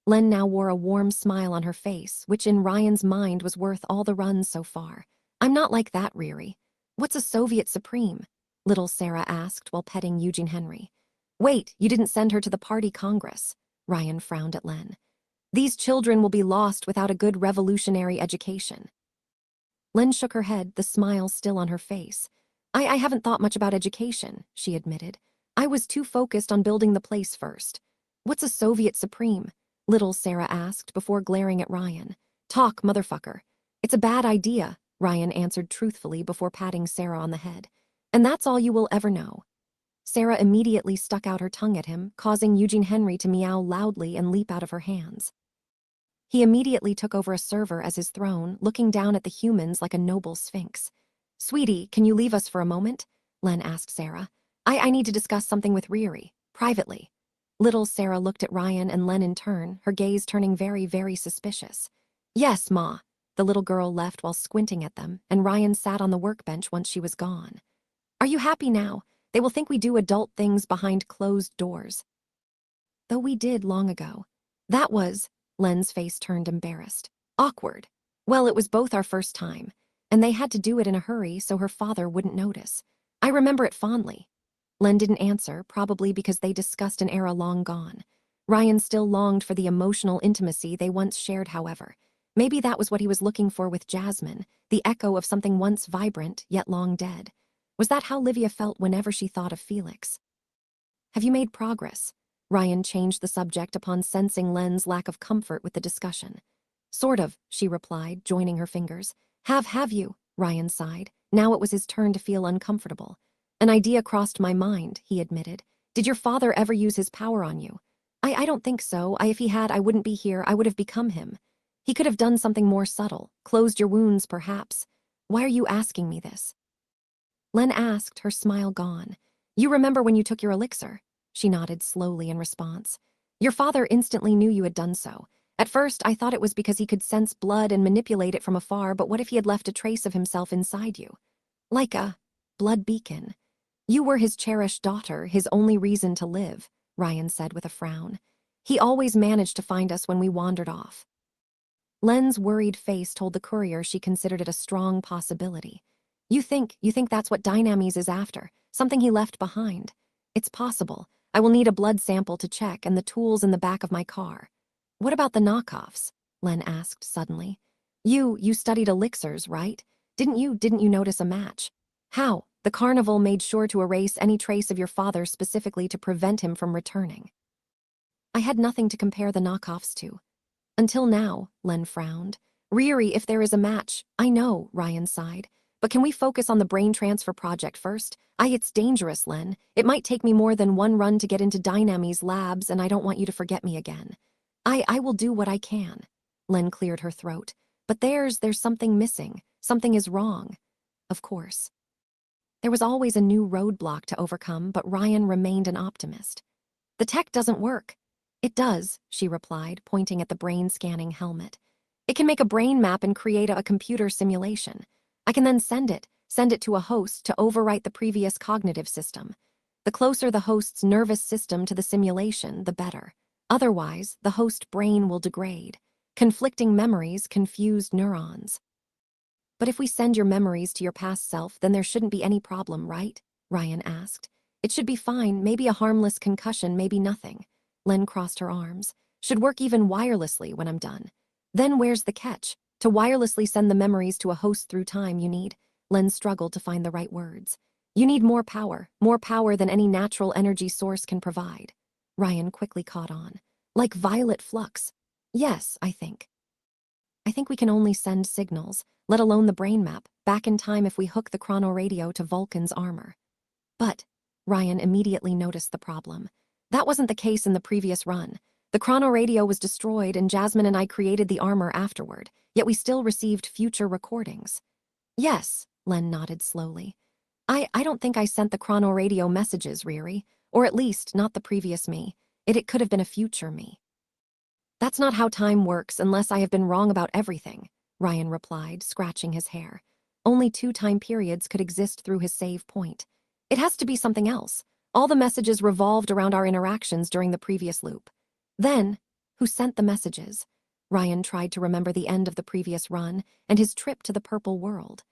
Len now wore a warm smile on her face, which in Ryan's mind was worth all the runs so far. I'm not like that, Riri. What's a Soviet Supreme? Little Sarah asked while petting Eugene Henry. Wait, you didn't send her to the party congress. Ryan frowned at Len. These children will be lost without a good revolutionary education. Len shook her head, the smile still on her face. I haven't thought much about education, she admitted. I was too focused on building the place first. What's a Soviet Supreme? Little Sarah asked before glaring at Ryan. Talk, motherfucker. It's a bad idea, Ryan answered truthfully before patting Sarah on the head. And that's all you will ever know. Sarah immediately stuck out her tongue at him, causing Eugene Henry to meow loudly and leap out of her hands. He immediately took over a server as his throne, looking down at the humans like a noble sphinx. Sweetie, can you leave us for a moment? Len asked Sarah. I need to discuss something with Riri, privately. Little Sarah looked at Ryan and Len in turn, her gaze turning very, very suspicious. Yes, Ma. The little girl left while squinting at them, and Ryan sat on the workbench once she was gone. Are you happy now? They will think we do adult things behind closed doors. Though we did long ago. That was, Len's face turned embarrassed. Awkward. Well, it was both our first time, and they had to do it in a hurry so her father wouldn't notice. I remember it fondly. Len didn't answer, probably because they discussed an era long gone. Ryan still longed for the emotional intimacy they once shared, however. Maybe that was what he was looking for with Jasmine, the echo of something once vibrant, yet long dead. Was that how Livia felt whenever she thought of Felix? Have you made progress? Ryan changed the subject upon sensing Len's lack of comfort with the discussion. Sort of, she replied, joining her fingers. Have you? Ryan sighed. Now it was his turn to feel uncomfortable. An idea crossed my mind, he admitted. Did your father ever use his power on you? I don't think so. If he had, I wouldn't be here. I would have become him. He could have done something more subtle, closed your wounds, perhaps. Why are you asking me this? Len asked, her smile gone. You remember when you took your elixir? She nodded slowly in response. Your father instantly knew you had done so. At first, I thought it was because he could sense blood and manipulate it from afar, but what if he had left a trace of himself inside you? Like a blood beacon. You were his cherished daughter, his only reason to live, Ryan said with a frown. He always managed to find us when we wandered off. Len's worried face told the courier she considered it a strong possibility. You think that's what Dynames is after, something he left behind. It's possible. I will need a blood sample to check and the tools in the back of my car. What about the knockoffs? Len asked suddenly. You studied elixirs, right? Didn't you notice a match? How? The carnival made sure to erase any trace of your father specifically to prevent him from returning. I had nothing to compare the knockoffs to. Until now, Len frowned. Riri, if there is a match, I know, Ryan sighed. But can we focus on the brain transfer project first? It's dangerous, Len. It might take me more than one run to get into Dynames labs, and I don't want you to forget me again. I will do what I can. Len cleared her throat. But there's something missing. Something is wrong. Of course. There was always a new roadblock to overcome, but Ryan remained an optimist. The tech doesn't work. It does, she replied, pointing at the brain-scanning helmet. It can make a brain map and create a computer simulation. I can then send it to a host to overwrite the previous cognitive system. The closer the host's nervous system to the simulation, the better. Otherwise, the host brain will degrade. Conflicting memories, confused neurons. But if we send your memories to your past self, then there shouldn't be any problem, right? Ryan asked. It should be fine, maybe a harmless concussion, maybe nothing. Len crossed her arms. Should work even wirelessly when I'm done. Then where's the catch? To wirelessly send the memories to a host through time you need. Len struggled to find the right words. You need more power than any natural energy source can provide. Ryan quickly caught on. Like violet flux. Yes, I think we can only send signals, let alone the brain map, back in time if we hook the chronoradio to Vulcan's armor. But Ryan immediately noticed the problem. That wasn't the case in the previous run. The chronoradio was destroyed and Jasmine and I created the armor afterward, yet we still received future recordings. Yes, Len nodded slowly. I don't think I sent the chronoradio messages, Riri, or at least not the previous me. It could have been a future me. That's not how time works unless I have been wrong about everything, Ryan replied, scratching his hair. Only 2 time periods could exist through his save point. It has to be something else. All the messages revolved around our interactions during the previous loop. Then, who sent the messages? Ryan tried to remember the end of the previous run and his trip to the purple world.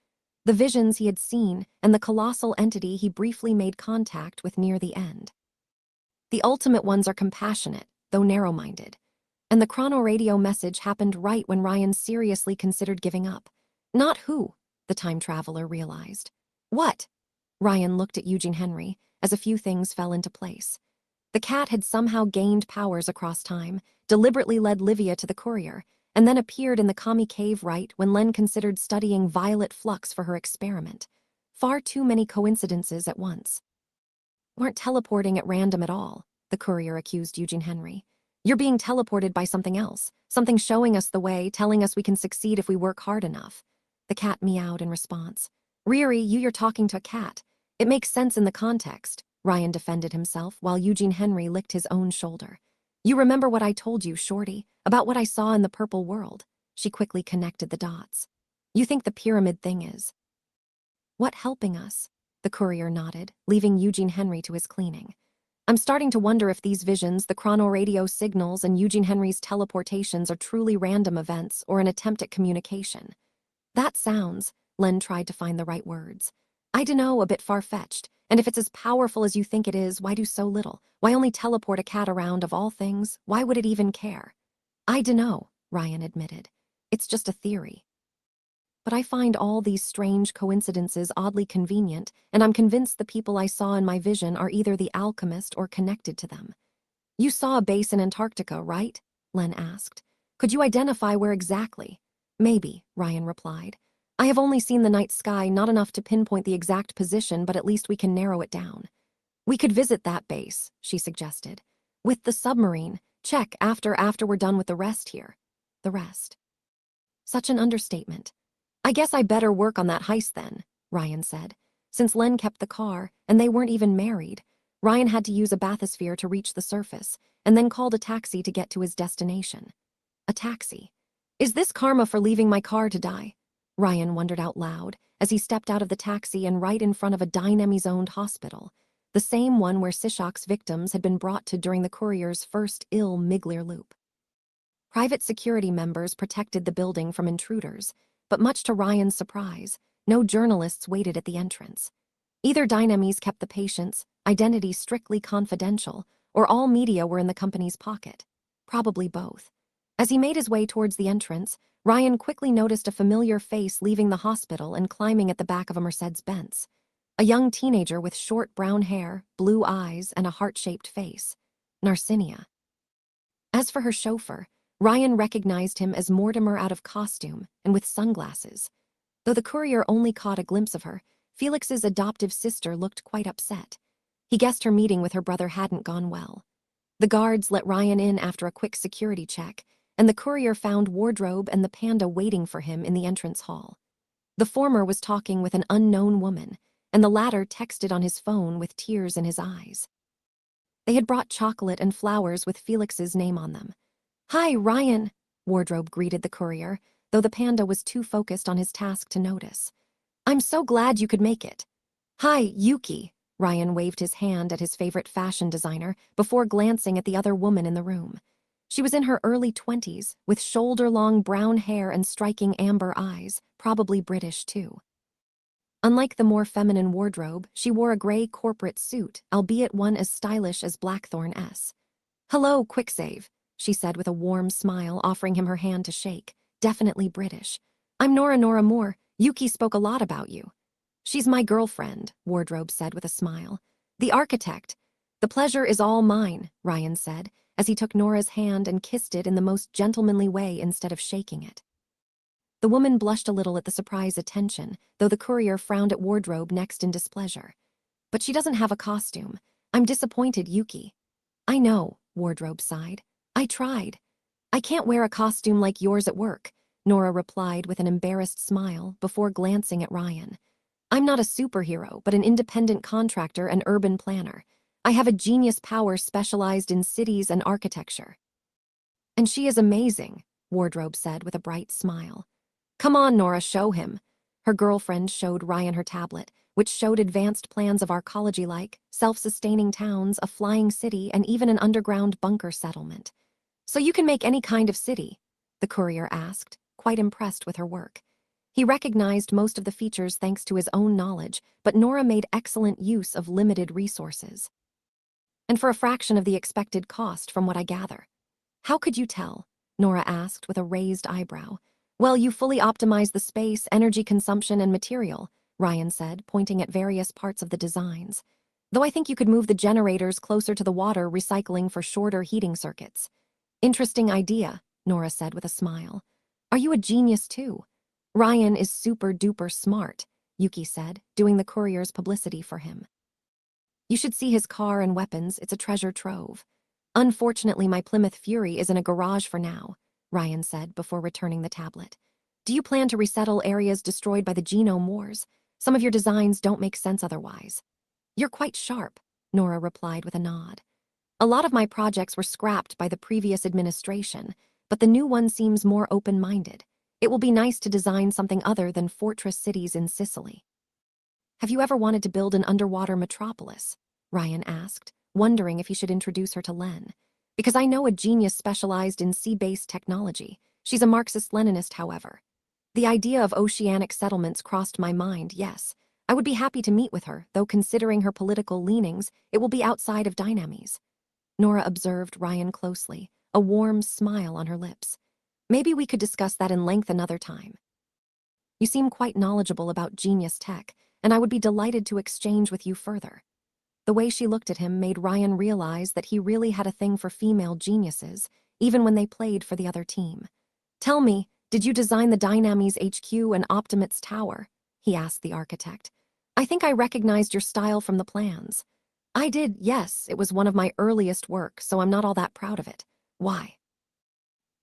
the visions he had seen, and the colossal entity he briefly made contact with near the end. The ultimate ones are compassionate, though narrow-minded. And the chronoradio message happened right when Ryan seriously considered giving up. Not who, the time traveler realized. What? Ryan looked at Eugene Henry as a few things fell into place. The cat had somehow gained powers across time, deliberately led Livia to the courier, and then appeared in the commie cave right when Len considered studying violet flux for her experiment. Far too many coincidences at once. Weren't teleporting at random at all, the courier accused Eugene Henry. You're being teleported by something else, something showing us the way, telling us we can succeed if we work hard enough. The cat meowed in response. Riri, you're talking to a cat. It makes sense in the context, Ryan defended himself while Eugene Henry licked his own shoulder. You remember what I told you, Shorty, about what I saw in the purple world? She quickly connected the dots. You think the pyramid thing is what helping us? The courier nodded, leaving Eugene Henry to his cleaning. I'm starting to wonder if these visions, the chronoradio signals, and Eugene Henry's teleportations are truly random events or an attempt at communication. That sounds, Len tried to find the right words. I dunno, a bit far-fetched, and if it's as powerful as you think it is, why do so little? Why only teleport a cat around of all things? Why would it even care? I dunno, Ryan admitted. It's just a theory. But I find all these strange coincidences oddly convenient, and I'm convinced the people I saw in my vision are either the alchemist or connected to them. You saw a base in Antarctica, right? Len asked. Could you identify where exactly? Maybe, Ryan replied. I have only seen the night sky, not enough to pinpoint the exact position, but at least we can narrow it down. We could visit that base, she suggested. With the submarine, check after we're done with the rest here. The rest. Such an understatement. I guess I better work on that heist then, Ryan said. Since Len kept the car, and they weren't even married, Ryan had to use a bathysphere to reach the surface, and then called a taxi to get to his destination. A taxi. Is this karma for leaving my car to die? Ryan wondered out loud as he stepped out of the taxi and right in front of a Dynamys-owned hospital, the same one where Sishak's victims had been brought to during the courier's first ill Miglir loop. Private security members protected the building from intruders, but much to Ryan's surprise, no journalists waited at the entrance. Either Dynamys kept the patient's identity strictly confidential, or all media were in the company's pocket. Probably both. As he made his way towards the entrance, Ryan quickly noticed a familiar face leaving the hospital and climbing at the back of a Mercedes-Benz. A young teenager with short brown hair, blue eyes, and a heart-shaped face. Narcinia. As for her chauffeur, Ryan recognized him as Mortimer out of costume and with sunglasses. Though the courier only caught a glimpse of her, Felix's adoptive sister looked quite upset. He guessed her meeting with her brother hadn't gone well. The guards let Ryan in after a quick security check, and the courier found Wardrobe and the panda waiting for him in the entrance hall. The former was talking with an unknown woman, and the latter texted on his phone with tears in his eyes. They had brought chocolate and flowers with Felix's name on them. Hi, Ryan, Wardrobe greeted the courier, though the panda was too focused on his task to notice. I'm so glad you could make it. Hi, Yuki, Ryan waved his hand at his favorite fashion designer before glancing at the other woman in the room. She was in her early 20s, with shoulder-long brown hair and striking amber eyes, probably British too. Unlike the more feminine Wardrobe, she wore a gray corporate suit, albeit one as stylish as Blackthorn-S. Hello, Quicksave, she said with a warm smile, offering him her hand to shake. Definitely British. I'm Nora Moore. Yuki spoke a lot about you. She's my girlfriend, Wardrobe said with a smile. The architect. The pleasure is all mine, Ryan said, as he took Nora's hand and kissed it in the most gentlemanly way instead of shaking it. The woman blushed a little at the surprise attention, though the courier frowned at Wardrobe next in displeasure. But she doesn't have a costume. I'm disappointed, Yuki. I know, Wardrobe sighed. I tried. I can't wear a costume like yours at work, Nora replied with an embarrassed smile before glancing at Ryan. I'm not a superhero, but an independent contractor and urban planner. I have a genius power specialized in cities and architecture. And she is amazing, Wardrobe said with a bright smile. Come on, Nora, show him. Her girlfriend showed Ryan her tablet, which showed advanced plans of arcology-like, self-sustaining towns, a flying city, and even an underground bunker settlement. So you can make any kind of city? The courier asked, quite impressed with her work. He recognized most of the features thanks to his own knowledge, but Nora made excellent use of limited resources. And for a fraction of the expected cost, from what I gather. How could you tell? Nora asked with a raised eyebrow. Well, you fully optimized the space, energy consumption, and material, Ryan said, pointing at various parts of the designs. Though I think you could move the generators closer to the water, recycling for shorter heating circuits. Interesting idea, Nora said with a smile. Are you a genius too? Ryan is super-duper smart, Yuki said, doing the courier's publicity for him. You should see his car and weapons, it's a treasure trove. Unfortunately, my Plymouth Fury is in a garage for now, Ryan said before returning the tablet. Do you plan to resettle areas destroyed by the genome wars? Some of your designs don't make sense otherwise. You're quite sharp, Nora replied with a nod. A lot of my projects were scrapped by the previous administration, but the new one seems more open-minded. It will be nice to design something other than fortress cities in Sicily. Have you ever wanted to build an underwater metropolis? Ryan asked, wondering if he should introduce her to Len. Because I know a genius specialized in sea-based technology. She's a Marxist-Leninist, however. The idea of oceanic settlements crossed my mind, yes. I would be happy to meet with her, though considering her political leanings, it will be outside of Dynamis. Nora observed Ryan closely, a warm smile on her lips. Maybe we could discuss that in length another time. You seem quite knowledgeable about genius tech, and I would be delighted to exchange with you further. The way she looked at him made Ryan realize that he really had a thing for female geniuses, even when they played for the other team. Tell me, did you design the Dynamis HQ and Optimate's Tower? He asked the architect. I think I recognized your style from the plans. I did, yes, it was one of my earliest work, so I'm not all that proud of it. Why?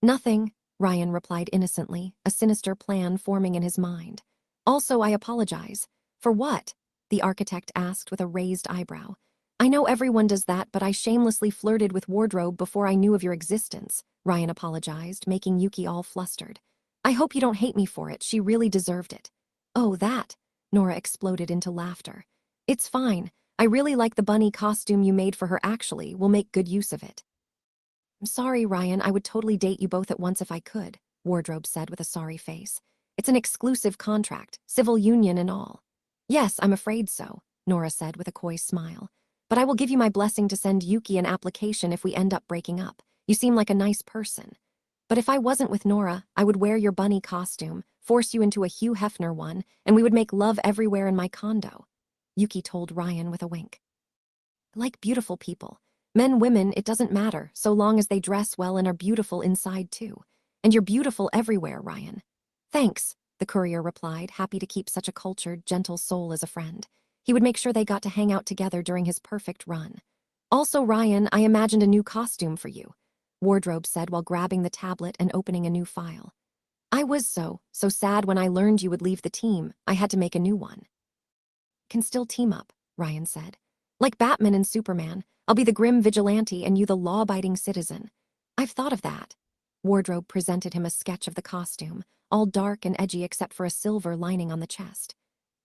Nothing, Ryan replied innocently, a sinister plan forming in his mind. Also, I apologize. For what? The architect asked with a raised eyebrow. I know everyone does that, but I shamelessly flirted with wardrobe before I knew of your existence, Ryan apologized, making Yuki all flustered. I hope you don't hate me for it, she really deserved it. Oh, that? Nora exploded into laughter. It's fine. I really like the bunny costume you made for her actually, we'll make good use of it. I'm sorry, Ryan, I would totally date you both at once if I could, Wardrobe said with a sorry face. It's an exclusive contract, civil union and all. Yes, I'm afraid so, Nora said with a coy smile. But I will give you my blessing to send Yuki an application if we end up breaking up. You seem like a nice person. But if I wasn't with Nora, I would wear your bunny costume, force you into a Hugh Hefner one, and we would make love everywhere in my condo, Yuki told Ryan with a wink. I like beautiful people. Men, women, it doesn't matter, so long as they dress well and are beautiful inside too. And you're beautiful everywhere, Ryan. Thanks, the courier replied, happy to keep such a cultured, gentle soul as a friend. He would make sure they got to hang out together during his perfect run. Also, Ryan, I imagined a new costume for you, Wardrobe said while grabbing the tablet and opening a new file. I was so sad when I learned you would leave the team, I had to make a new one. Can still team up, Ryan said. Like Batman and Superman, I'll be the grim vigilante and you the law-abiding citizen. I've thought of that. Wardrobe presented him a sketch of the costume, all dark and edgy except for a silver lining on the chest.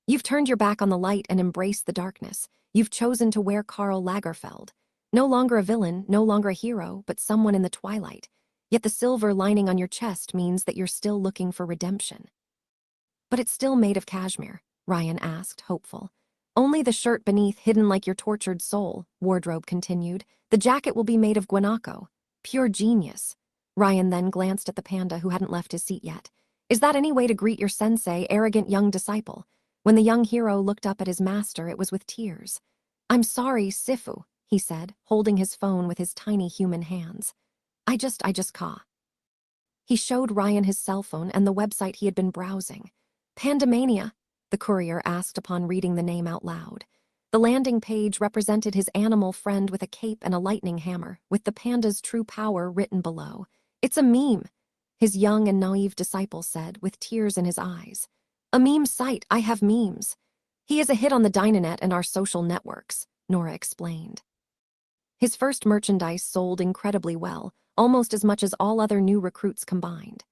You've turned your back on the light and embraced the darkness. You've chosen to wear Karl Lagerfeld. No longer a villain, no longer a hero, but someone in the twilight. Yet the silver lining on your chest means that you're still looking for redemption. But it's still made of cashmere, Ryan asked, hopeful. Only the shirt beneath hidden like your tortured soul, Wardrobe continued. The jacket will be made of guanaco. Pure genius. Ryan then glanced at the panda who hadn't left his seat yet. Is that any way to greet your sensei, arrogant young disciple? When the young hero looked up at his master, it was with tears. I'm sorry, Sifu, he said, holding his phone with his tiny human hands. I just caw. He showed Ryan his cell phone and the website he had been browsing. Pandamania, the courier asked upon reading the name out loud. The landing page represented his animal friend with a cape and a lightning hammer, with the panda's true power written below. It's a meme, his young and naive disciple said, with tears in his eyes. A meme site, I have memes. He is a hit on the Dynanet and our social networks, Nora explained. His first merchandise sold incredibly well, almost as much as all other new recruits combined.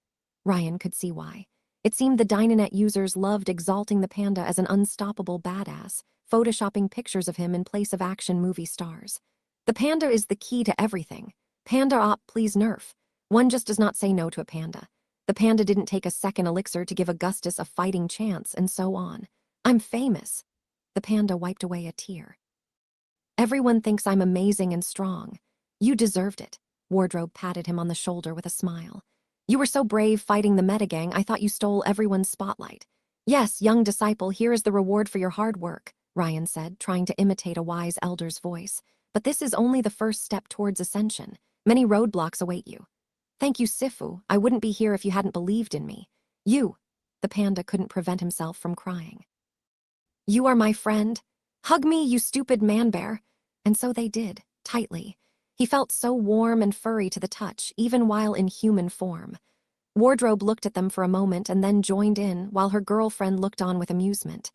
Ryan could see why. It seemed the Dynanet users loved exalting the panda as an unstoppable badass, photoshopping pictures of him in place of action movie stars. The panda is the key to everything. Panda op, please nerf. One just does not say no to a panda. The panda didn't take a second elixir to give Augustus a fighting chance, and so on. I'm famous. The panda wiped away a tear. Everyone thinks I'm amazing and strong. You deserved it. Wardrobe patted him on the shoulder with a smile. You were so brave fighting the metagang, I thought you stole everyone's spotlight. Yes, young disciple, here is the reward for your hard work, Ryan said, trying to imitate a wise elder's voice. But this is only the first step towards ascension. Many roadblocks await you. Thank you, Sifu. I wouldn't be here if you hadn't believed in me. You. The panda couldn't prevent himself from crying. You are my friend. Hug me, you stupid man-bear. And so they did, tightly. He felt so warm and furry to the touch, even while in human form. Wardrobe looked at them for a moment and then joined in, while her girlfriend looked on with amusement.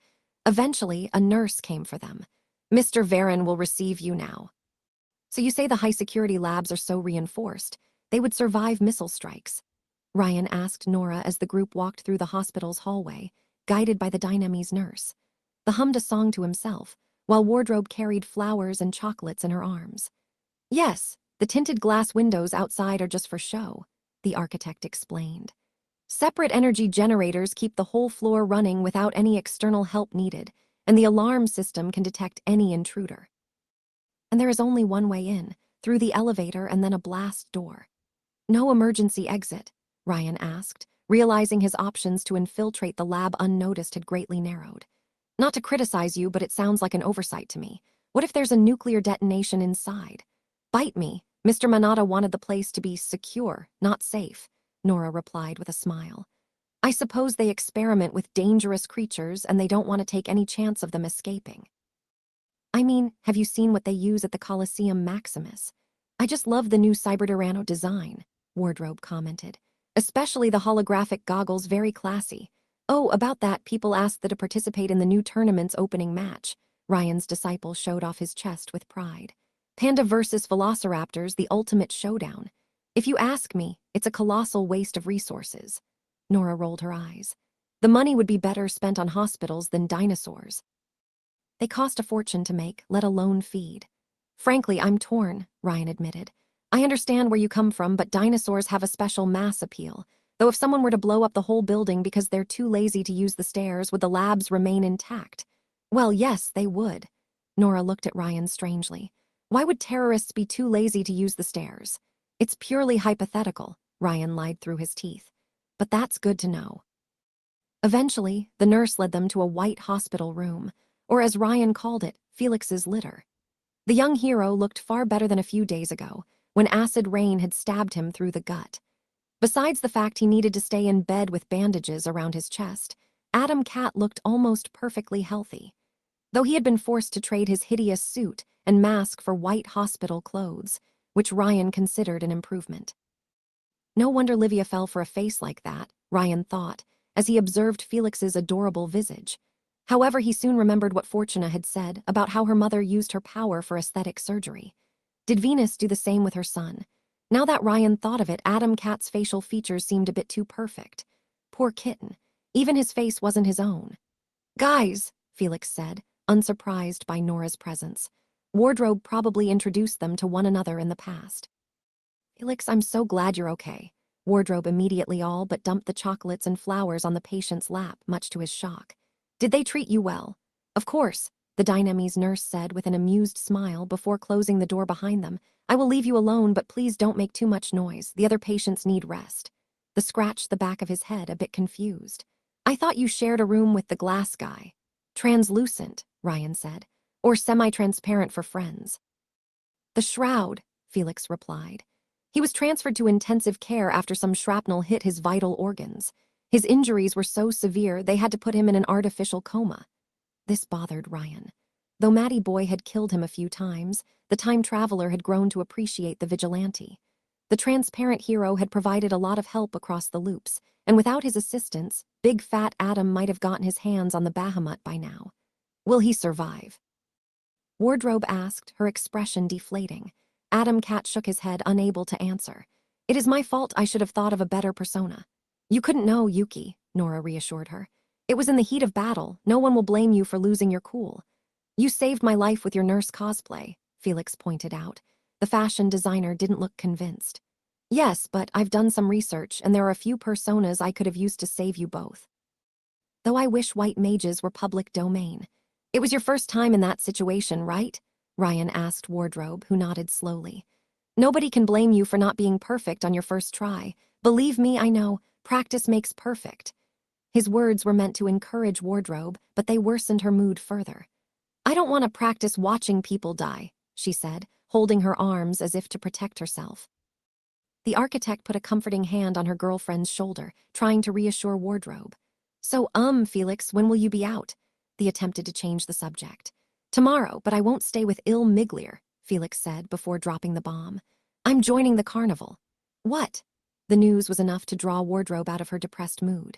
Eventually, a nurse came for them. Mr. Varon will receive you now. So you say the high-security labs are so reinforced, they would survive missile strikes? Ryan asked Nora as the group walked through the hospital's hallway, guided by the Dynamese nurse. The hummed a song to himself, while Wardrobe carried flowers and chocolates in her arms. Yes, the tinted glass windows outside are just for show, the architect explained. Separate energy generators keep the whole floor running without any external help needed, and the alarm system can detect any intruder. And there is only one way in, through the elevator and then a blast door. No emergency exit, Ryan asked, realizing his options to infiltrate the lab unnoticed had greatly narrowed. Not to criticize you, but it sounds like an oversight to me. What if there's a nuclear detonation inside? Bite me. Mr. Manata wanted the place to be secure, not safe, Nora replied with a smile. I suppose they experiment with dangerous creatures and they don't want to take any chance of them escaping. I mean, have you seen what they use at the Colosseum Maximus? I just love the new Cyberpunk design, Wardrobe commented. Especially the holographic goggles, very classy. Oh, about that, people asked that to participate in the new tournament's opening match. Ryan's disciple showed off his chest with pride. Panda versus Velociraptors, the ultimate showdown. If you ask me, it's a colossal waste of resources. Nora rolled her eyes. The money would be better spent on hospitals than dinosaurs. They cost a fortune to make, let alone feed. Frankly, I'm torn, Ryan admitted. I understand where you come from, but dinosaurs have a special mass appeal. Though if someone were to blow up the whole building because they're too lazy to use the stairs, would the labs remain intact? Well, yes, they would. Nora looked at Ryan strangely. Why would terrorists be too lazy to use the stairs? It's purely hypothetical, Ryan lied through his teeth. But that's good to know. Eventually, the nurse led them to a white hospital room, or as Ryan called it, Felix's litter. The young hero looked far better than a few days ago, when acid rain had stabbed him through the gut. Besides the fact he needed to stay in bed with bandages around his chest, Adam Cat looked almost perfectly healthy. Though he had been forced to trade his hideous suit and mask for white hospital clothes, which Ryan considered an improvement. No wonder Livia fell for a face like that, Ryan thought, as he observed Felix's adorable visage. However, he soon remembered what Fortuna had said about how her mother used her power for aesthetic surgery. Did Venus do the same with her son? Now that Ryan thought of it, Adam Cat's facial features seemed a bit too perfect. Poor kitten. Even his face wasn't his own. Guys, Felix said, unsurprised by Nora's presence. Wardrobe probably introduced them to one another in the past. Felix, I'm so glad you're okay. Wardrobe immediately all but dumped the chocolates and flowers on the patient's lap, much to his shock. Did they treat you well? Of course, the Dynamese nurse said with an amused smile before closing the door behind them. I will leave you alone, but please don't make too much noise. The other patients need rest. The scratched the back of his head, a bit confused. I thought you shared a room with the glass guy. Translucent, Ryan said, or semi-transparent for friends. The shroud, Felix replied. He was transferred to intensive care after some shrapnel hit his vital organs. His injuries were so severe they had to put him in an artificial coma. This bothered Ryan. Though Matty Boy had killed him a few times, the time traveler had grown to appreciate the vigilante. The transparent hero had provided a lot of help across the loops, and without his assistance, Big Fat Adam might have gotten his hands on the Bahamut by now. Will he survive? Wardrobe asked, her expression deflating. Adam Cat shook his head, unable to answer. It is my fault. I should have thought of a better persona. You couldn't know, Yuki, Nora reassured her. It was in the heat of battle. No one will blame you for losing your cool. You saved my life with your nurse cosplay, Felix pointed out. The fashion designer didn't look convinced. Yes, but I've done some research and there are a few personas I could have used to save you both. Though I wish white mages were public domain. It was your first time in that situation, right? Ryan asked Wardrobe, who nodded slowly. Nobody can blame you for not being perfect on your first try. Believe me, I know, practice makes perfect. His words were meant to encourage Wardrobe, but they worsened her mood further. I don't want to practice watching people die, she said, holding her arms as if to protect herself. The architect put a comforting hand on her girlfriend's shoulder, trying to reassure Wardrobe. So, Felix, when will you be out? They attempted to change the subject. Tomorrow, but I won't stay with Il Miglier, Felix said before dropping the bomb. I'm joining the carnival. What? The news was enough to draw Wardrobe out of her depressed mood.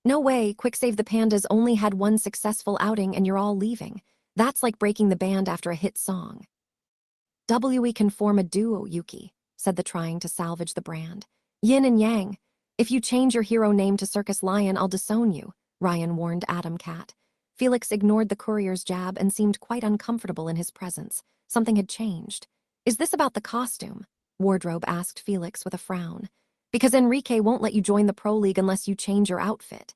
No way, Quick Save the Pandas only had one successful outing and you're all leaving. That's like breaking the band after a hit song. We can form a duo, Yuki, said the trying to salvage the brand. Yin and Yang. If you change your hero name to Circus Lion, I'll disown you, Ryan warned Adam Cat. Felix ignored the courier's jab and seemed quite uncomfortable in his presence. Something had changed. Is this about the costume? Wardrobe asked Felix with a frown. Because Enrique won't let you join the Pro League unless you change your outfit.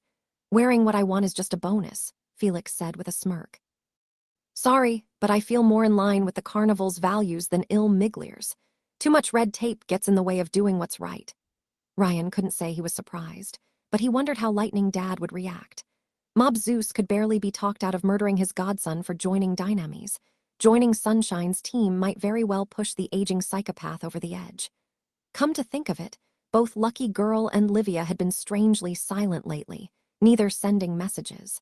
Wearing what I want is just a bonus, Felix said with a smirk. Sorry, but I feel more in line with the carnival's values than Il Miglier's. Too much red tape gets in the way of doing what's right. Ryan couldn't say he was surprised, but he wondered how Lightning Dad would react. Mob Zeus could barely be talked out of murdering his godson for joining Dynamis. Joining Sunshine's team might very well push the aging psychopath over the edge. Come to think of it, both Lucky Girl and Livia had been strangely silent lately, neither sending messages.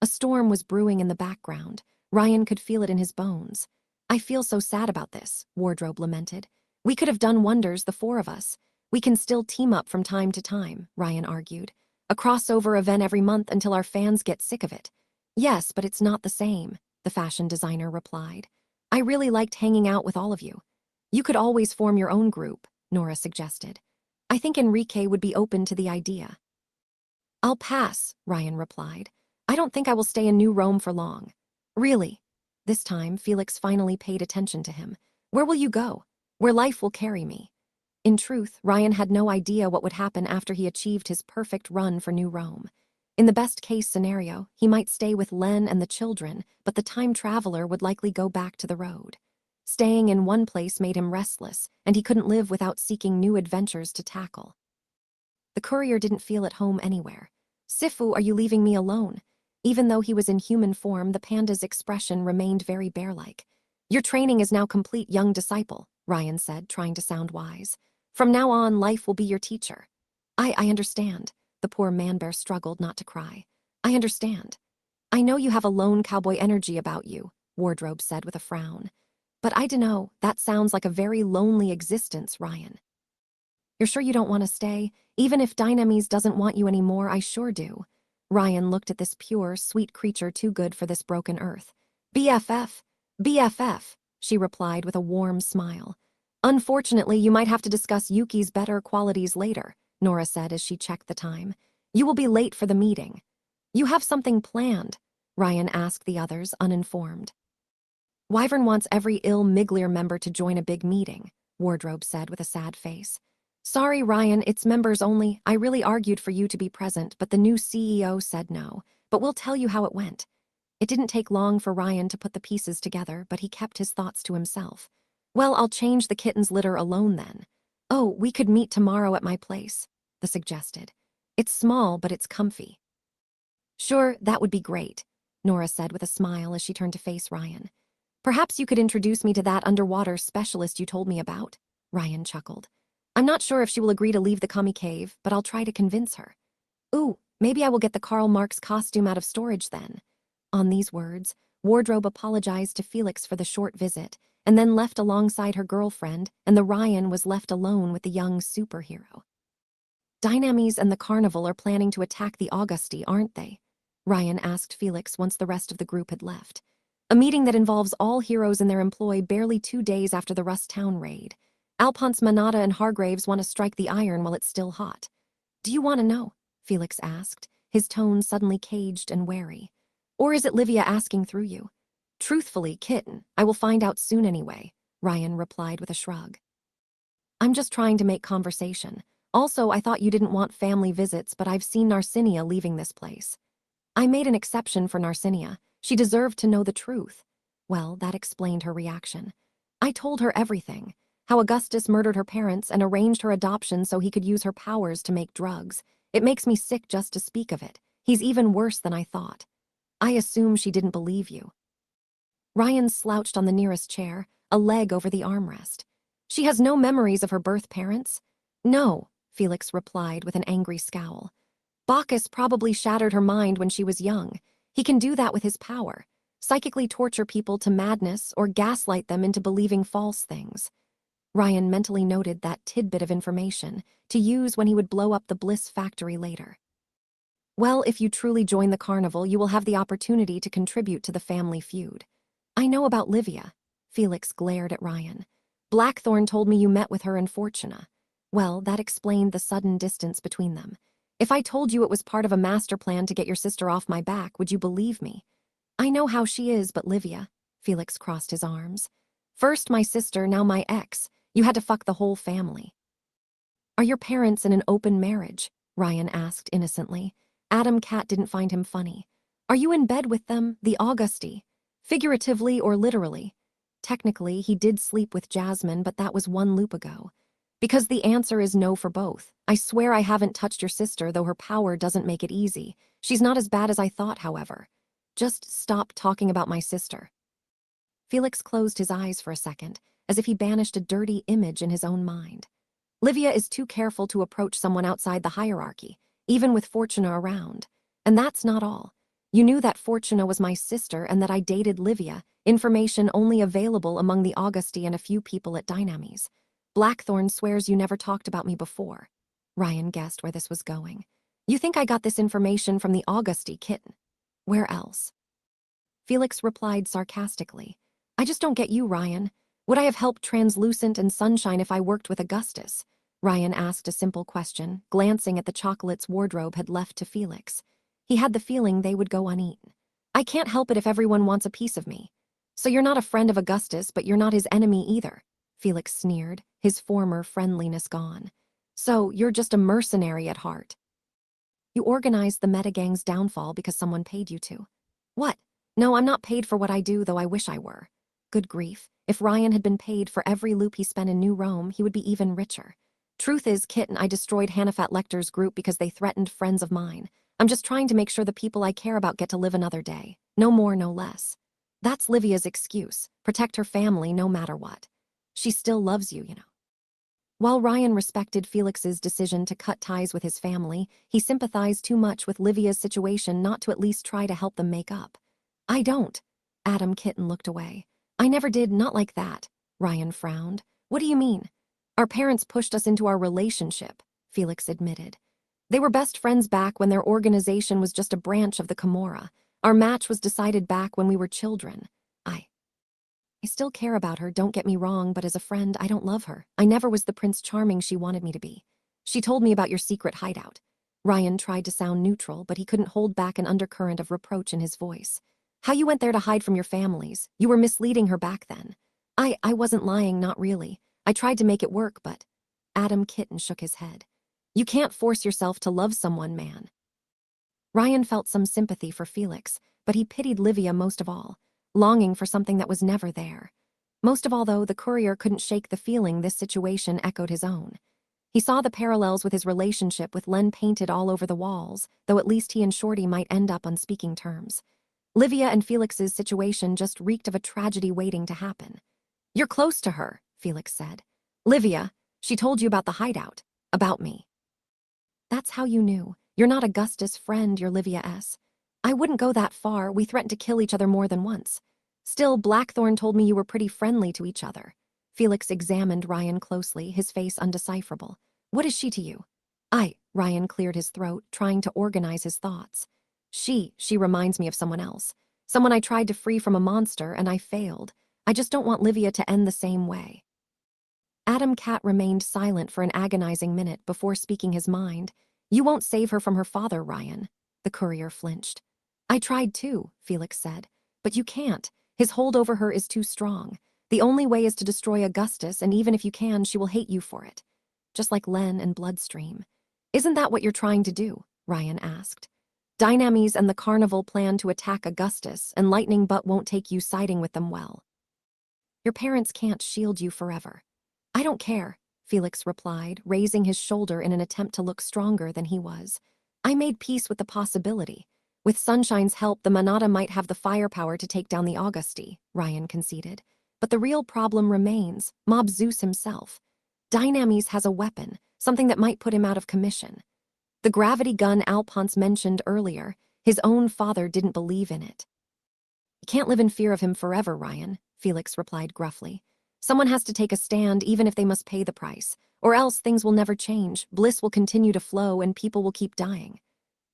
A storm was brewing in the background. Ryan could feel it in his bones. I feel so sad about this, Wardrobe lamented. We could have done wonders, the four of us. We can still team up from time to time, Ryan argued. A crossover event every month until our fans get sick of it. Yes, but it's not the same, the fashion designer replied. I really liked hanging out with all of you. You could always form your own group, Nora suggested. I think Enrique would be open to the idea. I'll pass, Ryan replied. I don't think I will stay in New Rome for long. Really? This time, Felix finally paid attention to him. Where will you go? Where life will carry me. In truth, Ryan had no idea what would happen after he achieved his perfect run for New Rome. In the best-case scenario, he might stay with Len and the children, but the time traveler would likely go back to the road. Staying in one place made him restless, and he couldn't live without seeking new adventures to tackle. The courier didn't feel at home anywhere. Sifu, are you leaving me alone? Even though he was in human form, the panda's expression remained very bear-like. Your training is now complete, young disciple, Ryan said, trying to sound wise. From now on, life will be your teacher. I understand. The poor man-bear struggled not to cry. I understand. I know you have a lone cowboy energy about you, Wardrobe said with a frown. But I dunno, that sounds like a very lonely existence, Ryan. You're sure you don't want to stay? Even if Dynamis doesn't want you anymore, I sure do. Ryan looked at this pure, sweet creature too good for this broken earth. BFF, BFF, she replied with a warm smile. Unfortunately, you might have to discuss Yuki's better qualities later, Nora said as she checked the time. You will be late for the meeting. You have something planned? Ryan asked the others, uninformed. Wyvern wants every Il Miglier member to join a big meeting, Wardrobe said with a sad face. Sorry, Ryan, it's members only. I really argued for you to be present, but the new CEO said no. But we'll tell you how it went. It didn't take long for Ryan to put the pieces together, but he kept his thoughts to himself. Well, I'll change the kitten's litter alone then. Oh, we could meet tomorrow at my place, the suggested. It's small, but it's comfy. Sure, that would be great, Nora said with a smile as she turned to face Ryan. Perhaps you could introduce me to that underwater specialist you told me about, Ryan chuckled. I'm not sure if she will agree to leave the commie cave, but I'll try to convince her. Ooh, maybe I will get the Karl Marx costume out of storage then. On these words, Wardrobe apologized to Felix for the short visit, and then left alongside her girlfriend, and the Ryan was left alone with the young superhero. Dynamis and the carnival are planning to attack the Augusti, aren't they? Ryan asked Felix once the rest of the group had left. A meeting that involves all heroes in their employ barely 2 days after the Rust Town raid. Alphonse Manada and Hargraves want to strike the iron while it's still hot. Do you want to know? Felix asked, his tone suddenly caged and wary. Or is it Livia asking through you? Truthfully, kitten, I will find out soon anyway, Ryan replied with a shrug. I'm I'm just trying to make conversation. Also, I thought you didn't want family visits, but I've seen Narcinia leaving this place. I made an exception for Narcinia. She deserved to know the truth. Well, that explained her reaction. I told her everything. How Augustus murdered her parents and arranged her adoption so he could use her powers to make drugs. It makes me sick just to speak of it. He's even worse than I thought. I assume she didn't believe you. Ryan slouched on the nearest chair, a leg over the armrest. She has no memories of her birth parents? No, Felix replied with an angry scowl. Bacchus probably shattered her mind when she was young. He can do that with his power. Psychically torture people to madness or gaslight them into believing false things. Ryan mentally noted that tidbit of information to use when he would blow up the Bliss factory later. Well, if you truly join the carnival, you will have the opportunity to contribute to the family feud. I know about Livia. Felix glared at Ryan. Blackthorn told me you met with her in Fortuna. Well, that explained the sudden distance between them. If I told you it was part of a master plan to get your sister off my back, would you believe me? I know how she is, but Livia. Felix crossed his arms. First my sister, now my ex. You had to fuck the whole family. Are your parents in an open marriage? Ryan asked innocently. Adam Cat didn't find him funny. Are you in bed with them, the Augusti? Figuratively or literally? Technically, he did sleep with Jasmine, but that was one loop ago. Because the answer is no for both. I swear I haven't touched your sister, though her power doesn't make it easy. She's not as bad as I thought, however. Just stop talking about my sister. Felix closed his eyes for a second, as if he banished a dirty image in his own mind. Livia is too careful to approach someone outside the hierarchy, even with Fortuna around. And that's not all. You knew that Fortuna was my sister and that I dated Livia, information only available among the Augusti and a few people at Dynamis. Blackthorn swears you never talked about me before. Ryan guessed where this was going. You think I got this information from the Augusti, kitten? Where else? Felix replied sarcastically. I just don't get you, Ryan. Would I have helped Translucent and Sunshine if I worked with Augustus? Ryan asked a simple question, glancing at the chocolates wardrobe had left to Felix. He had the feeling they would go uneaten. I can't help it if everyone wants a piece of me. So you're not a friend of Augustus, but you're not his enemy either, Felix sneered, his former friendliness gone. So you're just a mercenary at heart. You organized the Metagang's downfall because someone paid you to. What? No, I'm not paid for what I do, though I wish I were. Good grief, if Ryan had been paid for every loop he spent in New Rome, he would be even richer. Truth is, Kitten, I destroyed Hannafat Lecter's group because they threatened friends of mine. I'm just trying to make sure the people I care about get to live another day. No more, no less. That's Livia's excuse. Protect her family no matter what. She still loves you, you know. While Ryan respected Felix's decision to cut ties with his family, he sympathized too much with Livia's situation not to at least try to help them make up. I don't. Adam Kitten looked away. I never did, not like that. Ryan frowned. What do you mean? Our parents pushed us into our relationship, Felix admitted. They were best friends back when their organization was just a branch of the Camorra. Our match was decided back when we were children. I still care about her, don't get me wrong, but as a friend, I don't love her. I never was the Prince Charming she wanted me to be. She told me about your secret hideout. Ryan tried to sound neutral, but he couldn't hold back an undercurrent of reproach in his voice. How you went there to hide from your families. You were misleading her back then. I wasn't lying, not really. I tried to make it work, but... Adam Kitten shook his head. You can't force yourself to love someone, man. Ryan felt some sympathy for Felix, but he pitied Livia most of all, longing for something that was never there. Most of all, though, the courier couldn't shake the feeling this situation echoed his own. He saw the parallels with his relationship with Len painted all over the walls, though at least he and Shorty might end up on speaking terms. Livia and Felix's situation just reeked of a tragedy waiting to happen. You're close to her, Felix said. Livia, she told you about the hideout. About me. That's how you knew. You're not Augustus' friend, you're Livia S. I wouldn't go that far, we threatened to kill each other more than once. Still, Blackthorn told me you were pretty friendly to each other. Felix examined Ryan closely, his face undecipherable. What is she to you? Ryan cleared his throat, trying to organize his thoughts. She reminds me of someone else. Someone I tried to free from a monster and I failed. I just don't want Livia to end the same way. Adam Cat remained silent for an agonizing minute before speaking his mind. You won't save her from her father, Ryan. The courier flinched. I tried too, Felix said. But you can't. His hold over her is too strong. The only way is to destroy Augustus, and even if you can, she will hate you for it. Just like Len and Bloodstream. Isn't that what you're trying to do? Ryan asked. Dynamis and the Carnival plan to attack Augustus, and Lightning Butt won't take you siding with them well. Your parents can't shield you forever. I don't care, Felix replied, raising his shoulder in an attempt to look stronger than he was. I made peace with the possibility. With Sunshine's help, the Manada might have the firepower to take down the Augusti, Ryan conceded. But the real problem remains, Mob Zeus himself. Dynamis has a weapon, something that might put him out of commission. The gravity gun Alphonse mentioned earlier, his own father didn't believe in it. You can't live in fear of him forever, Ryan, Felix replied gruffly. Someone has to take a stand even if they must pay the price, or else things will never change, bliss will continue to flow, and people will keep dying.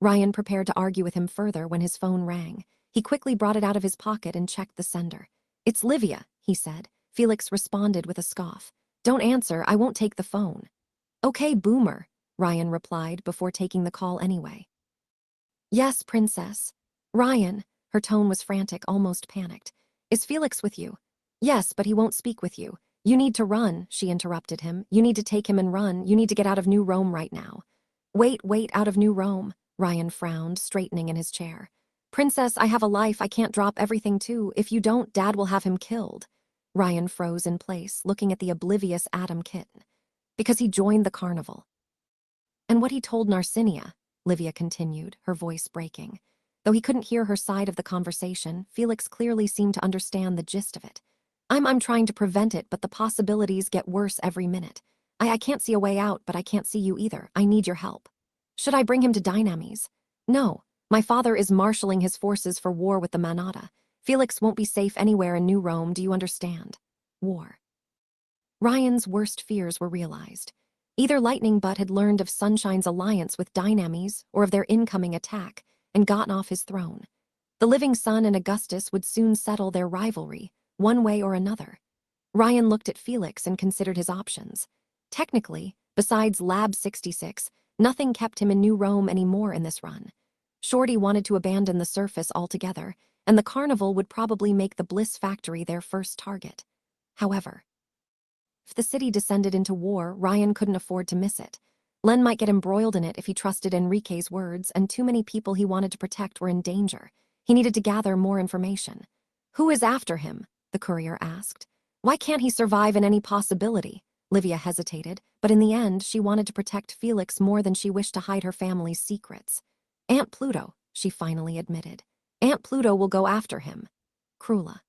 Ryan prepared to argue with him further when his phone rang. He quickly brought it out of his pocket and checked the sender. It's Livia, he said. Felix responded with a scoff. Don't answer, I won't take the phone. Okay, boomer, Ryan replied before taking the call anyway. Yes, princess. Ryan, her tone was frantic, almost panicked. Is Felix with you? Yes, but he won't speak with you. You need to run, she interrupted him. You need to take him and run. You need to get out of New Rome right now. Wait, out of New Rome, Ryan frowned, straightening in his chair. Princess, I have a life, I can't drop everything too. If you don't, Dad will have him killed. Ryan froze in place, looking at the oblivious Adam Kitten. Because he joined the carnival. And what he told Narcinia, Livia continued, her voice breaking. Though he couldn't hear her side of the conversation, Felix clearly seemed to understand the gist of it. I'm trying to prevent it, but the possibilities get worse every minute. I can't see a way out, but I can't see you either. I need your help. Should I bring him to Dynamis? No. My father is marshalling his forces for war with the Manada. Felix won't be safe anywhere in New Rome, do you understand? War. Ryan's worst fears were realized. Either Lightning Butt had learned of Sunshine's alliance with Dynamis or of their incoming attack and gotten off his throne. The Living Sun and Augustus would soon settle their rivalry, one way or another. Ryan looked at Felix and considered his options. Technically, besides Lab 66, nothing kept him in New Rome anymore in this run. Shorty wanted to abandon the surface altogether, and the carnival would probably make the Bliss Factory their first target. However, if the city descended into war, Ryan couldn't afford to miss it. Len might get embroiled in it if he trusted Enrique's words, and too many people he wanted to protect were in danger. He needed to gather more information. Who is after him? The courier asked. Why can't he survive in any possibility? Livia hesitated, but in the end, she wanted to protect Felix more than she wished to hide her family's secrets. Aunt Pluto, she finally admitted. Aunt Pluto will go after him. Krula.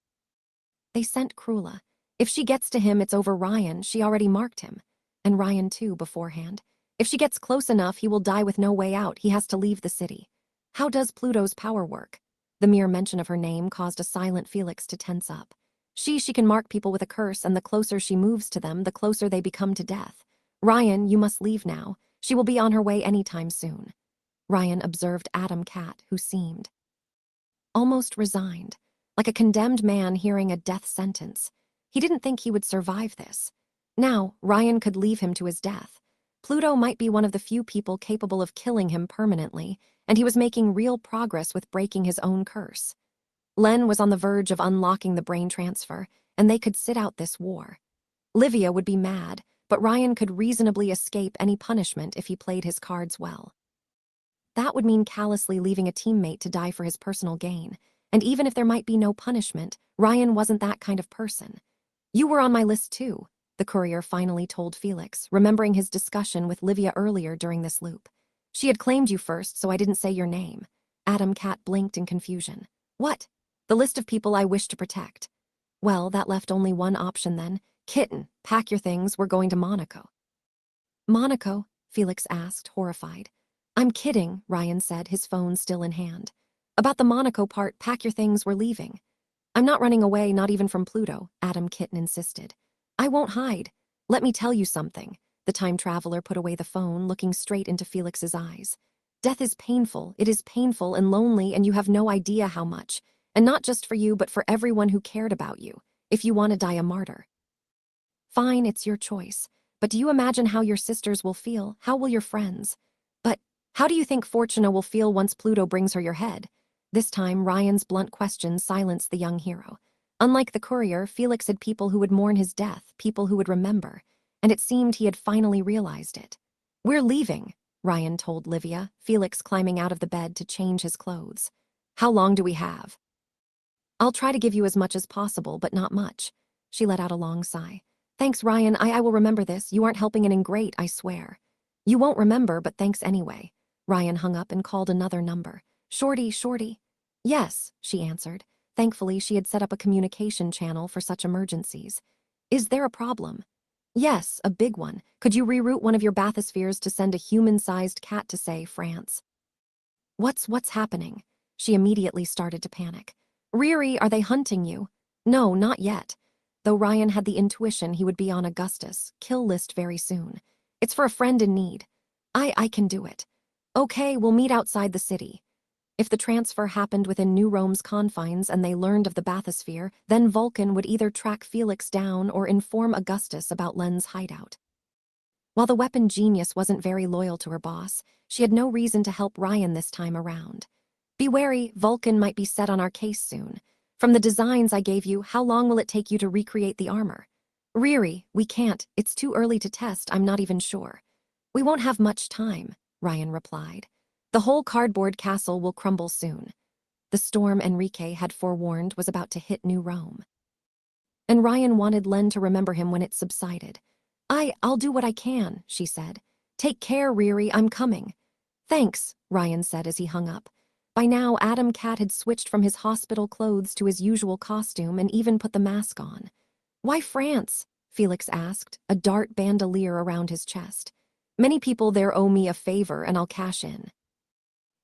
They sent Krula. If she gets to him, it's over Ryan. She already marked him. And Ryan too, beforehand. If she gets close enough, he will die with no way out. He has to leave the city. How does Pluto's power work? The mere mention of her name caused a silent Felix to tense up. She can mark people with a curse, and the closer she moves to them, the closer they become to death. Ryan, you must leave now. She will be on her way anytime soon. Ryan observed Adam Cat, who seemed almost resigned, like a condemned man hearing a death sentence. He didn't think he would survive this. Now, Ryan could leave him to his death. Pluto might be one of the few people capable of killing him permanently, and he was making real progress with breaking his own curse. Len was on the verge of unlocking the brain transfer, and they could sit out this war. Livia would be mad, but Ryan could reasonably escape any punishment if he played his cards well. That would mean callously leaving a teammate to die for his personal gain, and even if there might be no punishment, Ryan wasn't that kind of person. You were on my list too, the courier finally told Felix, remembering his discussion with Livia earlier during this loop. She had claimed you first, so I didn't say your name. Adam Cat blinked in confusion. What? The list of people I wish to protect. Well, that left only one option then. Kitten, pack your things, we're going to Monaco. Monaco? Felix asked, horrified. I'm kidding, Ryan said, his phone still in hand. About the Monaco part, pack your things, we're leaving. I'm not running away, not even from Pluto, Adam Kitten insisted. I won't hide. Let me tell you something. The time traveler put away the phone, looking straight into Felix's eyes. Death is painful, it is painful and lonely, and you have no idea how much. And not just for you, but for everyone who cared about you, if you want to die a martyr. Fine, it's your choice. But do you imagine how your sisters will feel? How will your friends? But how do you think Fortuna will feel once Pluto brings her your head? This time, Ryan's blunt question silenced the young hero. Unlike the courier, Felix had people who would mourn his death, people who would remember, and it seemed he had finally realized it. "We're leaving," Ryan told Livia, Felix climbing out of the bed to change his clothes. "How long do we have?" "I'll try to give you as much as possible, but not much." She let out a long sigh. "Thanks, Ryan. I will remember this. You aren't helping an ingrate, I swear." "You won't remember, but thanks anyway." Ryan hung up and called another number. "Shorty, Shorty." "Yes," she answered. Thankfully, she had set up a communication channel for such emergencies. "Is there a problem?" "Yes, a big one. Could you reroute one of your bathyspheres to send a human-sized cat to, say, France?" What's happening?" She immediately started to panic. "Riri, are they hunting you?" "No, not yet." Though Ryan had the intuition he would be on Augustus' kill list very soon. "It's for a friend in need." I can do it." "Okay, we'll meet outside the city." If the transfer happened within New Rome's confines and they learned of the bathysphere, then Vulcan would either track Felix down or inform Augustus about Len's hideout. While the weapon genius wasn't very loyal to her boss, she had no reason to help Ryan this time around. "Be wary, Vulcan might be set on our case soon. From the designs I gave you, how long will it take you to recreate the armor?" "Riri, we can't. It's too early to test, I'm not even sure." "We won't have much time," Ryan replied. "The whole cardboard castle will crumble soon." The storm Enrique had forewarned was about to hit New Rome. And Ryan wanted Len to remember him when it subsided. I'll do what I can," she said. "Take care, Riri, I'm coming." "Thanks," Ryan said as he hung up. By now, Adam Cat had switched from his hospital clothes to his usual costume and even put the mask on. "Why France?" Felix asked, a dark bandolier around his chest. "Many people there owe me a favor and I'll cash in."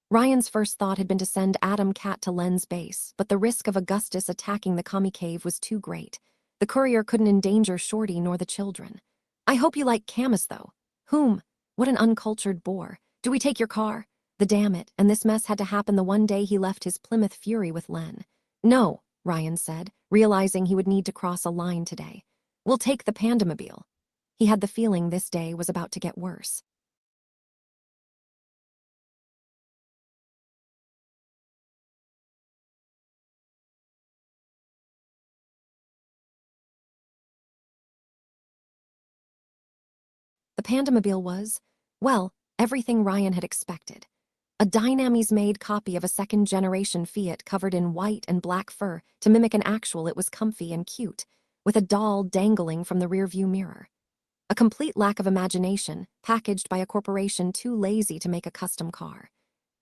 Ryan's first thought had been to send Adam Cat to Len's base, but the risk of Augustus attacking the commie cave was too great. The courier couldn't endanger Shorty nor the children. "I hope you like Camus, though." "Whom? What an uncultured bore. Do we take your car?" The damn it, and this mess had to happen the one day he left his Plymouth Fury with Len. "No," Ryan said, realizing he would need to cross a line today. "We'll take the Pandamobile." He had the feeling this day was about to get worse. The Pandamobile was, well, everything Ryan had expected. A Dynames-made copy of a second-generation Fiat covered in white and black fur to mimic an actual. It was comfy and cute, with a doll dangling from the rearview mirror. A complete lack of imagination, packaged by a corporation too lazy to make a custom car.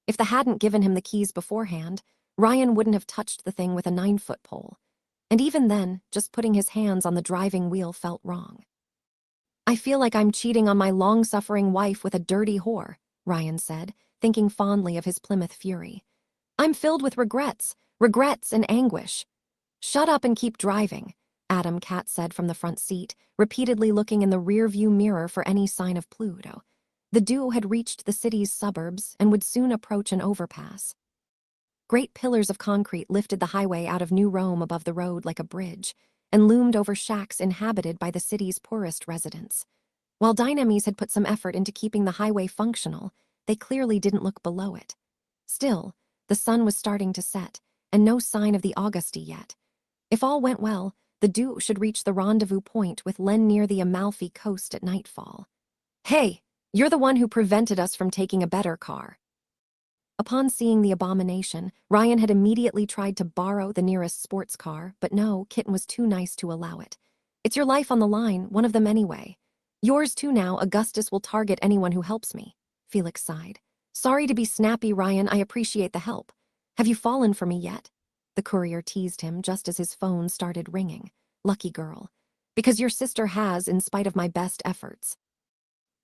If they hadn't given him the keys beforehand, Ryan wouldn't have touched the thing with a 9-foot pole. And even then, just putting his hands on the driving wheel felt wrong. "I feel like I'm cheating on my long-suffering wife with a dirty whore," Ryan said, thinking fondly of his Plymouth Fury. "I'm filled with regrets and anguish." "Shut up and keep driving," Adam Cat said from the front seat, repeatedly looking in the rear-view mirror for any sign of Pluto. The duo had reached the city's suburbs and would soon approach an overpass. Great pillars of concrete lifted the highway out of New Rome above the road like a bridge, and loomed over shacks inhabited by the city's poorest residents. While Dynames had put some effort into keeping the highway functional, they clearly didn't look below it. Still, the sun was starting to set, and no sign of the Augusti yet. If all went well, the duo should reach the rendezvous point with Len near the Amalfi coast at nightfall. "Hey, you're the one who prevented us from taking a better car." Upon seeing the abomination, Ryan had immediately tried to borrow the nearest sports car, but no, Kitten was too nice to allow it. "It's your life on the line, one of them anyway." "Yours too now. Augustus will target anyone who helps me." Felix sighed. "Sorry to be snappy, Ryan. I appreciate the help. Have you fallen for me yet?" The courier teased him just as his phone started ringing. "Lucky girl. Because your sister has, in spite of my best efforts."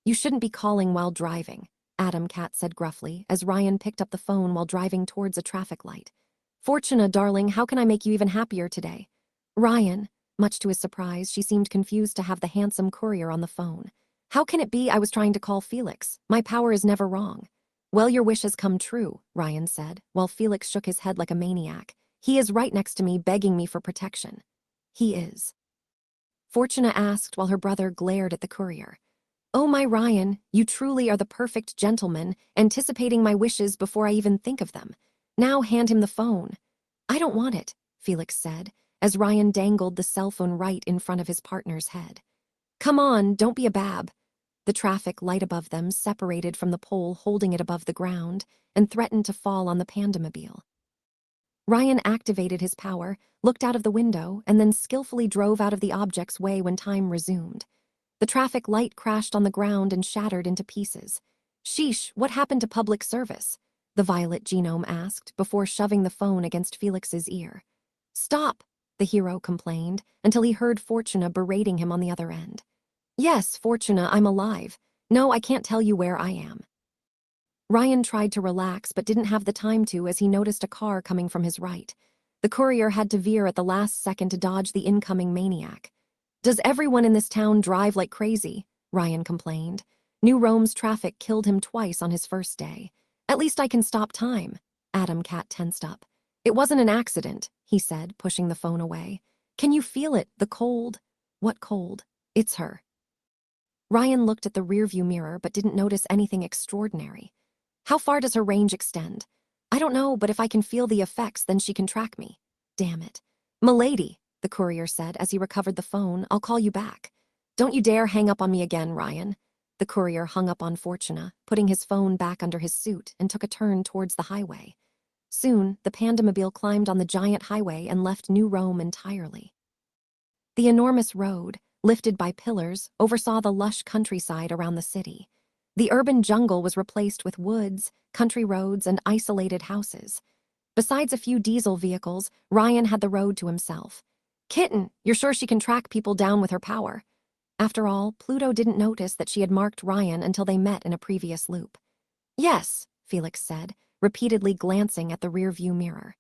"You shouldn't be calling while driving," Adam Cat said gruffly as Ryan picked up the phone while driving towards a traffic light. "Fortuna, darling, how can I make you even happier today?" "Ryan." Much to his surprise, she seemed confused to have the handsome courier on the phone. "How can it be? I was trying to call Felix. My power is never wrong." "Well, your wish has come true," Ryan said, while Felix shook his head like a maniac. "He is right next to me, begging me for protection." "He is?" Fortuna asked while her brother glared at the courier. "Oh my Ryan, you truly are the perfect gentleman, anticipating my wishes before I even think of them. Now hand him the phone." "I don't want it," Felix said, as Ryan dangled the cell phone right in front of his partner's head. "Come on, don't be a bab." The traffic light above them separated from the pole holding it above the ground and threatened to fall on the Pandamobile. Ryan activated his power, looked out of the window, and then skillfully drove out of the object's way when time resumed. The traffic light crashed on the ground and shattered into pieces. "Sheesh, what happened to public service?" the violet genome asked before shoving the phone against Felix's ear. "Stop," the hero complained, until he heard Fortuna berating him on the other end. "Yes, Fortuna, I'm alive. No, I can't tell you where I am." Ryan tried to relax but didn't have the time to as he noticed a car coming from his right. The courier had to veer at the last second to dodge the incoming maniac. "Does everyone in this town drive like crazy?" Ryan complained. New Rome's traffic killed him twice on his first day. "At least I can stop time." Adam Cat tensed up. "It wasn't an accident," he said, pushing the phone away. "Can you feel it, the cold?" "What cold?" "It's her." Ryan looked at the rearview mirror but didn't notice anything extraordinary. "How far does her range extend?" "I don't know, but if I can feel the effects, then she can track me." "Damn it." "Milady," the courier said as he recovered the phone, "I'll call you back." "Don't you dare hang up on me again, Ryan." The courier hung up on Fortuna, putting his phone back under his suit, and took a turn towards the highway. Soon, the Pandamobile climbed on the giant highway and left New Rome entirely. The enormous road, lifted by pillars, oversaw the lush countryside around the city. The urban jungle was replaced with woods, country roads, and isolated houses. Besides a few diesel vehicles, Ryan had the road to himself. "Kitten, you're sure she can track people down with her power?" After all, Pluto didn't notice that she had marked Ryan until they met in a previous loop. "Yes," Felix said, repeatedly glancing at the rearview mirror.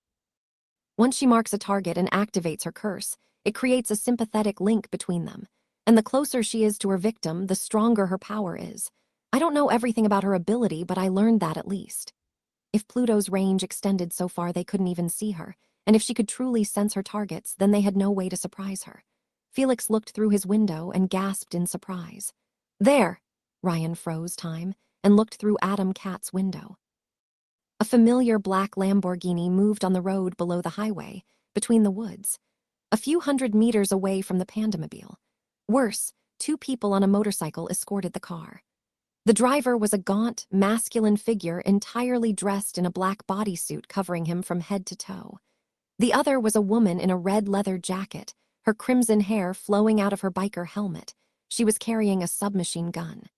Once she marks a target and activates her curse, it creates a sympathetic link between them. And the closer she is to her victim, the stronger her power is. I don't know everything about her ability, but I learned that at least. If Pluto's range extended so far they couldn't even see her, and if she could truly sense her targets, then they had no way to surprise her. Felix looked through his window and gasped in surprise. "There!" Ryan froze time and looked through Adam Cat's window. A familiar black Lamborghini moved on the road below the highway, between the woods, a few hundred meters away from the Pandamobile. Worse, two people on a motorcycle escorted the car. The driver was a gaunt, masculine figure entirely dressed in a black bodysuit covering him from head to toe. The other was a woman in a red leather jacket, her crimson hair flowing out of her biker helmet. She was carrying a submachine gun.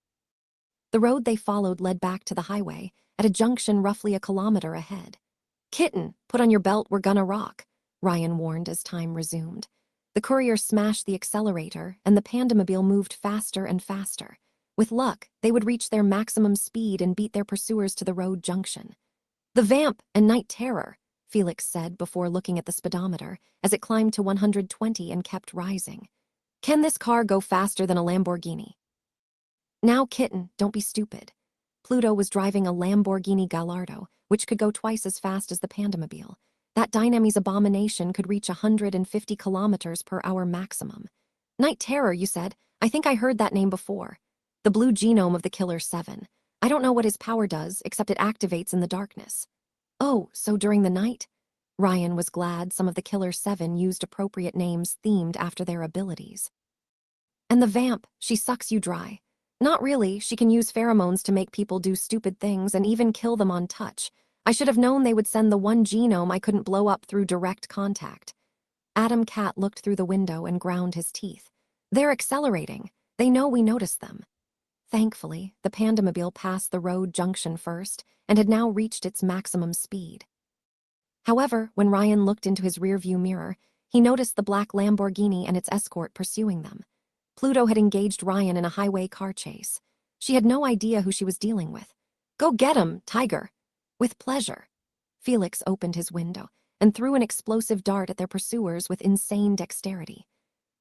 The road they followed led back to the highway, at a junction roughly a kilometer ahead. "Kitten, put on your belt, we're gonna rock," Ryan warned as time resumed. The courier smashed the accelerator, and the Pandamobile moved faster and faster. With luck, they would reach their maximum speed and beat their pursuers to the road junction. "The Vamp and Night Terror," Felix said before looking at the speedometer, as it climbed to 120 and kept rising. "Can this car go faster than a Lamborghini?" "Now, Kitten, don't be stupid." Pluto was driving a Lamborghini Gallardo, which could go twice as fast as the Pandamobile. That Dynamy's abomination could reach 150 kilometers per hour maximum. "Night Terror, you said? I think I heard that name before." "The blue genome of the Killer 7. I don't know what his power does, except it activates in the darkness." "Oh, so during the night?" Ryan was glad some of the Killer 7 used appropriate names themed after their abilities. "And the Vamp, she sucks you dry." "Not really, she can use pheromones to make people do stupid things and even kill them on touch. I should have known they would send the one genome I couldn't blow up through direct contact." Adam Cat looked through the window and ground his teeth. "They're accelerating. They know we noticed them." Thankfully, the Pandamobile passed the road junction first and had now reached its maximum speed. However, when Ryan looked into his rearview mirror, he noticed the black Lamborghini and its escort pursuing them. Pluto had engaged Ryan in a highway car chase. She had no idea who she was dealing with. "Go get him, Tiger." "With pleasure." Felix opened his window and threw an explosive dart at their pursuers with insane dexterity.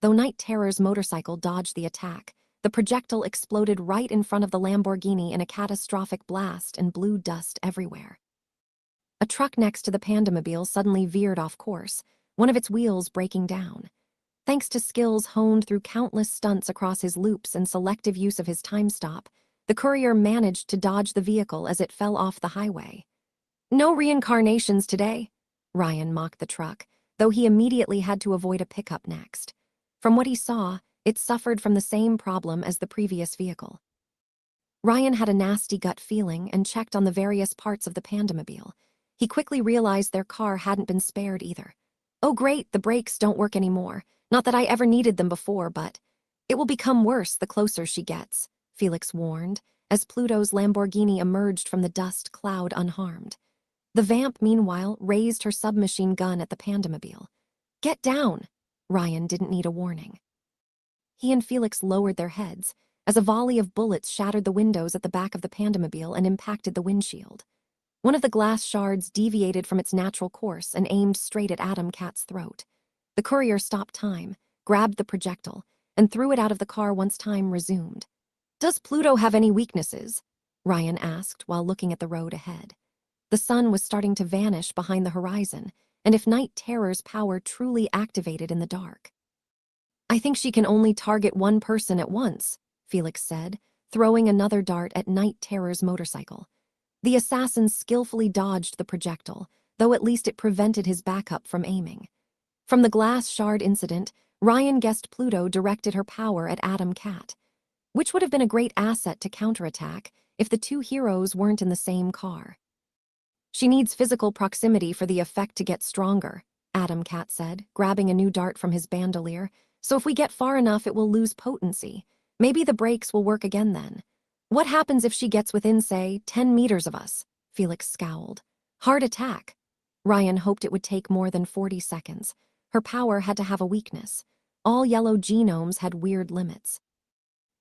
Though Night Terror's motorcycle dodged the attack, the projectile exploded right in front of the Lamborghini in a catastrophic blast and blew dust everywhere. A truck next to the Pandamobile suddenly veered off course, one of its wheels breaking down. Thanks to skills honed through countless stunts across his loops and selective use of his time stop, the courier managed to dodge the vehicle as it fell off the highway. "No reincarnations today," Ryan mocked the truck, though he immediately had to avoid a pickup next. From what he saw, it suffered from the same problem as the previous vehicle. Ryan had a nasty gut feeling and checked on the various parts of the Pandamobile. He quickly realized their car hadn't been spared either. Oh great, the brakes don't work anymore. Not that I ever needed them before, but it will become worse the closer she gets, Felix warned, as Pluto's Lamborghini emerged from the dust cloud unharmed. The Vamp, meanwhile, raised her submachine gun at the Pandamobile. Get down! Ryan didn't need a warning. He and Felix lowered their heads, as a volley of bullets shattered the windows at the back of the Pandamobile and impacted the windshield. One of the glass shards deviated from its natural course and aimed straight at Adam Cat's throat. The courier stopped time, grabbed the projectile, and threw it out of the car once time resumed. Does Pluto have any weaknesses? Ryan asked while looking at the road ahead. The sun was starting to vanish behind the horizon, and if Night Terror's power truly activated in the dark. I think she can only target one person at once, Felix said, throwing another dart at Night Terror's motorcycle. The assassin skillfully dodged the projectile, though at least it prevented his backup from aiming. From the glass shard incident, Ryan guessed Pluto directed her power at Adam Cat, which would have been a great asset to counterattack if the two heroes weren't in the same car. She needs physical proximity for the effect to get stronger, Adam Cat said, grabbing a new dart from his bandolier. So if we get far enough, it will lose potency. Maybe the brakes will work again then. What happens if she gets within, say, 10 meters of us? Felix scowled. Hard attack. Ryan hoped it would take more than 40 seconds. Her power had to have a weakness. All yellow genomes had weird limits.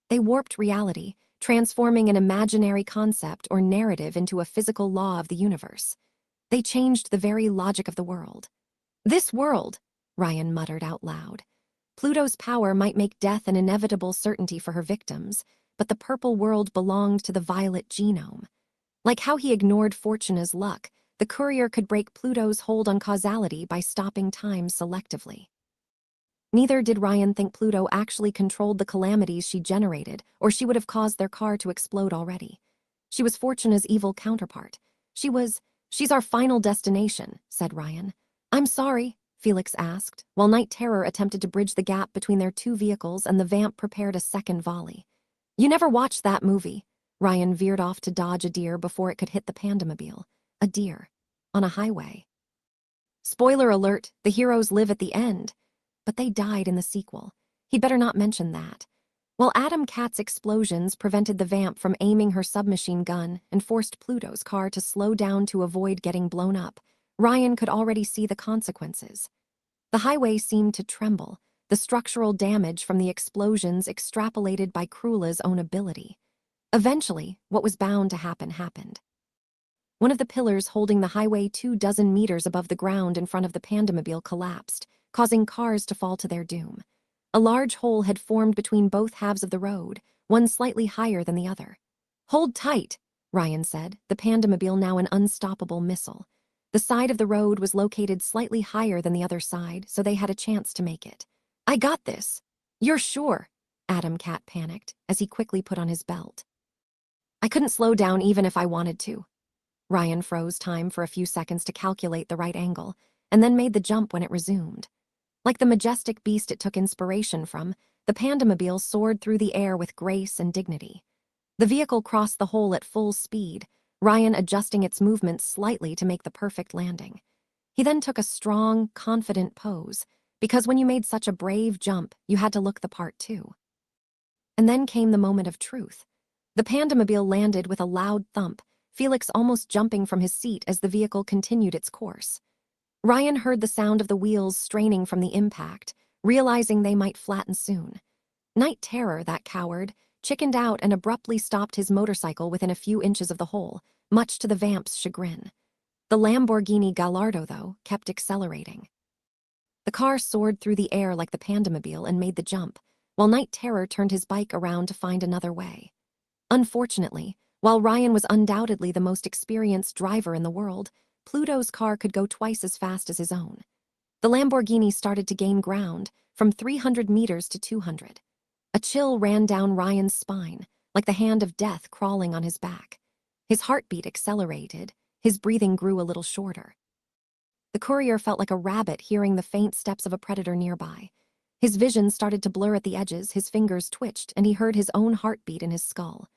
They warped reality, transforming an imaginary concept or narrative into a physical law of the universe. They changed the very logic of the world. This world, Ryan muttered out loud. Pluto's power might make death an inevitable certainty for her victims, but the purple world belonged to the violet genome. Like how he ignored Fortuna's luck, the courier could break Pluto's hold on causality by stopping time selectively. Neither did Ryan think Pluto actually controlled the calamities she generated, or she would have caused their car to explode already. She was Fortuna's evil counterpart. She's our final destination, said Ryan. I'm sorry, Felix asked, while Night Terror attempted to bridge the gap between their two vehicles and the Vamp prepared a second volley. You never watched that movie. Ryan veered off to dodge a deer before it could hit the Pandamobile. A deer. On a highway. Spoiler alert, the heroes live at the end. But they died in the sequel. He'd better not mention that. While Adam Cat's explosions prevented the Vamp from aiming her submachine gun and forced Pluto's car to slow down to avoid getting blown up, Ryan could already see the consequences. The highway seemed to tremble, the structural damage from the explosions extrapolated by Cruella's own ability. Eventually, what was bound to happen happened. One of the pillars holding the highway 24 meters above the ground in front of the Pandamobile collapsed, causing cars to fall to their doom. A large hole had formed between both halves of the road, one slightly higher than the other. Hold tight, Ryan said, the Pandamobile now an unstoppable missile. The side of the road was located slightly higher than the other side, so they had a chance to make it. I got this. You're sure? Adam Cat panicked, as he quickly put on his belt. I couldn't slow down even if I wanted to. Ryan froze time for a few seconds to calculate the right angle, and then made the jump when it resumed. Like the majestic beast it took inspiration from, the Pandamobile soared through the air with grace and dignity. The vehicle crossed the hole at full speed, Ryan adjusting its movements slightly to make the perfect landing. He then took a strong, confident pose, because when you made such a brave jump, you had to look the part too. And then came the moment of truth. The Pandamobile landed with a loud thump, Felix almost jumping from his seat as the vehicle continued its course. Ryan heard the sound of the wheels straining from the impact, realizing they might flatten soon. Night Terror, that coward, chickened out and abruptly stopped his motorcycle within a few inches of the hole, much to the Vamp's chagrin. The Lamborghini Gallardo, though, kept accelerating. The car soared through the air like the Pandamobile and made the jump, while Night Terror turned his bike around to find another way. Unfortunately, while Ryan was undoubtedly the most experienced driver in the world, Pluto's car could go twice as fast as his own. The Lamborghini started to gain ground, from 300 meters to 200. A chill ran down Ryan's spine, like the hand of death crawling on his back. His heartbeat accelerated, his breathing grew a little shorter. The courier felt like a rabbit hearing the faint steps of a predator nearby. His vision started to blur at the edges, his fingers twitched, and he heard his own heartbeat in his skull.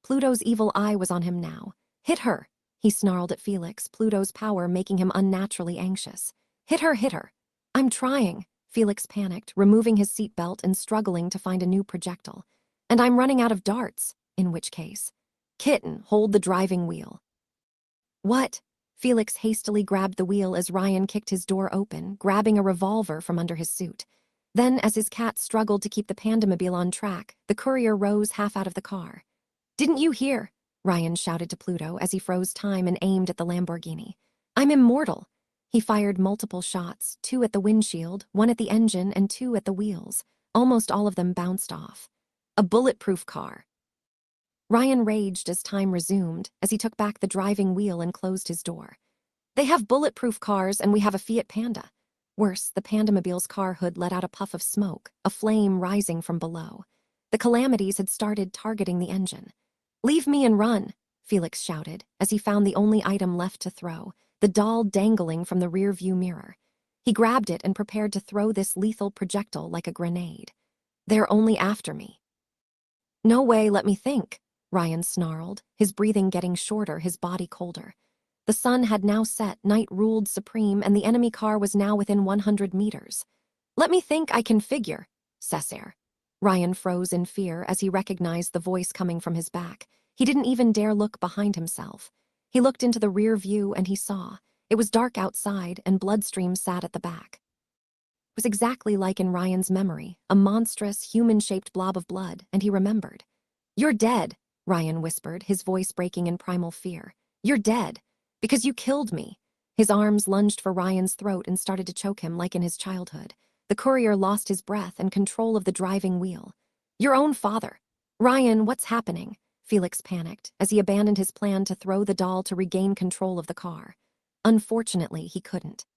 Pluto's evil eye was on him now. "Hit her!" he snarled at Felix, Pluto's power making him unnaturally anxious. "Hit her, hit her!" "I'm trying," Felix panicked, removing his seatbelt and struggling to find a new projectile. "And I'm running out of darts, in which case." "Kitten, hold the driving wheel." "What?" Felix hastily grabbed the wheel as Ryan kicked his door open, grabbing a revolver from under his suit. Then, as his cat struggled to keep the Pandamobile on track, the courier rose half out of the car. "Didn't you hear?" Ryan shouted to Pluto as he froze time and aimed at the Lamborghini. "I'm immortal." He fired multiple shots, 2 at the windshield, 1 at the engine, and 2 at the wheels. Almost all of them bounced off. "A bulletproof car." Ryan raged as time resumed, as he took back the driving wheel and closed his door. "They have bulletproof cars and we have a Fiat Panda." Worse, the Pandamobile's car hood let out a puff of smoke, a flame rising from below. The calamities had started targeting the engine. "Leave me and run," Felix shouted, as he found the only item left to throw, the doll dangling from the rear-view mirror. He grabbed it and prepared to throw this lethal projectile like a grenade. "They're only after me." "No way, let me think," Ryan snarled, his breathing getting shorter, his body colder. The sun had now set, night ruled supreme, and the enemy car was now within 100 meters. "Let me think, I can figure." "Cesare." Ryan froze in fear as he recognized the voice coming from his back. He didn't even dare look behind himself. He looked into the rear view and he saw. It was dark outside and Bloodstream sat at the back. It was exactly like in Ryan's memory, a monstrous, human-shaped blob of blood, and he remembered. "You're dead," Ryan whispered, his voice breaking in primal fear. "You're dead. Because you killed me." His arms lunged for Ryan's throat and started to choke him like in his childhood. The courier lost his breath and control of the driving wheel. "Your own father." "Ryan, what's happening?" Felix panicked as he abandoned his plan to throw the doll to regain control of the car. Unfortunately, he couldn't.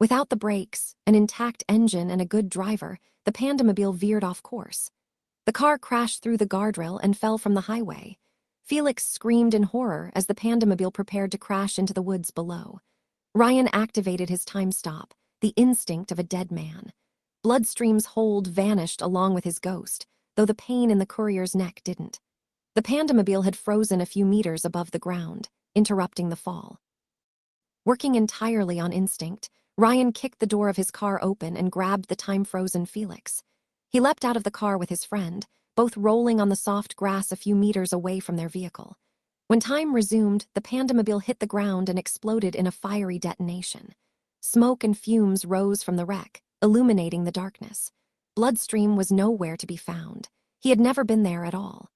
Without the brakes, an intact engine, and a good driver, the Pandamobile veered off course. The car crashed through the guardrail and fell from the highway. Felix screamed in horror as the Pandamobile prepared to crash into the woods below. Ryan activated his time stop, the instinct of a dead man. Bloodstream's hold vanished along with his ghost, though the pain in the courier's neck didn't. The Pandamobile had frozen a few meters above the ground, interrupting the fall. Working entirely on instinct, Ryan kicked the door of his car open and grabbed the time-frozen Felix. He leapt out of the car with his friend, both rolling on the soft grass a few meters away from their vehicle. When time resumed, the Pandamobile hit the ground and exploded in a fiery detonation. Smoke and fumes rose from the wreck, illuminating the darkness. Bloodstream was nowhere to be found. He had never been there at all.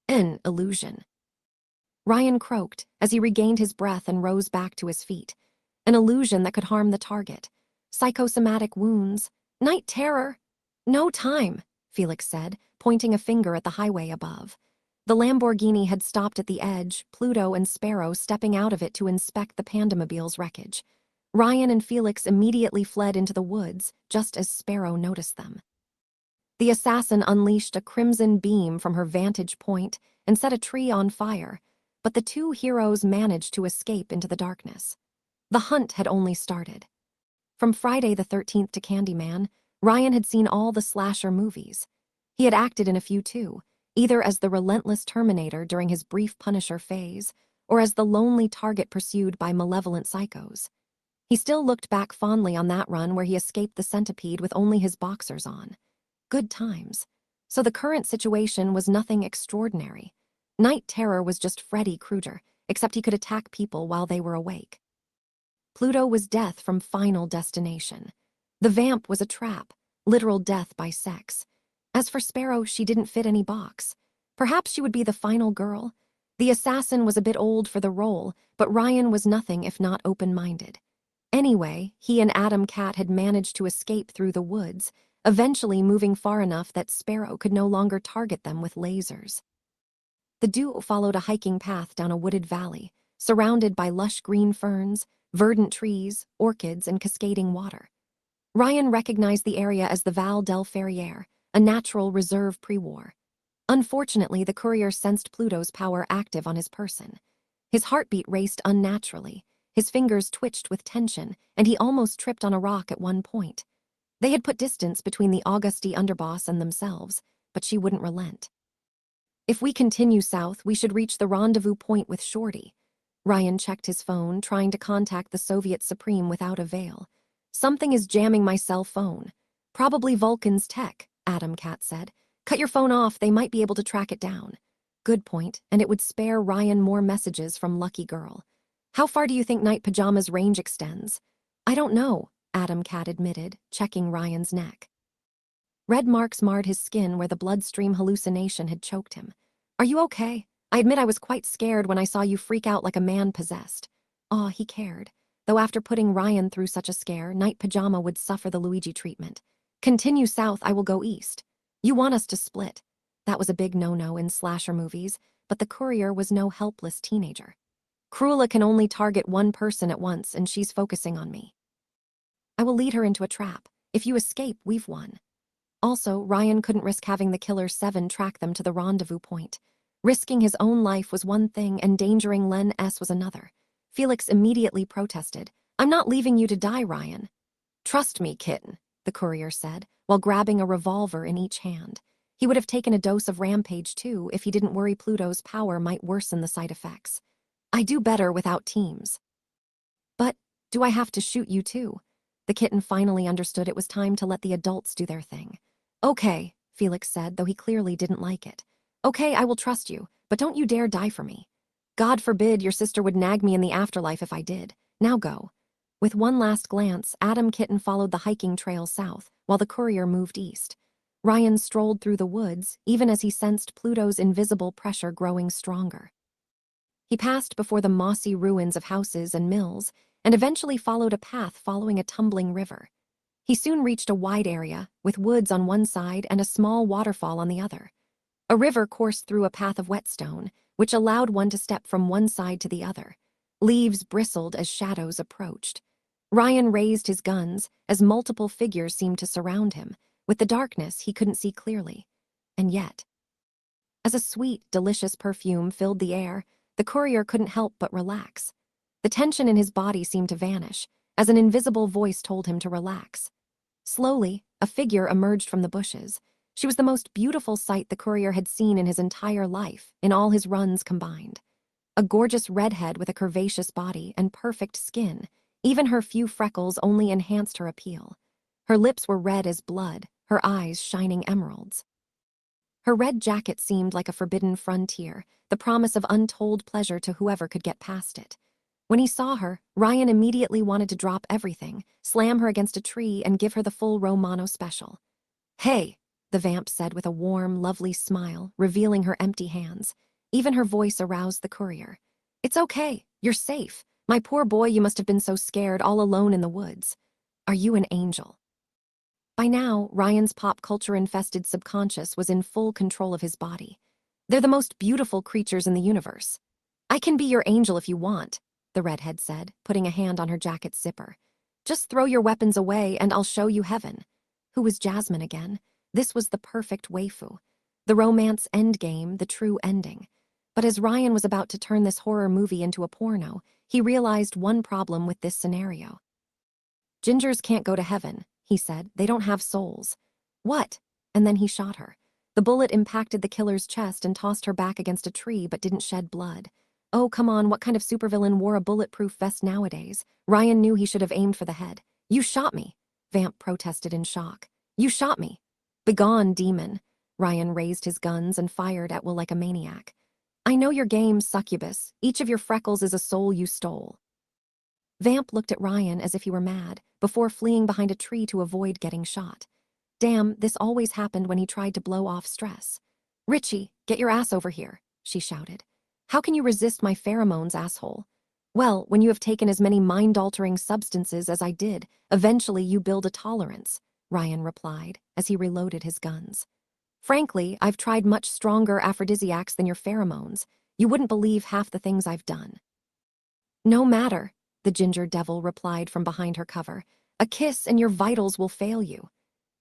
An illusion. Ryan croaked as he regained his breath and rose back to his feet. An illusion that could harm the target. Psychosomatic wounds. Night terror. "No time," Felix said, pointing a finger at the highway above. The Lamborghini had stopped at the edge, Pluto and Sparrow stepping out of it to inspect the Pandamobile's wreckage. Ryan and Felix immediately fled into the woods, just as Sparrow noticed them. The assassin unleashed a crimson beam from her vantage point and set a tree on fire, but the two heroes managed to escape into the darkness. The hunt had only started. From Friday the 13th to Candyman, Ryan had seen all the slasher movies. He had acted in a few too, either as the relentless Terminator during his brief Punisher phase, or as the lonely target pursued by malevolent psychos. He still looked back fondly on that run where he escaped the centipede with only his boxers on. Good times. So the current situation was nothing extraordinary. Night terror was just Freddy Krueger, except he could attack people while they were awake. Pluto was death from Final Destination. The vamp was a trap, literal death by sex. As for Sparrow, she didn't fit any box. Perhaps she would be the final girl. The assassin was a bit old for the role, but Ryan was nothing if not open-minded. Anyway, he and Adam Cat had managed to escape through the woods, eventually moving far enough that Sparrow could no longer target them with lasers. The duo followed a hiking path down a wooded valley, surrounded by lush green ferns, verdant trees, orchids, and cascading water. Ryan recognized the area as the Val del Ferriere, a natural reserve pre-war. Unfortunately, the courier sensed Pluto's power active on his person. His heartbeat raced unnaturally. His fingers twitched with tension, and he almost tripped on a rock at one point. They had put distance between the augusty underboss and themselves, but she wouldn't relent. If we continue south, we should reach the rendezvous point with Shorty. Ryan checked his phone, trying to contact the Soviet Supreme without avail. Something is jamming my cell phone. Probably Vulcan's tech, Adam Cat said. Cut your phone off, they might be able to track it down. Good point, and it would spare Ryan more messages from Lucky Girl. How far do you think Night Pajama's range extends? I don't know, Adam Cat admitted, checking Ryan's neck. Red marks marred his skin where the bloodstream hallucination had choked him. Are you okay? I admit I was quite scared when I saw you freak out like a man possessed. Aw, he cared. Though after putting Ryan through such a scare, Night Pajama would suffer the Luigi treatment. Continue south, I will go east. You want us to split. That was a big no-no in slasher movies, but the courier was no helpless teenager. Cruella can only target one person at once, and she's focusing on me. I will lead her into a trap. If you escape, we've won. Also, Ryan couldn't risk having the Killer 7 track them to the rendezvous point. Risking his own life was one thing, endangering Len S. was another. Felix immediately protested. I'm not leaving you to die, Ryan. Trust me, kitten, the courier said, while grabbing a revolver in each hand. He would have taken a dose of Rampage too if he didn't worry Pluto's power might worsen the side effects. I do better without teams. But do I have to shoot you too? The kitten finally understood it was time to let the adults do their thing. Okay, Felix said, though he clearly didn't like it. Okay, I will trust you, but don't you dare die for me. God forbid your sister would nag me in the afterlife if I did. Now go. With one last glance, Adam Kitten followed the hiking trail south, while the courier moved east. Ryan strolled through the woods, even as he sensed Pluto's invisible pressure growing stronger. He passed before the mossy ruins of houses and mills, and eventually followed a path following a tumbling river. He soon reached a wide area, with woods on one side and a small waterfall on the other. A river coursed through a path of whetstone, which allowed one to step from one side to the other. Leaves bristled as shadows approached. Ryan raised his guns, as multiple figures seemed to surround him. With the darkness, he couldn't see clearly. And yet, as a sweet, delicious perfume filled the air, the courier couldn't help but relax. The tension in his body seemed to vanish, as an invisible voice told him to relax. Slowly, a figure emerged from the bushes. She was the most beautiful sight the courier had seen in his entire life, in all his runs combined. A gorgeous redhead with a curvaceous body and perfect skin, even her few freckles only enhanced her appeal. Her lips were red as blood, her eyes shining emeralds. Her red jacket seemed like a forbidden frontier, the promise of untold pleasure to whoever could get past it. When he saw her, Ryan immediately wanted to drop everything, slam her against a tree, and give her the full Romano special. Hey, the vamp said with a warm, lovely smile, revealing her empty hands. Even her voice aroused the courier. It's okay, you're safe. My poor boy, you must have been so scared all alone in the woods. Are you an angel? By now, Ryan's pop culture-infested subconscious was in full control of his body. They're the most beautiful creatures in the universe. I can be your angel if you want, the redhead said, putting a hand on her jacket's zipper. Just throw your weapons away and I'll show you heaven. Who was Jasmine again? This was the perfect waifu. The romance endgame, the true ending. But as Ryan was about to turn this horror movie into a porno, he realized one problem with this scenario. Gingers can't go to heaven, he said. They don't have souls. What? And then he shot her. The bullet impacted the killer's chest and tossed her back against a tree but didn't shed blood. Oh, come on, what kind of supervillain wore a bulletproof vest nowadays? Ryan knew he should have aimed for the head. You shot me, Vamp protested in shock. You shot me. Begone, demon. Ryan raised his guns and fired at Will like a maniac. I know your game, succubus. Each of your freckles is a soul you stole. Vamp looked at Ryan as if he were mad, before fleeing behind a tree to avoid getting shot. Damn, this always happened when he tried to blow off stress. Richie, get your ass over here, she shouted. How can you resist my pheromones, asshole? Well, when you have taken as many mind-altering substances as I did, eventually you build a tolerance, Ryan replied, as he reloaded his guns. Frankly, I've tried much stronger aphrodisiacs than your pheromones. You wouldn't believe half the things I've done. No matter, the ginger devil replied from behind her cover. A kiss and your vitals will fail you.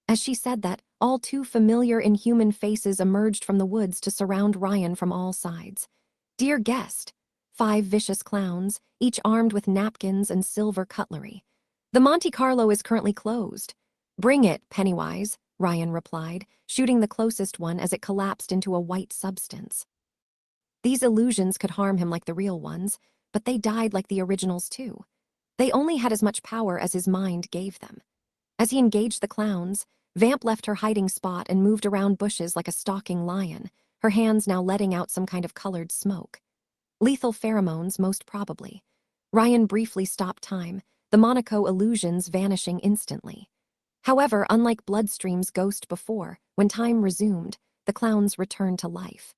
As she said that, all too familiar inhuman faces emerged from the woods to surround Ryan from all sides. Dear guest, 5 vicious clowns, each armed with napkins and silver cutlery. The Monte Carlo is currently closed. Bring it, Pennywise, Ryan replied, shooting the closest one as it collapsed into a white substance. These illusions could harm him like the real ones, but they died like the originals too. They only had as much power as his mind gave them. As he engaged the clowns, Vamp left her hiding spot and moved around bushes like a stalking lion, her hands now letting out some kind of colored smoke. Lethal pheromones, most probably. Ryan briefly stopped time, the Monaco illusions vanishing instantly. However, unlike Bloodstream's ghost before, when time resumed, the clowns returned to life.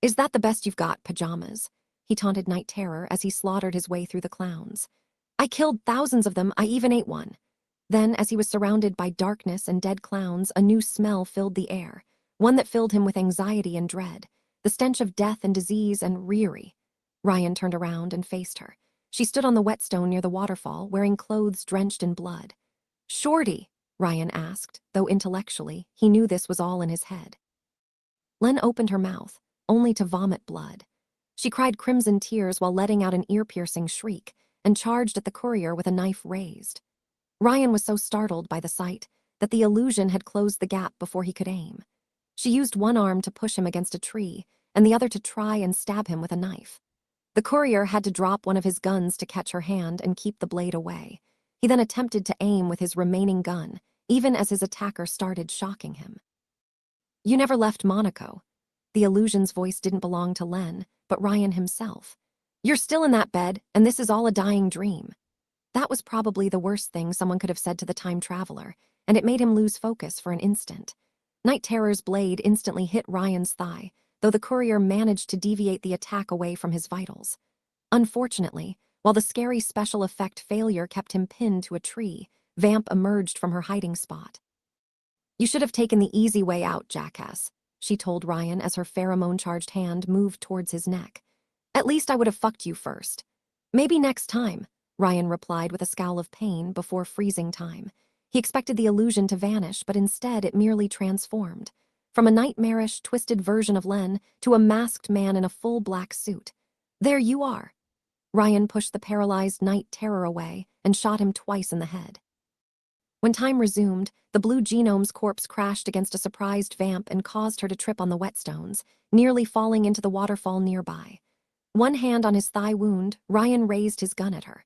Is that the best you've got, pajamas? He taunted Night Terror as he slaughtered his way through the clowns. I killed thousands of them, I even ate one. Then, as he was surrounded by darkness and dead clowns, a new smell filled the air, one that filled him with anxiety and dread, the stench of death and disease and Riri. Ryan turned around and faced her. She stood on the whetstone near the waterfall, wearing clothes drenched in blood. Shorty, Ryan asked, though intellectually, he knew this was all in his head. Len opened her mouth, only to vomit blood. She cried crimson tears while letting out an ear-piercing shriek, and charged at the courier with a knife raised. Ryan was so startled by the sight that the illusion had closed the gap before he could aim. She used one arm to push him against a tree, and the other to try and stab him with a knife. The courier had to drop one of his guns to catch her hand and keep the blade away. He then attempted to aim with his remaining gun, even as his attacker started shocking him. You never left Monaco. The illusion's voice didn't belong to Len, but Ryan himself. You're still in that bed, and this is all a dying dream. That was probably the worst thing someone could have said to the time traveler, and it made him lose focus for an instant. Night Terror's blade instantly hit Ryan's thigh, though the courier managed to deviate the attack away from his vitals. Unfortunately, while the scary special effect failure kept him pinned to a tree, Vamp emerged from her hiding spot. You should have taken the easy way out, jackass, she told Ryan as her pheromone-charged hand moved towards his neck. At least I would have fucked you first. Maybe next time, Ryan replied with a scowl of pain before freezing time. He expected the illusion to vanish, but instead it merely transformed. From a nightmarish, twisted version of Len to a masked man in a full black suit. There you are. Ryan pushed the paralyzed Night Terror away and shot him twice in the head. When time resumed, the blue genome's corpse crashed against a surprised Vamp and caused her to trip on the whetstones, nearly falling into the waterfall nearby. One hand on his thigh wound, Ryan raised his gun at her.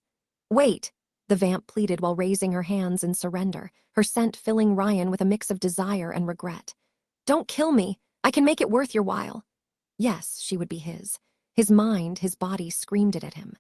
Wait, the Vamp pleaded while raising her hands in surrender, her scent filling Ryan with a mix of desire and regret. Don't kill me. I can make it worth your while. Yes, she would be his. His mind, his body screamed it at him.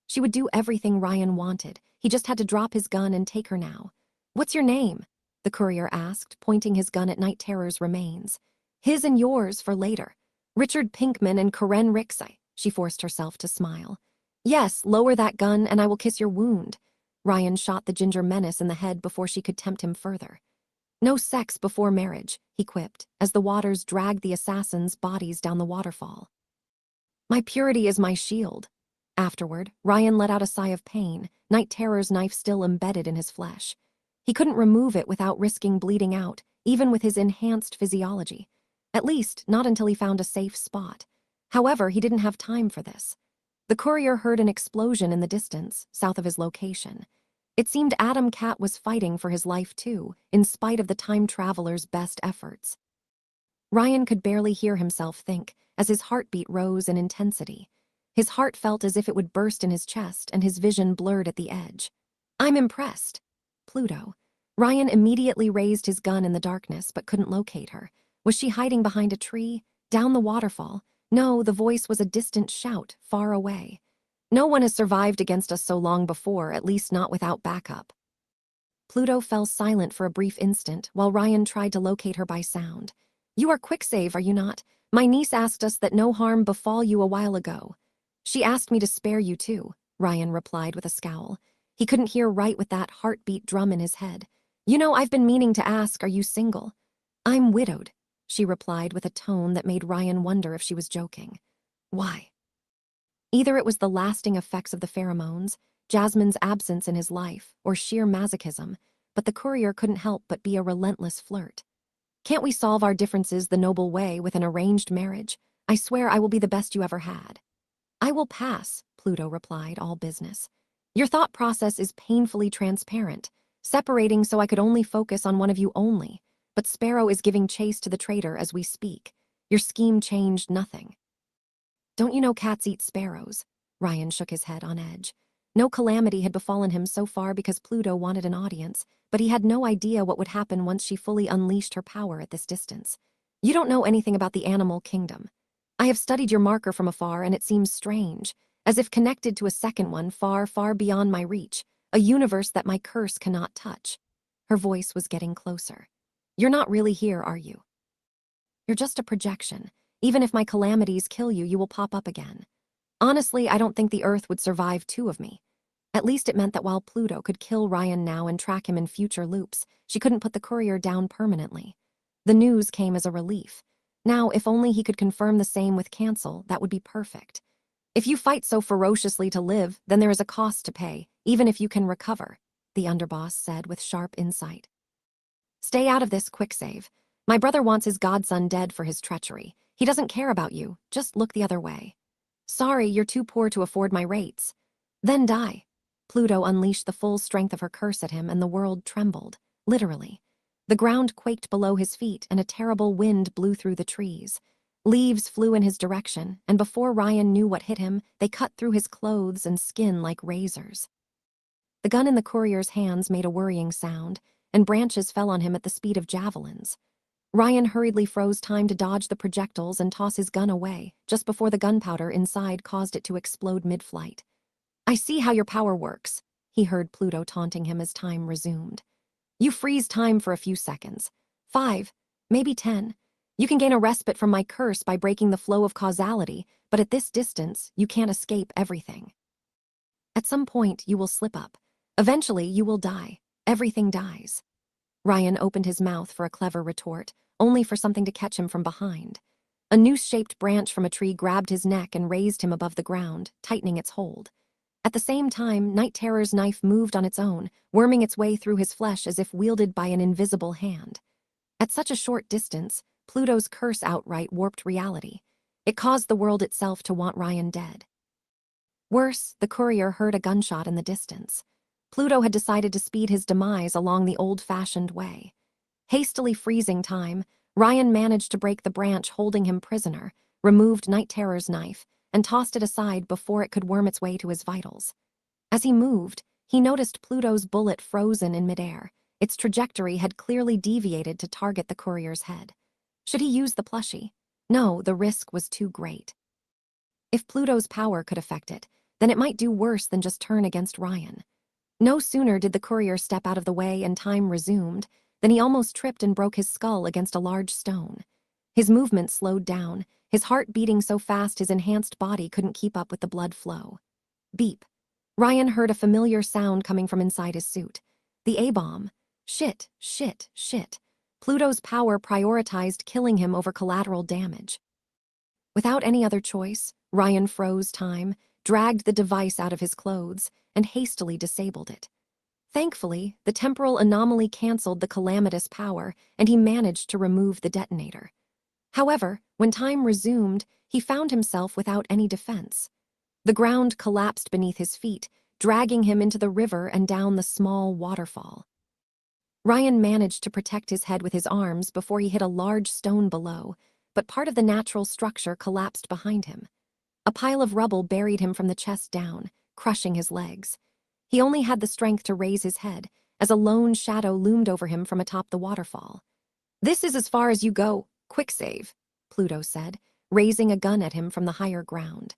She would do everything Ryan wanted. He just had to drop his gun and take her now. What's your name? The courier asked, pointing his gun at Night Terror's remains. His and yours for later. Richard Pinkman and Karen Rixey. She forced herself to smile. Yes, lower that gun and I will kiss your wound. Ryan shot the ginger menace in the head before she could tempt him further. No sex before marriage, he quipped, as the waters dragged the assassins' bodies down the waterfall. My purity is my shield. Afterward, Ryan let out a sigh of pain, Night Terror's knife still embedded in his flesh. He couldn't remove it without risking bleeding out, even with his enhanced physiology. At least, not until he found a safe spot. However, he didn't have time for this. The courier heard an explosion in the distance, south of his location. It seemed Adam Cat was fighting for his life too, in spite of the time traveler's best efforts. Ryan could barely hear himself think, as his heartbeat rose in intensity. His heart felt as if it would burst in his chest and his vision blurred at the edge. I'm impressed. Pluto. Ryan immediately raised his gun in the darkness but couldn't locate her. Was she hiding behind a tree? Down the waterfall? No, the voice was a distant shout, far away. No one has survived against us so long before, at least not without backup. Pluto fell silent for a brief instant while Ryan tried to locate her by sound. You are Quicksave, are you not? My niece asked us that no harm befall you a while ago. She asked me to spare you too, Ryan replied with a scowl. He couldn't hear right with that heartbeat drum in his head. You know, I've been meaning to ask, are you single? I'm widowed, she replied with a tone that made Ryan wonder if she was joking. Why? Either it was the lasting effects of the pheromones, Jasmine's absence in his life, or sheer masochism, but the courier couldn't help but be a relentless flirt. Can't we solve our differences the noble way with an arranged marriage? I swear I will be the best you ever had. will pass, Pluto replied, all business. Your thought process is painfully transparent, separating so I could only focus on one of you only. But Sparrow is giving chase to the traitor as we speak. Your scheme changed nothing. Don't you know cats eat sparrows? Ryan shook his head on edge. No calamity had befallen him so far because Pluto wanted an audience, but he had no idea what would happen once she fully unleashed her power at this distance. You don't know anything about the animal kingdom. I have studied your marker from afar, and it seems strange, as if connected to a second one far, far beyond my reach, a universe that my curse cannot touch. Her voice was getting closer. You're not really here, are you? You're just a projection. Even if my calamities kill you, you will pop up again. Honestly, I don't think the Earth would survive two of me. At least it meant that while Pluto could kill Ryan now and track him in future loops, she couldn't put the courier down permanently. The news came as a relief. Now, if only he could confirm the same with cancel, that would be perfect. If you fight so ferociously to live, then there is a cost to pay, even if you can recover, the underboss said with sharp insight. Stay out of this, quick save. My brother wants his godson dead for his treachery. He doesn't care about you, just look the other way. Sorry, you're too poor to afford my rates. Then die. Pluto unleashed the full strength of her curse at him, and the world trembled, literally. The ground quaked below his feet, and a terrible wind blew through the trees. Leaves flew in his direction, and before Ryan knew what hit him, they cut through his clothes and skin like razors. The gun in the courier's hands made a worrying sound, and branches fell on him at the speed of javelins. Ryan hurriedly froze time to dodge the projectiles and toss his gun away, just before the gunpowder inside caused it to explode mid-flight. I see how your power works, he heard Pluto taunting him as time resumed. You freeze time for a few seconds. 5, maybe 10. You can gain a respite from my curse by breaking the flow of causality, but at this distance, you can't escape everything. At some point, you will slip up. Eventually, you will die. Everything dies. Ryan opened his mouth for a clever retort, only for something to catch him from behind. A noose-shaped branch from a tree grabbed his neck and raised him above the ground, tightening its hold. At the same time, Night Terror's knife moved on its own, worming its way through his flesh as if wielded by an invisible hand. At such a short distance, Pluto's curse outright warped reality. It caused the world itself to want Ryan dead. Worse, the courier heard a gunshot in the distance. Pluto had decided to speed his demise along the old-fashioned way. Hastily freezing time, Ryan managed to break the branch holding him prisoner, removed Night Terror's knife, and tossed it aside before it could worm its way to his vitals. As he moved, he noticed Pluto's bullet frozen in midair. Its trajectory had clearly deviated to target the courier's head. Should he use the plushie? No, the risk was too great. If Pluto's power could affect it, then it might do worse than just turn against Ryan. No sooner did the courier step out of the way and time resumed, than he almost tripped and broke his skull against a large stone. His movement slowed down, his heart beating so fast his enhanced body couldn't keep up with the blood flow. Beep. Ryan heard a familiar sound coming from inside his suit. The A-bomb. Shit, shit, shit. Pluto's power prioritized killing him over collateral damage. Without any other choice, Ryan froze time, dragged the device out of his clothes, and hastily disabled it. Thankfully, the temporal anomaly canceled the calamitous power, and he managed to remove the detonator. However, when time resumed, he found himself without any defense. The ground collapsed beneath his feet, dragging him into the river and down the small waterfall. Ryan managed to protect his head with his arms before he hit a large stone below, but part of the natural structure collapsed behind him. A pile of rubble buried him from the chest down, crushing his legs. He only had the strength to raise his head, as a lone shadow loomed over him from atop the waterfall. "This is as far as you go. Quick save," Pluto said, raising a gun at him from the higher ground.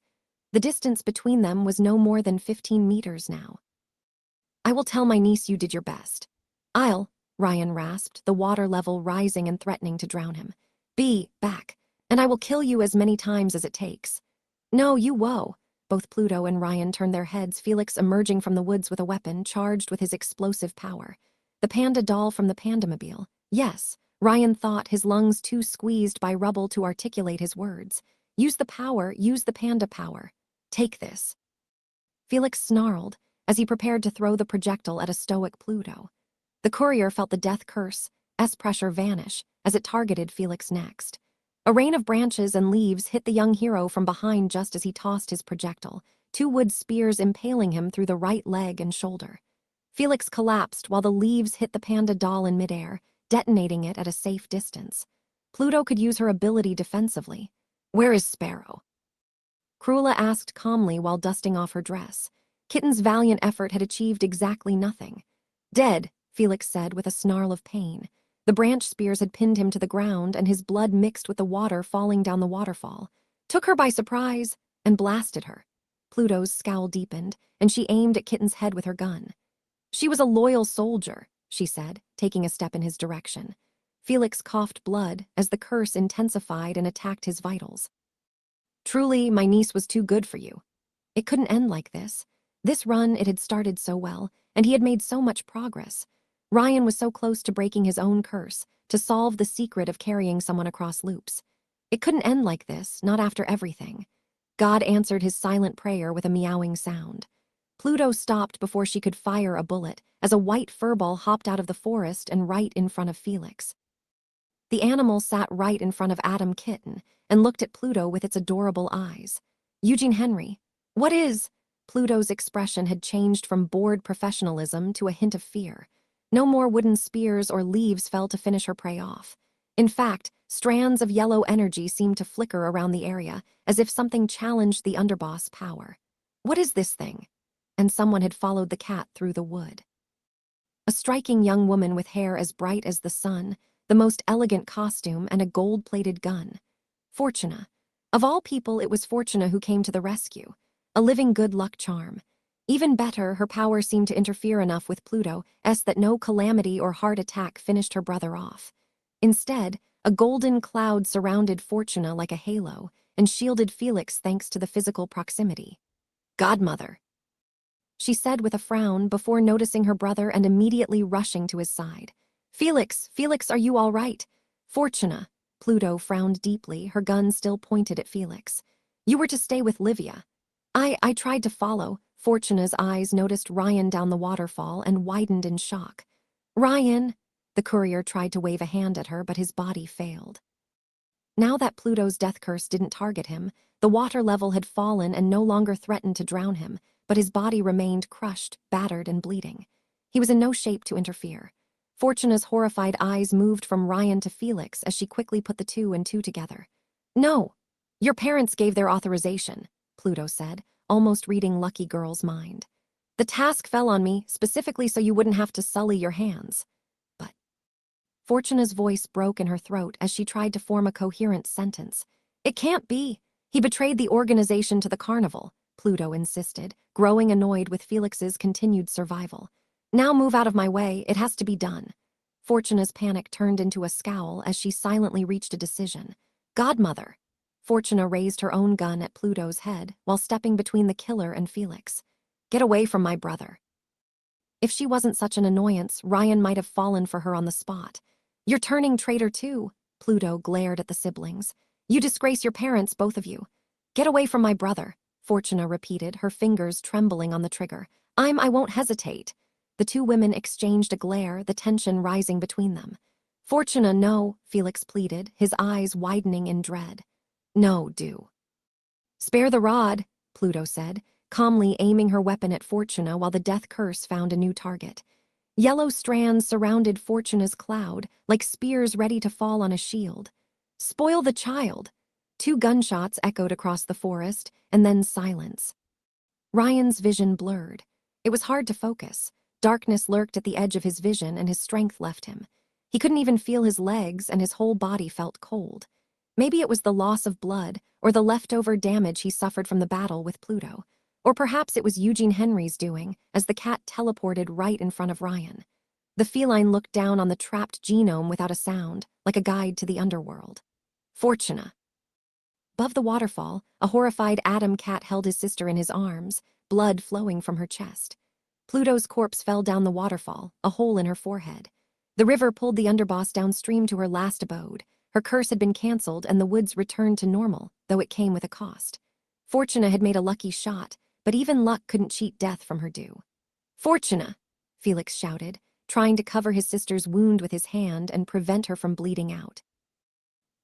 The distance between them was no more than 15 meters now. "I will tell my niece you did your best." Ryan rasped, the water level rising and threatening to drown him. "Be back, and I will kill you as many times as it takes." "No, you whoa." Both Pluto and Ryan turned their heads, Felix emerging from the woods with a weapon charged with his explosive power. The panda doll from the Pandamobile. Yes, Ryan thought, his lungs too squeezed by rubble to articulate his words. Use the power, use the panda power. Take this. Felix snarled as he prepared to throw the projectile at a stoic Pluto. The courier felt the death curse, S pressure vanish, as it targeted Felix next. A rain of branches and leaves hit the young hero from behind just as he tossed his projectile, two wood spears impaling him through the right leg and shoulder. Felix collapsed while the leaves hit the panda doll in midair, detonating it at a safe distance. Pluto could use her ability defensively. "Where is Sparrow?" Cruella asked calmly while dusting off her dress. Kitten's valiant effort had achieved exactly nothing. "Dead," Felix said with a snarl of pain. The branch spears had pinned him to the ground, and his blood mixed with the water falling down the waterfall. Took her by surprise and blasted her. Pluto's scowl deepened, and she aimed at Kitten's head with her gun. "She was a loyal soldier," she said, taking a step in his direction. Felix coughed blood as the curse intensified and attacked his vitals. "Truly, my niece was too good for you." It couldn't end like this. This run, it had started so well, and he had made so much progress. Ryan was so close to breaking his own curse, to solve the secret of carrying someone across loops. It couldn't end like this, not after everything. God answered his silent prayer with a meowing sound. Pluto stopped before she could fire a bullet as a white furball hopped out of the forest and right in front of Felix. The animal sat right in front of Adam Kitten and looked at Pluto with its adorable eyes. "Eugene Henry, what is?" Pluto's expression had changed from bored professionalism to a hint of fear. No more wooden spears or leaves fell to finish her prey off. In fact, strands of yellow energy seemed to flicker around the area, as if something challenged the underboss power. "What is this thing?" And someone had followed the cat through the wood. A striking young woman with hair as bright as the sun, the most elegant costume, and a gold-plated gun. Fortuna. Of all people, it was Fortuna who came to the rescue. A living good luck charm. Even better, her power seemed to interfere enough with Pluto's that no calamity or heart attack finished her brother off. Instead, a golden cloud surrounded Fortuna like a halo and shielded Felix thanks to the physical proximity. "Godmother," she said with a frown before noticing her brother and immediately rushing to his side. Felix, are you all right?" "Fortuna." Pluto frowned deeply, her gun still pointed at Felix. "You were to stay with Livia." I tried to follow." Fortuna's eyes noticed Ryan down the waterfall and widened in shock. "Ryan!" The courier tried to wave a hand at her, but his body failed. Now that Pluto's death curse didn't target him, the water level had fallen and no longer threatened to drown him, but his body remained crushed, battered, and bleeding. He was in no shape to interfere. Fortuna's horrified eyes moved from Ryan to Felix as she quickly put the two and two together. "No, your parents gave their authorization," Pluto said, almost reading Lucky Girl's mind. "The task fell on me, specifically so you wouldn't have to sully your hands." But Fortuna's voice broke in her throat as she tried to form a coherent sentence. "It can't be. He betrayed the organization to the carnival," Pluto insisted, growing annoyed with Felix's continued survival. "Now move out of my way, it has to be done." Fortuna's panic turned into a scowl as she silently reached a decision. "Godmother." Fortuna raised her own gun at Pluto's head while stepping between the killer and Felix. "Get away from my brother." If she wasn't such an annoyance, Ryan might have fallen for her on the spot. "You're turning traitor too," Pluto glared at the siblings. "You disgrace your parents, both of you." "Get away from my brother," Fortuna repeated, her fingers trembling on the trigger. I won't hesitate." The two women exchanged a glare, the tension rising between them. "Fortuna, no," Felix pleaded, his eyes widening in dread. "No, do." "Spare the rod," Pluto said, calmly aiming her weapon at Fortuna while the death curse found a new target. Yellow strands surrounded Fortuna's cloud, like spears ready to fall on a shield. "Spoil the child." Two gunshots echoed across the forest, and then silence. Ryan's vision blurred. It was hard to focus. Darkness lurked at the edge of his vision, and his strength left him. He couldn't even feel his legs, and his whole body felt cold. Maybe it was the loss of blood, or the leftover damage he suffered from the battle with Pluto. Or perhaps it was Eugene Henry's doing, as the cat teleported right in front of Ryan. The feline looked down on the trapped genome without a sound, like a guide to the underworld. "Fortuna." Above the waterfall, a horrified Adam cat held his sister in his arms, blood flowing from her chest. Pluto's corpse fell down the waterfall, a hole in her forehead. The river pulled the underboss downstream to her last abode. Her curse had been cancelled and the woods returned to normal, though it came with a cost. Fortuna had made a lucky shot, but even luck couldn't cheat death from her due. "Fortuna!" Felix shouted, trying to cover his sister's wound with his hand and prevent her from bleeding out.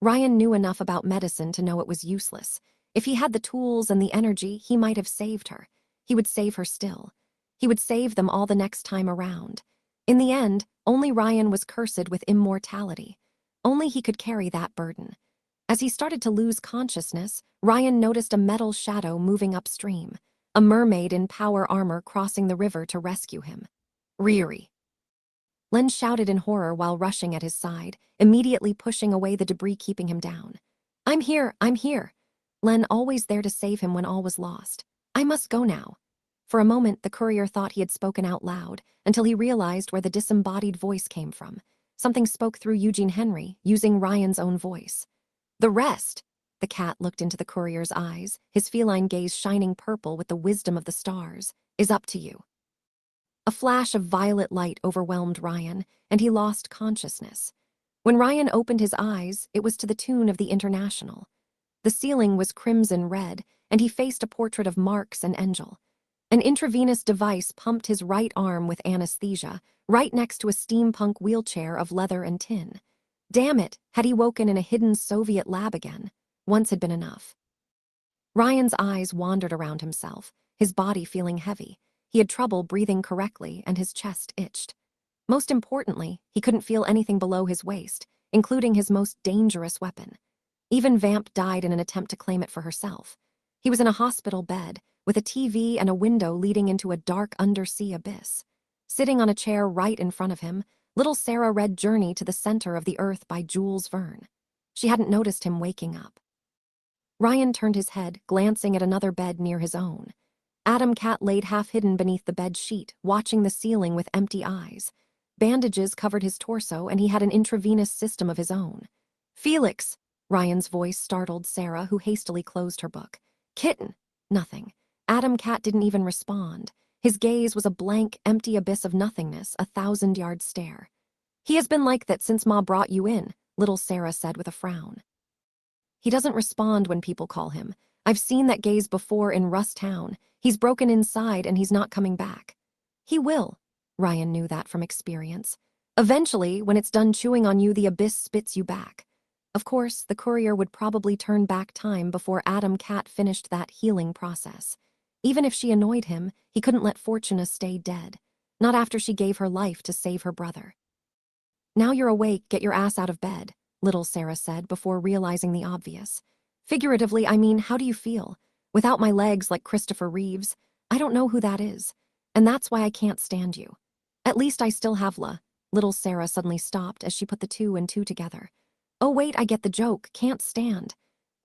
Ryan knew enough about medicine to know it was useless. If he had the tools and the energy, he might have saved her. He would save her still. He would save them all the next time around. In the end, only Ryan was cursed with immortality. Only he could carry that burden. As he started to lose consciousness, Ryan noticed a metal shadow moving upstream, a mermaid in power armor crossing the river to rescue him. Riri. Len shouted in horror while rushing at his side, immediately pushing away the debris keeping him down. I'm here, I'm here. Len always there to save him when all was lost. I must go now. For a moment, the courier thought he had spoken out loud, until he realized where the disembodied voice came from. Something spoke through Eugene Henry, using Ryan's own voice. The rest! The cat looked into the courier's eyes, his feline gaze shining purple with the wisdom of the stars. Is up to you. A flash of violet light overwhelmed Ryan, and he lost consciousness. When Ryan opened his eyes, it was to the tune of the International. The ceiling was crimson red, and he faced a portrait of Marx and Engel. An intravenous device pumped his right arm with anesthesia, right next to a steampunk wheelchair of leather and tin. Damn it, had he woken in a hidden Soviet lab again? Once had been enough. Ryan's eyes wandered around himself, his body feeling heavy. He had trouble breathing correctly, and his chest itched. Most importantly, he couldn't feel anything below his waist, including his most dangerous weapon. Even Vamp died in an attempt to claim it for herself. He was in a hospital bed, with a TV and a window leading into a dark undersea abyss. Sitting on a chair right in front of him, little Sarah read Journey to the Center of the Earth by Jules Verne. She hadn't noticed him waking up. Ryan turned his head, glancing at another bed near his own. Adam Cat laid half-hidden beneath the bed sheet, watching the ceiling with empty eyes. Bandages covered his torso, and he had an intravenous system of his own. Felix! Ryan's voice startled Sarah, who hastily closed her book. Kitten! Nothing. Adam Cat didn't even respond. His gaze was a blank, empty abyss of nothingness, a 1,000-yard stare. He has been like that since Ma brought you in, little Sarah said with a frown. He doesn't respond when people call him. I've seen that gaze before in Rust Town. He's broken inside and he's not coming back. He will. Ryan knew that from experience. Eventually, when it's done chewing on you, the abyss spits you back. Of course, the courier would probably turn back time before Adam Cat finished that healing process. Even if she annoyed him, he couldn't let Fortuna stay dead. Not after she gave her life to save her brother. Now you're awake, get your ass out of bed, little Sarah said before realizing the obvious. Figuratively, I mean, how do you feel? Without my legs like Christopher Reeves, I don't know who that is. And that's why I can't stand you. At least I still have La. Little Sarah suddenly stopped as she put the 2 and 2 together. Oh wait, I get the joke, can't stand.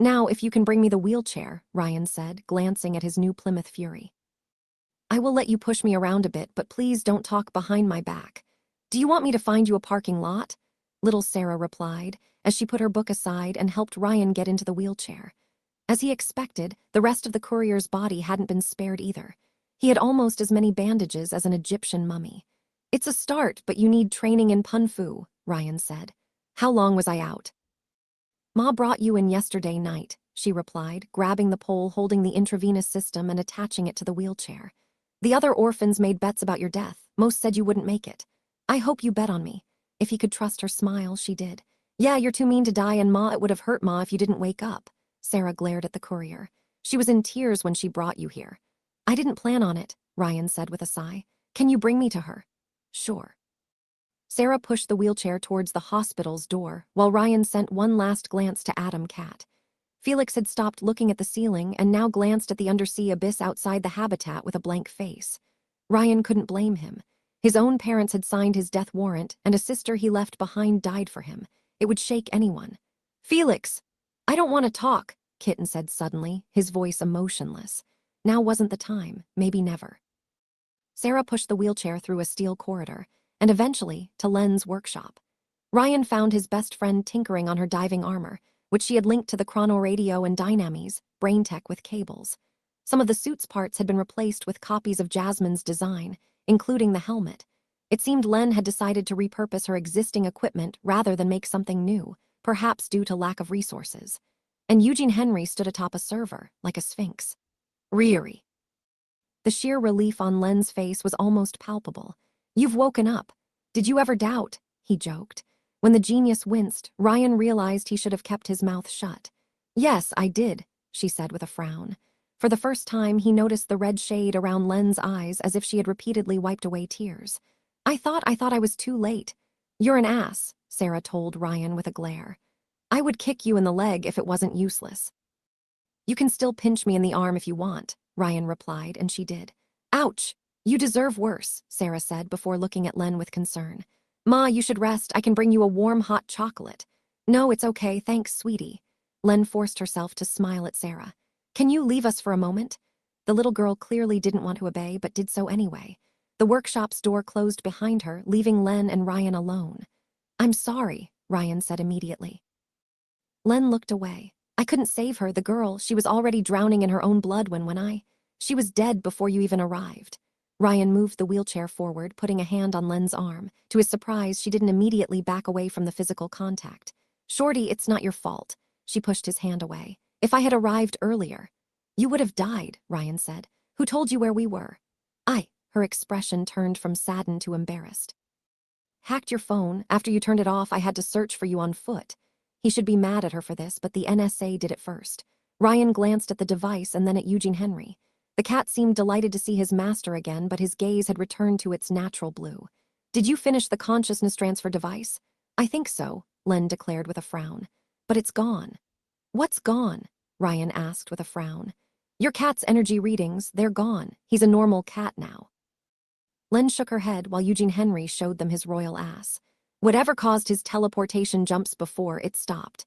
Now, if you can bring me the wheelchair, Ryan said, glancing at his new Plymouth Fury. I will let you push me around a bit, but please don't talk behind my back. Do you want me to find you a parking lot? Little Sarah replied, as she put her book aside and helped Ryan get into the wheelchair. As he expected, the rest of the courier's body hadn't been spared either. He had almost as many bandages as an Egyptian mummy. It's a start, but you need training in Pun Fu, Ryan said. How long was I out? Ma brought you in yesterday night, she replied, grabbing the pole holding the intravenous system and attaching it to the wheelchair. The other orphans made bets about your death. Most said you wouldn't make it. I hope you bet on me. If he could trust her smile, she did. Yeah, you're too mean to die, and Ma, it would have hurt Ma if you didn't wake up. Sarah glared at the courier. She was in tears when she brought you here. I didn't plan on it, Ryan said with a sigh. Can you bring me to her? Sure. Sarah pushed the wheelchair towards the hospital's door, while Ryan sent one last glance to Adam Cat. Felix had stopped looking at the ceiling and now glanced at the undersea abyss outside the habitat with a blank face. Ryan couldn't blame him. His own parents had signed his death warrant, and a sister he left behind died for him. It would shake anyone. Felix! I don't want to talk, Kitten said suddenly, his voice emotionless. Now wasn't the time, maybe never. Sarah pushed the wheelchair through a steel corridor, and eventually to Len's workshop. Ryan found his best friend tinkering on her diving armor, which she had linked to the chronoradio and dynamis, brain tech with cables. Some of the suit's parts had been replaced with copies of Jasmine's design, including the helmet. It seemed Len had decided to repurpose her existing equipment rather than make something new, perhaps due to lack of resources. And Eugene Henry stood atop a server, like a sphinx. Riri. The sheer relief on Len's face was almost palpable. You've woken up. Did you ever doubt? He joked. When the genius winced, Ryan realized he should have kept his mouth shut. "Yes, I did," she said with a frown. For the first time, he noticed the red shade around Len's eyes as if she had repeatedly wiped away tears. I thought I was too late." "You're an ass," Sarah told Ryan with a glare. "I would kick you in the leg if it wasn't useless." "You can still pinch me in the arm if you want," Ryan replied, and she did. "Ouch! You deserve worse," Sarah said before looking at Len with concern. "Ma, you should rest. I can bring you a warm hot chocolate." "No, it's okay, thanks, sweetie." Len forced herself to smile at Sarah. "Can you leave us for a moment?" The little girl clearly didn't want to obey, but did so anyway. The workshop's door closed behind her, leaving Len and Ryan alone. "I'm sorry," Ryan said immediately. Len looked away. "I couldn't save her, the girl. She was already drowning in her own blood she was dead before you even arrived." Ryan moved the wheelchair forward, putting a hand on Len's arm. To his surprise, she didn't immediately back away from the physical contact. "Shorty, it's not your fault." She pushed his hand away. "If I had arrived earlier." "You would have died," Ryan said. "Who told you where we were?" Her expression turned from saddened to embarrassed. "Hacked your phone. After you turned it off, I had to search for you on foot." He should be mad at her for this, but the NSA did it first. Ryan glanced at the device and then at Eugene Henry. The cat seemed delighted to see his master again, but his gaze had returned to its natural blue. "Did you finish the consciousness transfer device?" "I think so," Len declared with a frown. "But it's gone." "What's gone?" Ryan asked with a frown. "Your cat's energy readings, they're gone. He's a normal cat now." Len shook her head while Eugene Henry showed them his royal ass. Whatever caused his teleportation jumps before, it stopped.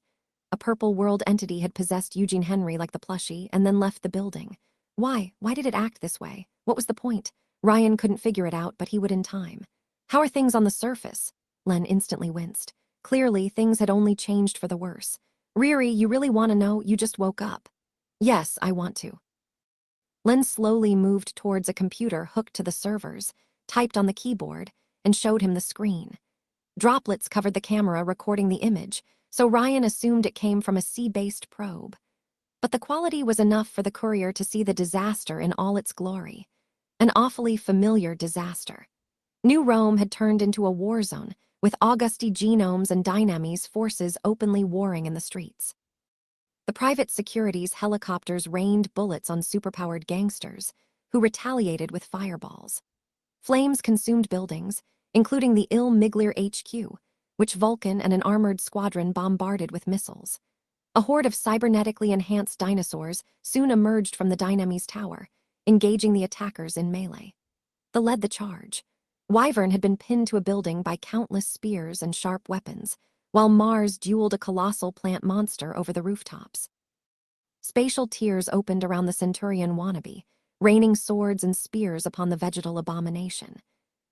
A purple world entity had possessed Eugene Henry like the plushie and then left the building. Why? Why did it act this way? What was the point? Ryan couldn't figure it out, but he would in time. "How are things on the surface?" Len instantly winced. Clearly, things had only changed for the worse. "Riri, you really want to know? You just woke up." "Yes, I want to." Len slowly moved towards a computer hooked to the servers, typed on the keyboard, and showed him the screen. Droplets covered the camera recording the image, so Ryan assumed it came from a sea-based probe. But the quality was enough for the courier to see the disaster in all its glory. An awfully familiar disaster. New Rome had turned into a war zone, with Augusti genomes and Dynamis forces openly warring in the streets. The private security's helicopters rained bullets on superpowered gangsters, who retaliated with fireballs. Flames consumed buildings, including the Il Miglir HQ, which Vulcan and an armored squadron bombarded with missiles. A horde of cybernetically enhanced dinosaurs soon emerged from the Dynamis tower, engaging the attackers in melee. They led the charge. Wyvern had been pinned to a building by countless spears and sharp weapons, while Mars dueled a colossal plant monster over the rooftops. Spatial tiers opened around the Centurion wannabe, raining swords and spears upon the vegetal abomination.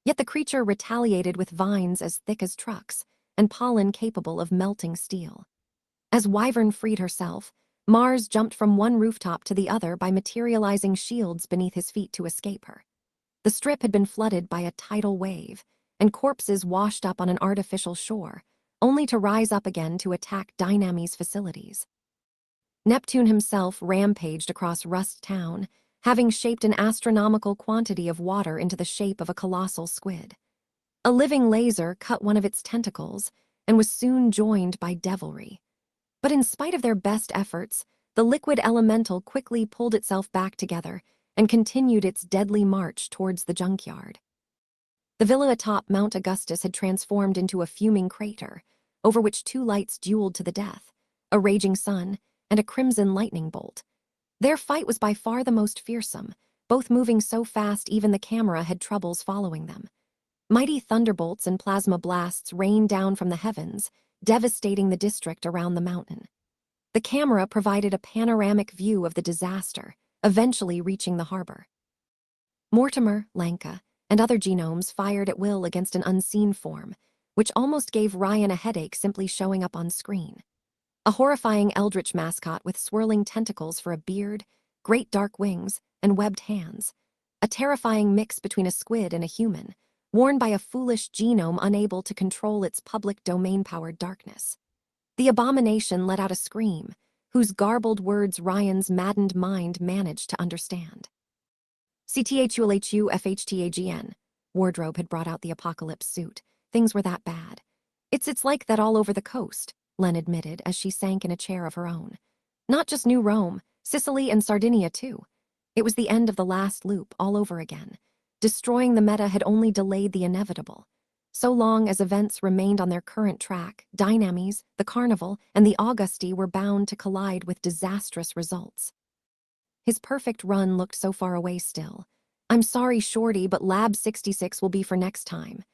Yet the creature retaliated with vines as thick as trucks and pollen capable of melting steel. As Wyvern freed herself, Mars jumped from one rooftop to the other by materializing shields beneath his feet to escape her. The strip had been flooded by a tidal wave, and corpses washed up on an artificial shore, only to rise up again to attack Dynamis' facilities. Neptune himself rampaged across Rust Town, having shaped an astronomical quantity of water into the shape of a colossal squid. A living laser cut one of its tentacles and was soon joined by devilry. But in spite of their best efforts, the liquid elemental quickly pulled itself back together and continued its deadly march towards the junkyard. The villa atop Mount Augustus had transformed into a fuming crater, over which two lights dueled to the death, a raging sun and a crimson lightning bolt. Their fight was by far the most fearsome, both moving so fast even the camera had troubles following them. Mighty thunderbolts and plasma blasts rained down from the heavens, devastating the district around the mountain. The camera provided a panoramic view of the disaster, eventually reaching the harbor. Mortimer, Lanka, and other genomes fired at will against an unseen form, which almost gave Ryan a headache simply showing up on screen. A horrifying eldritch mascot with swirling tentacles for a beard, great dark wings, and webbed hands. A terrifying mix between a squid and a human, worn by a foolish genome unable to control its public domain-powered darkness. The abomination let out a scream, whose garbled words Ryan's maddened mind managed to understand. CTHULHU FHTAGN. Wardrobe had brought out the apocalypse suit. Things were that bad. It's like that all over the coast, Len admitted as she sank in a chair of her own. Not just New Rome, Sicily and Sardinia too. It was the end of the last loop all over again. Destroying the meta had only delayed the inevitable. So long as events remained on their current track, Dynamis, the Carnival, and the Augusti were bound to collide with disastrous results. His perfect run looked so far away still. I'm sorry, Shorty, but Lab 66 will be for next time.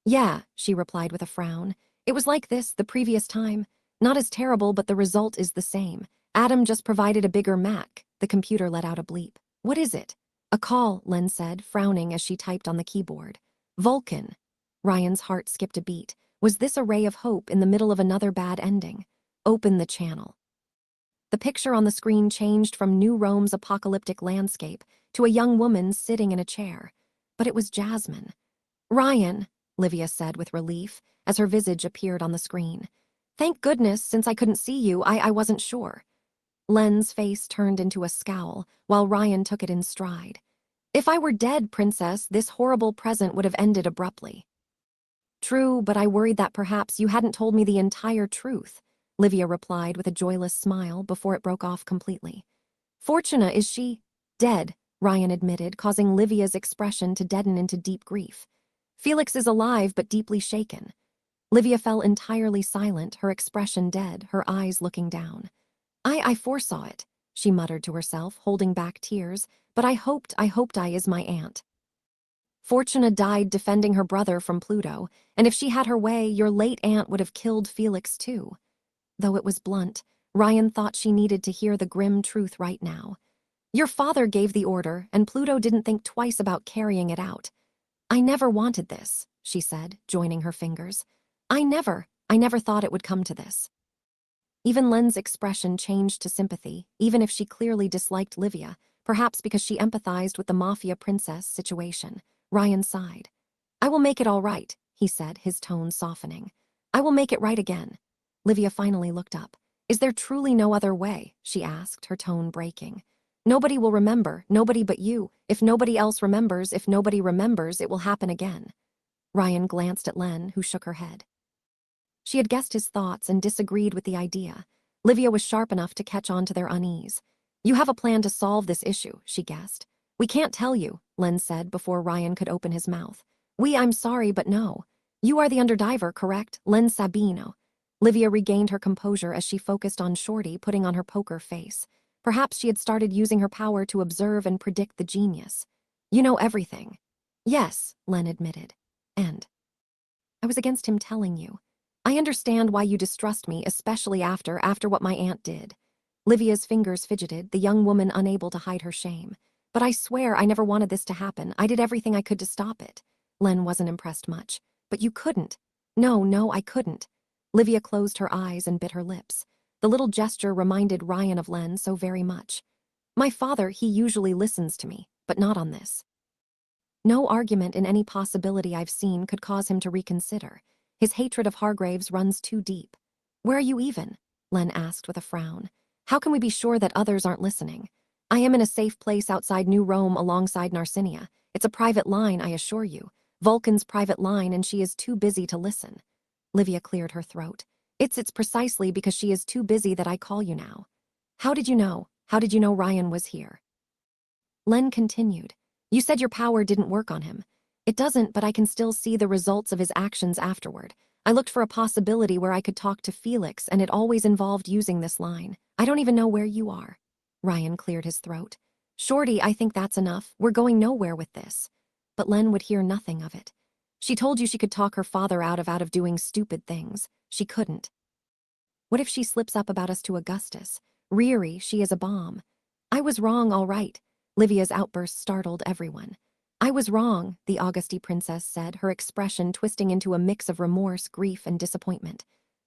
Yeah, she replied with a frown. It was like this the previous time. Not as terrible, but the result is the same. Adam just provided a bigger Mac. The computer let out a bleep. What is it? A call, Len said, frowning as she typed on the keyboard. Vulcan. Ryan's heart skipped a beat. Was this a ray of hope in the middle of another bad ending? Open the channel. The picture on the screen changed from New Rome's apocalyptic landscape to a young woman sitting in a chair. But it was Jasmine. Ryan, Livia said with relief as her visage appeared on the screen. Thank goodness, since I couldn't see you, I wasn't sure. Len's face turned into a scowl while Ryan took it in stride. If I were dead, Princess, this horrible present would have ended abruptly. True, but I worried that perhaps you hadn't told me the entire truth, Livia replied with a joyless smile before it broke off completely. Fortuna, is she? Dead, Ryan admitted, causing Livia's expression to deaden into deep grief. Felix is alive but deeply shaken. Livia fell entirely silent, her expression dead, her eyes looking down. I foresaw it, she muttered to herself, holding back tears, but I hoped I is my aunt. Fortuna died defending her brother from Pluto, and if she had her way, your late aunt would have killed Felix too. Though it was blunt, Ryan thought she needed to hear the grim truth right now. Your father gave the order, and Pluto didn't think twice about carrying it out. I never wanted this, she said, joining her fingers. I never thought it would come to this. Even Len's expression changed to sympathy, even if she clearly disliked Livia, perhaps because she empathized with the mafia princess situation. Ryan sighed. I will make it all right, he said, his tone softening. I will make it right again. Livia finally looked up. Is there truly no other way? She asked, her tone breaking. Nobody will remember, nobody but you. If nobody else remembers, it will happen again. Ryan glanced at Len, who shook her head. She had guessed his thoughts and disagreed with the idea. Livia was sharp enough to catch on to their unease. You have a plan to solve this issue, she guessed. We can't tell you, Len said before Ryan could open his mouth. I'm sorry, but no. You are the underdiver, correct? Len Sabino. Livia regained her composure as she focused on Shorty, putting on her poker face. Perhaps she had started using her power to observe and predict the genius. You know everything. Yes, Len admitted. And I was against him telling you. I understand why you distrust me, especially after what my aunt did. Livia's fingers fidgeted, the young woman unable to hide her shame. But I swear I never wanted this to happen. I did everything I could to stop it. Len wasn't impressed much. But you couldn't. No, I couldn't. Livia closed her eyes and bit her lips. The little gesture reminded Ryan of Len so very much. My father, he usually listens to me, but not on this. No argument in any possibility I've seen could cause him to reconsider. His hatred of Hargraves runs too deep. Where are you even? Len asked with a frown. How can we be sure that others aren't listening? I am in a safe place outside New Rome alongside Narcinia. It's a private line, I assure you. Vulcan's private line, and she is too busy to listen. Livia cleared her throat. It's precisely because she is too busy that I call you now. How did you know? How did you know Ryan was here? Len continued. You said your power didn't work on him. It doesn't, but I can still see the results of his actions afterward. I looked for a possibility where I could talk to Felix, and it always involved using this line. I don't even know where you are. Ryan cleared his throat. Shorty, I think that's enough. We're going nowhere with this. But Len would hear nothing of it. She told you she could talk her father out of doing stupid things. She couldn't. What if she slips up about us to Augustus? Riri, she is a bomb. I was wrong, all right. Livia's outburst startled everyone. I was wrong, the Augusti princess said, her expression twisting into a mix of remorse, grief, and disappointment.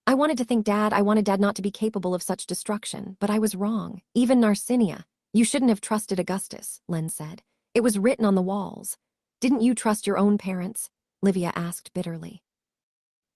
I wanted Dad not to be capable of such destruction, but I was wrong. Even Narcinia. You shouldn't have trusted Augustus, Len said. It was written on the walls. Didn't you trust your own parents? Livia asked bitterly.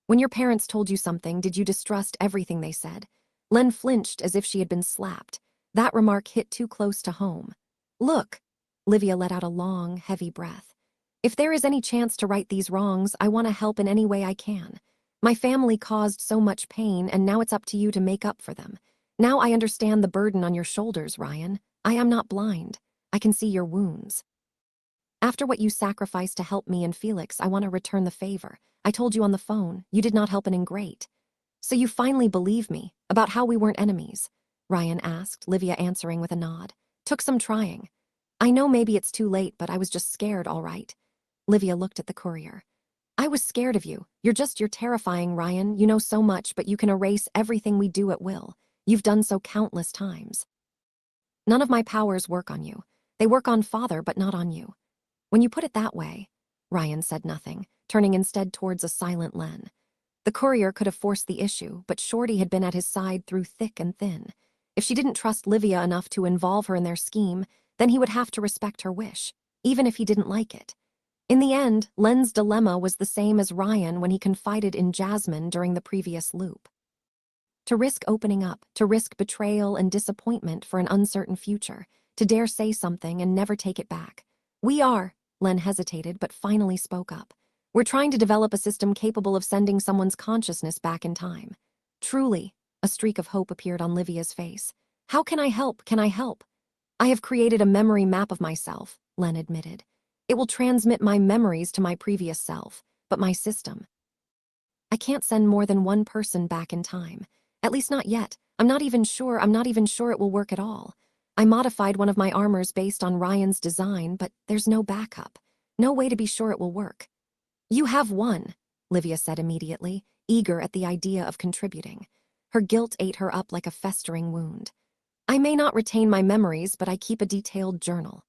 When your parents told you something, did you distrust everything they said? Len flinched as if she had been slapped. That remark hit too close to home. Look, Livia let out a long, heavy breath. If there is any chance to right these wrongs, I want to help in any way I can. My family caused so much pain, and now it's up to you to make up for them. Now I understand the burden on your shoulders, Ryan. I am not blind. I can see your wounds. After what you sacrificed to help me and Felix, I want to return the favor. I told you on the phone, you did not help an ingrate. So you finally believe me about how we weren't enemies? Ryan asked, Livia answering with a nod. Took some trying. I know maybe it's too late, but I was just scared, all right. Livia looked at the courier. I was scared of you. You're terrifying, Ryan. You know so much, but you can erase everything we do at will. You've done so countless times. None of my powers work on you. They work on Father, but not on you. When you put it that way, Ryan said nothing, turning instead towards a silent Len. The courier could have forced the issue, but Shorty had been at his side through thick and thin. If she didn't trust Livia enough to involve her in their scheme, then he would have to respect her wish, even if he didn't like it. In the end, Len's dilemma was the same as Ryan when he confided in Jasmine during the previous loop. To risk opening up, to risk betrayal and disappointment for an uncertain future, to dare say something and never take it back. Len hesitated but finally spoke up. We're trying to develop a system capable of sending someone's consciousness back in time. Truly, a streak of hope appeared on Livia's face. How can I help? Can I help? I have created a memory map of myself, Len admitted. It will transmit my memories to my previous self, but my system. I can't send more than one person back in time. At least not yet. I'm not even sure it will work at all. I modified one of my armors based on Ryan's design, but there's no backup. No way to be sure it will work. You have one, Livia said immediately, eager at the idea of contributing. Her guilt ate her up like a festering wound. I may not retain my memories, but I keep a detailed journal.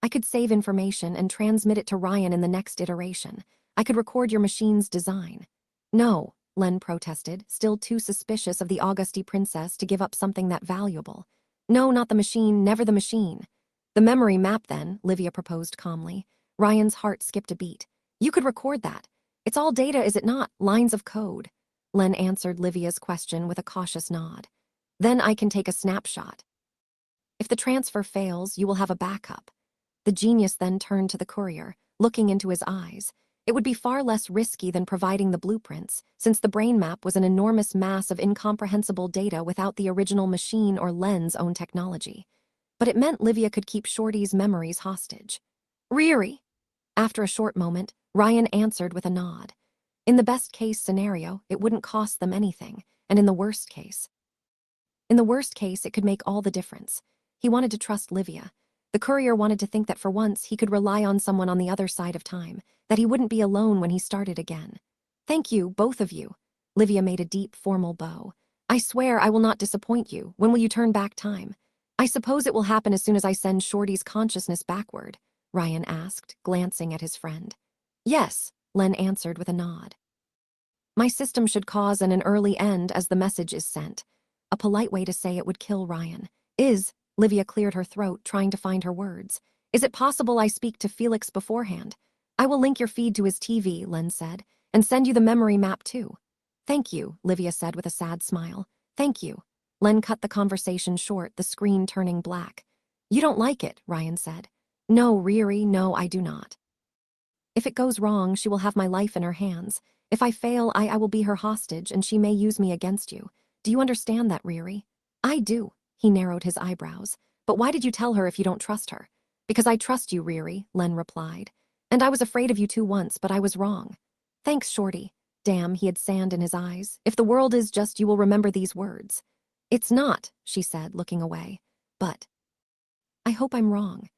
I could save information and transmit it to Ryan in the next iteration. I could record your machine's design. No, Len protested, still too suspicious of the Auguste princess to give up something that valuable. No, not the machine, never the machine. The memory map then, Livia proposed calmly. Ryan's heart skipped a beat. You could record that. It's all data, is it not? Lines of code. Len answered Livia's question with a cautious nod. Then I can take a snapshot. If the transfer fails, you will have a backup. The genius then turned to the courier, looking into his eyes. It would be far less risky than providing the blueprints, since the brain map was an enormous mass of incomprehensible data without the original machine or Len's own technology. But it meant Livia could keep Shorty's memories hostage. Riri! After a short moment, Ryan answered with a nod. In the best-case scenario, it wouldn't cost them anything, and in the worst case, it could make all the difference. He wanted to trust Livia. The courier wanted to think that for once he could rely on someone on the other side of time, that he wouldn't be alone when he started again. Thank you, both of you. Livia made a deep, formal bow. I swear I will not disappoint you. When will you turn back time? I suppose it will happen as soon as I send Shorty's consciousness backward, Ryan asked, glancing at his friend. Yes, Len answered with a nod. My system should cause an early end as the message is sent. A polite way to say it would kill Ryan. Livia cleared her throat, trying to find her words. Is it possible I speak to Felix beforehand? I will link your feed to his TV, Len said, and send you the memory map too. Thank you, Livia said with a sad smile. Thank you. Len cut the conversation short, the screen turning black. You don't like it, Ryan said. No, Riri, no, I do not. If it goes wrong, she will have my life in her hands. If I fail, I will be her hostage, and she may use me against you. Do you understand that, Riri? I do. He narrowed his eyebrows. But why did you tell her if you don't trust her? Because I trust you, Riri, Len replied. And I was afraid of you too once, but I was wrong. Thanks, Shorty. Damn, he had sand in his eyes. If the world is just, you will remember these words. It's not, she said, looking away. But I hope I'm wrong.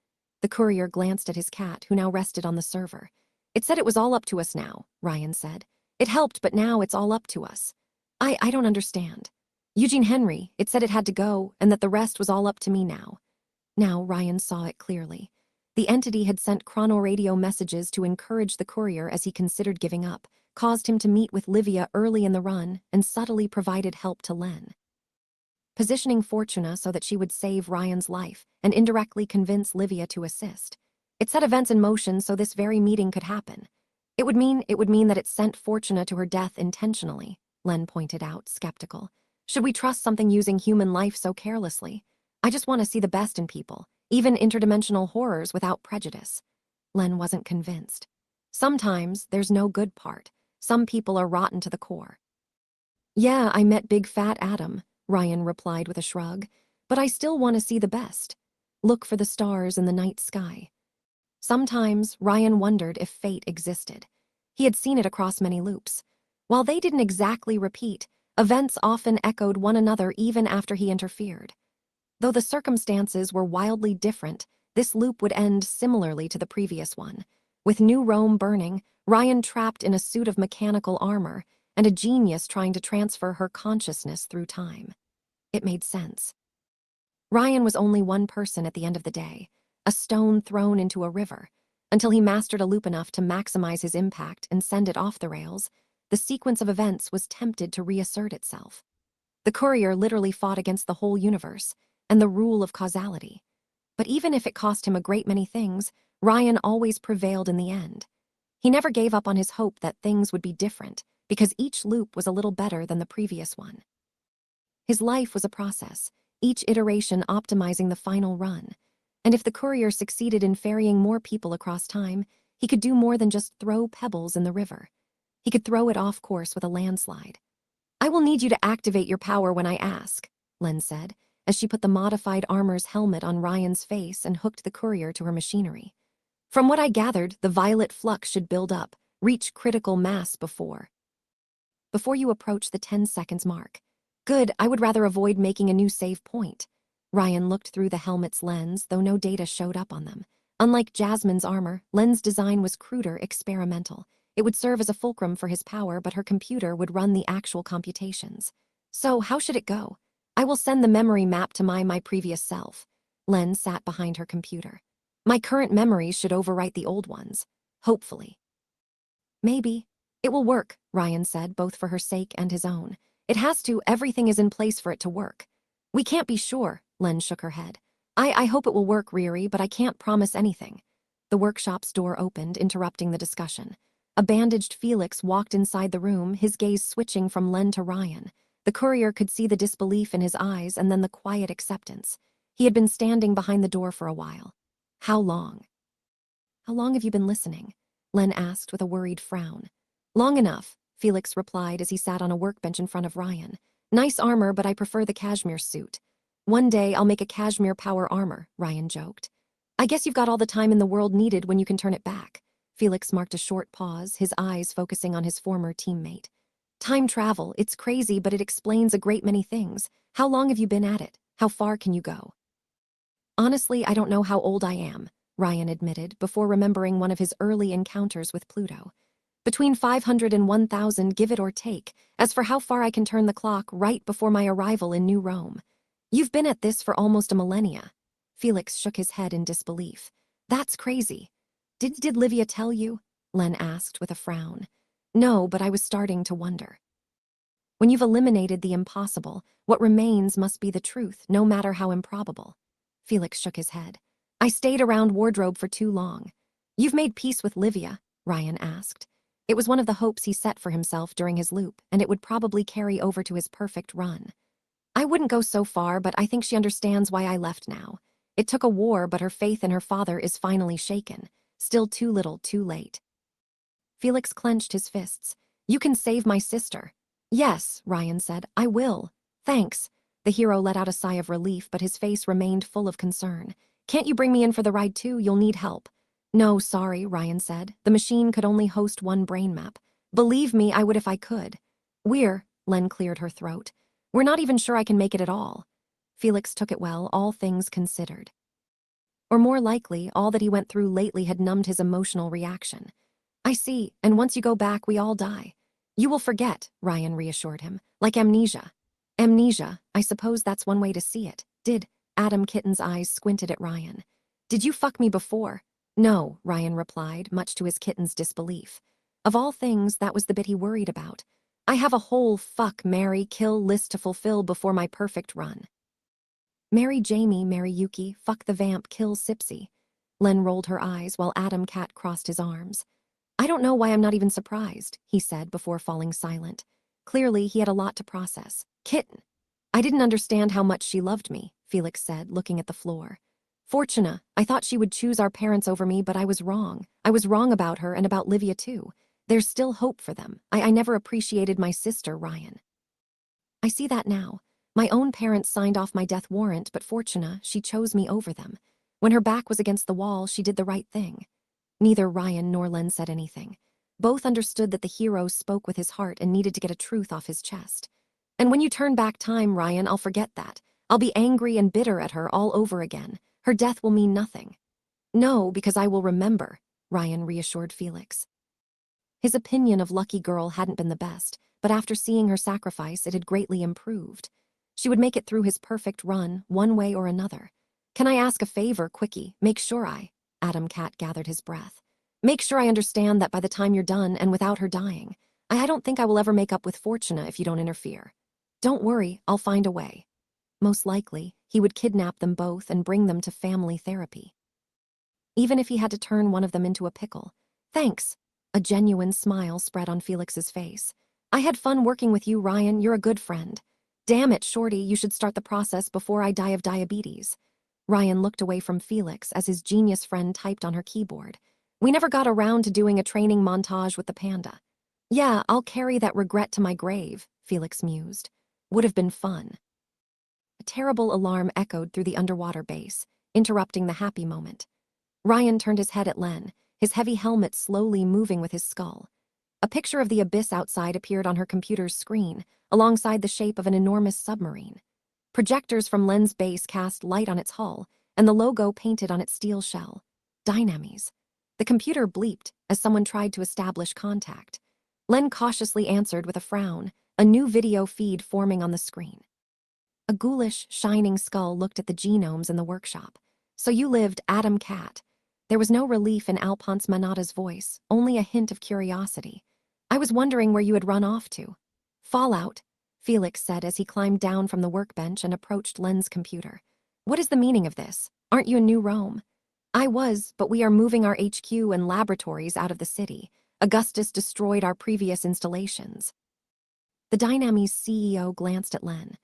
The courier glanced at his cat, who now rested on the server. It said it was all up to us now, Ryan said. It helped, but now it's all up to us. I don't understand. Eugene Henry, it said it had to go, and that the rest was all up to me now. Now Ryan saw it clearly. The entity had sent chronoradio messages to encourage the courier as he considered giving up, caused him to meet with Livia early in the run, and subtly provided help to Len. Positioning Fortuna so that she would save Ryan's life and indirectly convince Livia to assist. It set events in motion so this very meeting could happen. It would mean that it sent Fortuna to her death intentionally, Len pointed out, skeptical. Should we trust something using human life so carelessly? I just want to see the best in people, even interdimensional horrors without prejudice. Len wasn't convinced. Sometimes there's no good part. Some people are rotten to the core. Yeah, I met Big Fat Adam, Ryan replied with a shrug, but I still want to see the best. Look for the stars in the night sky. Sometimes Ryan wondered if fate existed. He had seen it across many loops. While they didn't exactly repeat, events often echoed one another even after he interfered. Though the circumstances were wildly different, this loop would end similarly to the previous one. With New Rome burning, Ryan trapped in a suit of mechanical armor, and a genius trying to transfer her consciousness through time. It made sense. Ryan was only one person at the end of the day, a stone thrown into a river. Until he mastered a loop enough to maximize his impact and send it off the rails, the sequence of events was tempted to reassert itself. The courier literally fought against the whole universe and the rule of causality. But even if it cost him a great many things, Ryan always prevailed in the end. He never gave up on his hope that things would be different, because each loop was a little better than the previous one. His life was a process, each iteration optimizing the final run. And if the courier succeeded in ferrying more people across time, he could do more than just throw pebbles in the river. He could throw it off course with a landslide. I will need you to activate your power when I ask, Len said, as she put the modified armor's helmet on Ryan's face and hooked the courier to her machinery. From what I gathered, the violet flux should build up, reach critical mass before you approach the 10 seconds mark. Good, I would rather avoid making a new save point. Ryan looked through the helmet's lens, though no data showed up on them. Unlike Jasmine's armor, Len's design was cruder, experimental. It would serve as a fulcrum for his power, but her computer would run the actual computations. So, how should it go? I will send the memory map to my previous self. Len sat behind her computer. My current memories should overwrite the old ones. Hopefully. Maybe. It will work, Ryan said, both for her sake and his own. It has to, everything is in place for it to work. We can't be sure, Len shook her head. I hope it will work, Riri, but I can't promise anything. The workshop's door opened, interrupting the discussion. A bandaged Felix walked inside the room, his gaze switching from Len to Ryan. The courier could see the disbelief in his eyes and then the quiet acceptance. He had been standing behind the door for a while. How long? How long have you been listening? Len asked with a worried frown. Long enough, Felix replied as he sat on a workbench in front of Ryan. Nice armor, but I prefer the cashmere suit. One day I'll make a cashmere power armor, Ryan joked. I guess you've got all the time in the world needed when you can turn it back. Felix marked a short pause, his eyes focusing on his former teammate. Time travel, it's crazy, but it explains a great many things. How long have you been at it? How far can you go? Honestly, I don't know how old I am, Ryan admitted, before remembering one of his early encounters with Pluto. Between 500 and 1,000, give it or take. As for how far I can turn the clock, right before my arrival in New Rome. You've been at this for almost a millennia. Felix shook his head in disbelief. That's crazy. Did Livia tell you? Len asked with a frown. No, but I was starting to wonder. When you've eliminated the impossible, what remains must be the truth, no matter how improbable. Felix shook his head. I stayed around wardrobe for too long. You've made peace with Livia? Ryan asked. It was one of the hopes he set for himself during his loop, and it would probably carry over to his perfect run. I wouldn't go so far, but I think she understands why I left now. It took a war, but her faith in her father is finally shaken. Still too little, too late. Felix clenched his fists. You can save my sister. Yes, Ryan said, I will. Thanks. The hero let out a sigh of relief, but his face remained full of concern. Can't you bring me in for the ride too? You'll need help. No, sorry, Ryan said. The machine could only host one brain map. Believe me, I would if I could. Len cleared her throat. We're not even sure I can make it at all. Felix took it well, all things considered. Or more likely, all that he went through lately had numbed his emotional reaction. I see, and once you go back, we all die. You will forget, Ryan reassured him, like amnesia. Amnesia, I suppose that's one way to see it. Adam Kitten's eyes squinted at Ryan. Did you fuck me before? No, Ryan replied, much to his kitten's disbelief. Of all things, that was the bit he worried about. I have a whole fuck, marry, kill list to fulfill before my perfect run. Marry Jamie, marry Yuki, fuck the vamp, kill Sipsy. Len rolled her eyes while Adam Cat crossed his arms. I don't know why I'm not even surprised, he said before falling silent. Clearly, he had a lot to process. Kitten. I didn't understand how much she loved me, Felix said, looking at the floor. Fortuna, I thought she would choose our parents over me, but I was wrong. I was wrong about her and about Livia too. There's still hope for them. I never appreciated my sister, Ryan. I see that now. My own parents signed off my death warrant, but Fortuna, she chose me over them. When her back was against the wall, she did the right thing. Neither Ryan nor Len said anything. Both understood that the hero spoke with his heart and needed to get a truth off his chest. And when you turn back time, Ryan, I'll forget that. I'll be angry and bitter at her all over again. Her death will mean nothing. No, because I will remember, Ryan reassured Felix. His opinion of Lucky Girl hadn't been the best, but after seeing her sacrifice, it had greatly improved. She would make it through his perfect run, one way or another. Can I ask a favor, Quickie? Make sure Adam Cat gathered his breath. Make sure I understand that by the time you're done and without her dying. I don't think I will ever make up with Fortuna if you don't interfere. Don't worry, I'll find a way. Most likely, he would kidnap them both and bring them to family therapy. Even if he had to turn one of them into a pickle. Thanks. A genuine smile spread on Felix's face. I had fun working with you, Ryan. You're a good friend. Damn it, Shorty, you should start the process before I die of diabetes. Ryan looked away from Felix as his genius friend typed on her keyboard. We never got around to doing a training montage with the panda. Yeah, I'll carry that regret to my grave, Felix mused. Would have been fun. A terrible alarm echoed through the underwater base, interrupting the happy moment. Ryan turned his head at Len, his heavy helmet slowly moving with his skull. A picture of the abyss outside appeared on her computer's screen, alongside the shape of an enormous submarine. Projectors from Len's base cast light on its hull, and the logo painted on its steel shell. Dynames. The computer bleeped as someone tried to establish contact. Len cautiously answered with a frown, a new video feed forming on the screen. A ghoulish, shining skull looked at the genomes in the workshop. So you lived, Adam Cat. There was no relief in Alphonse Manada's voice, only a hint of curiosity. I was wondering where you had run off to. Fallout, Felix said as he climbed down from the workbench and approached Len's computer. What is the meaning of this? Aren't you in New Rome? I was, but we are moving our HQ and laboratories out of the city. Augustus destroyed our previous installations. The Dynames CEO glanced at Len.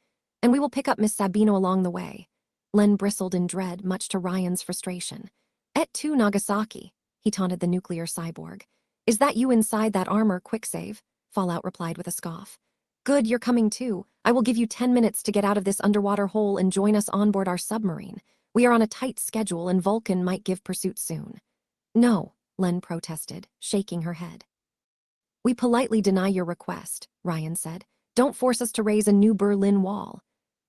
And we will pick up Miss Sabino along the way. Len bristled in dread, much to Ryan's frustration. Et tu, Nagasaki, he taunted the nuclear cyborg. Is that you inside that armor, quick save? Fallout replied with a scoff. Good, you're coming too. I will give you 10 minutes to get out of this underwater hole and join us on board our submarine. We are on a tight schedule and Vulcan might give pursuit soon. No, Len protested, shaking her head. We politely deny your request, Ryan said. Don't force us to raise a new Berlin Wall.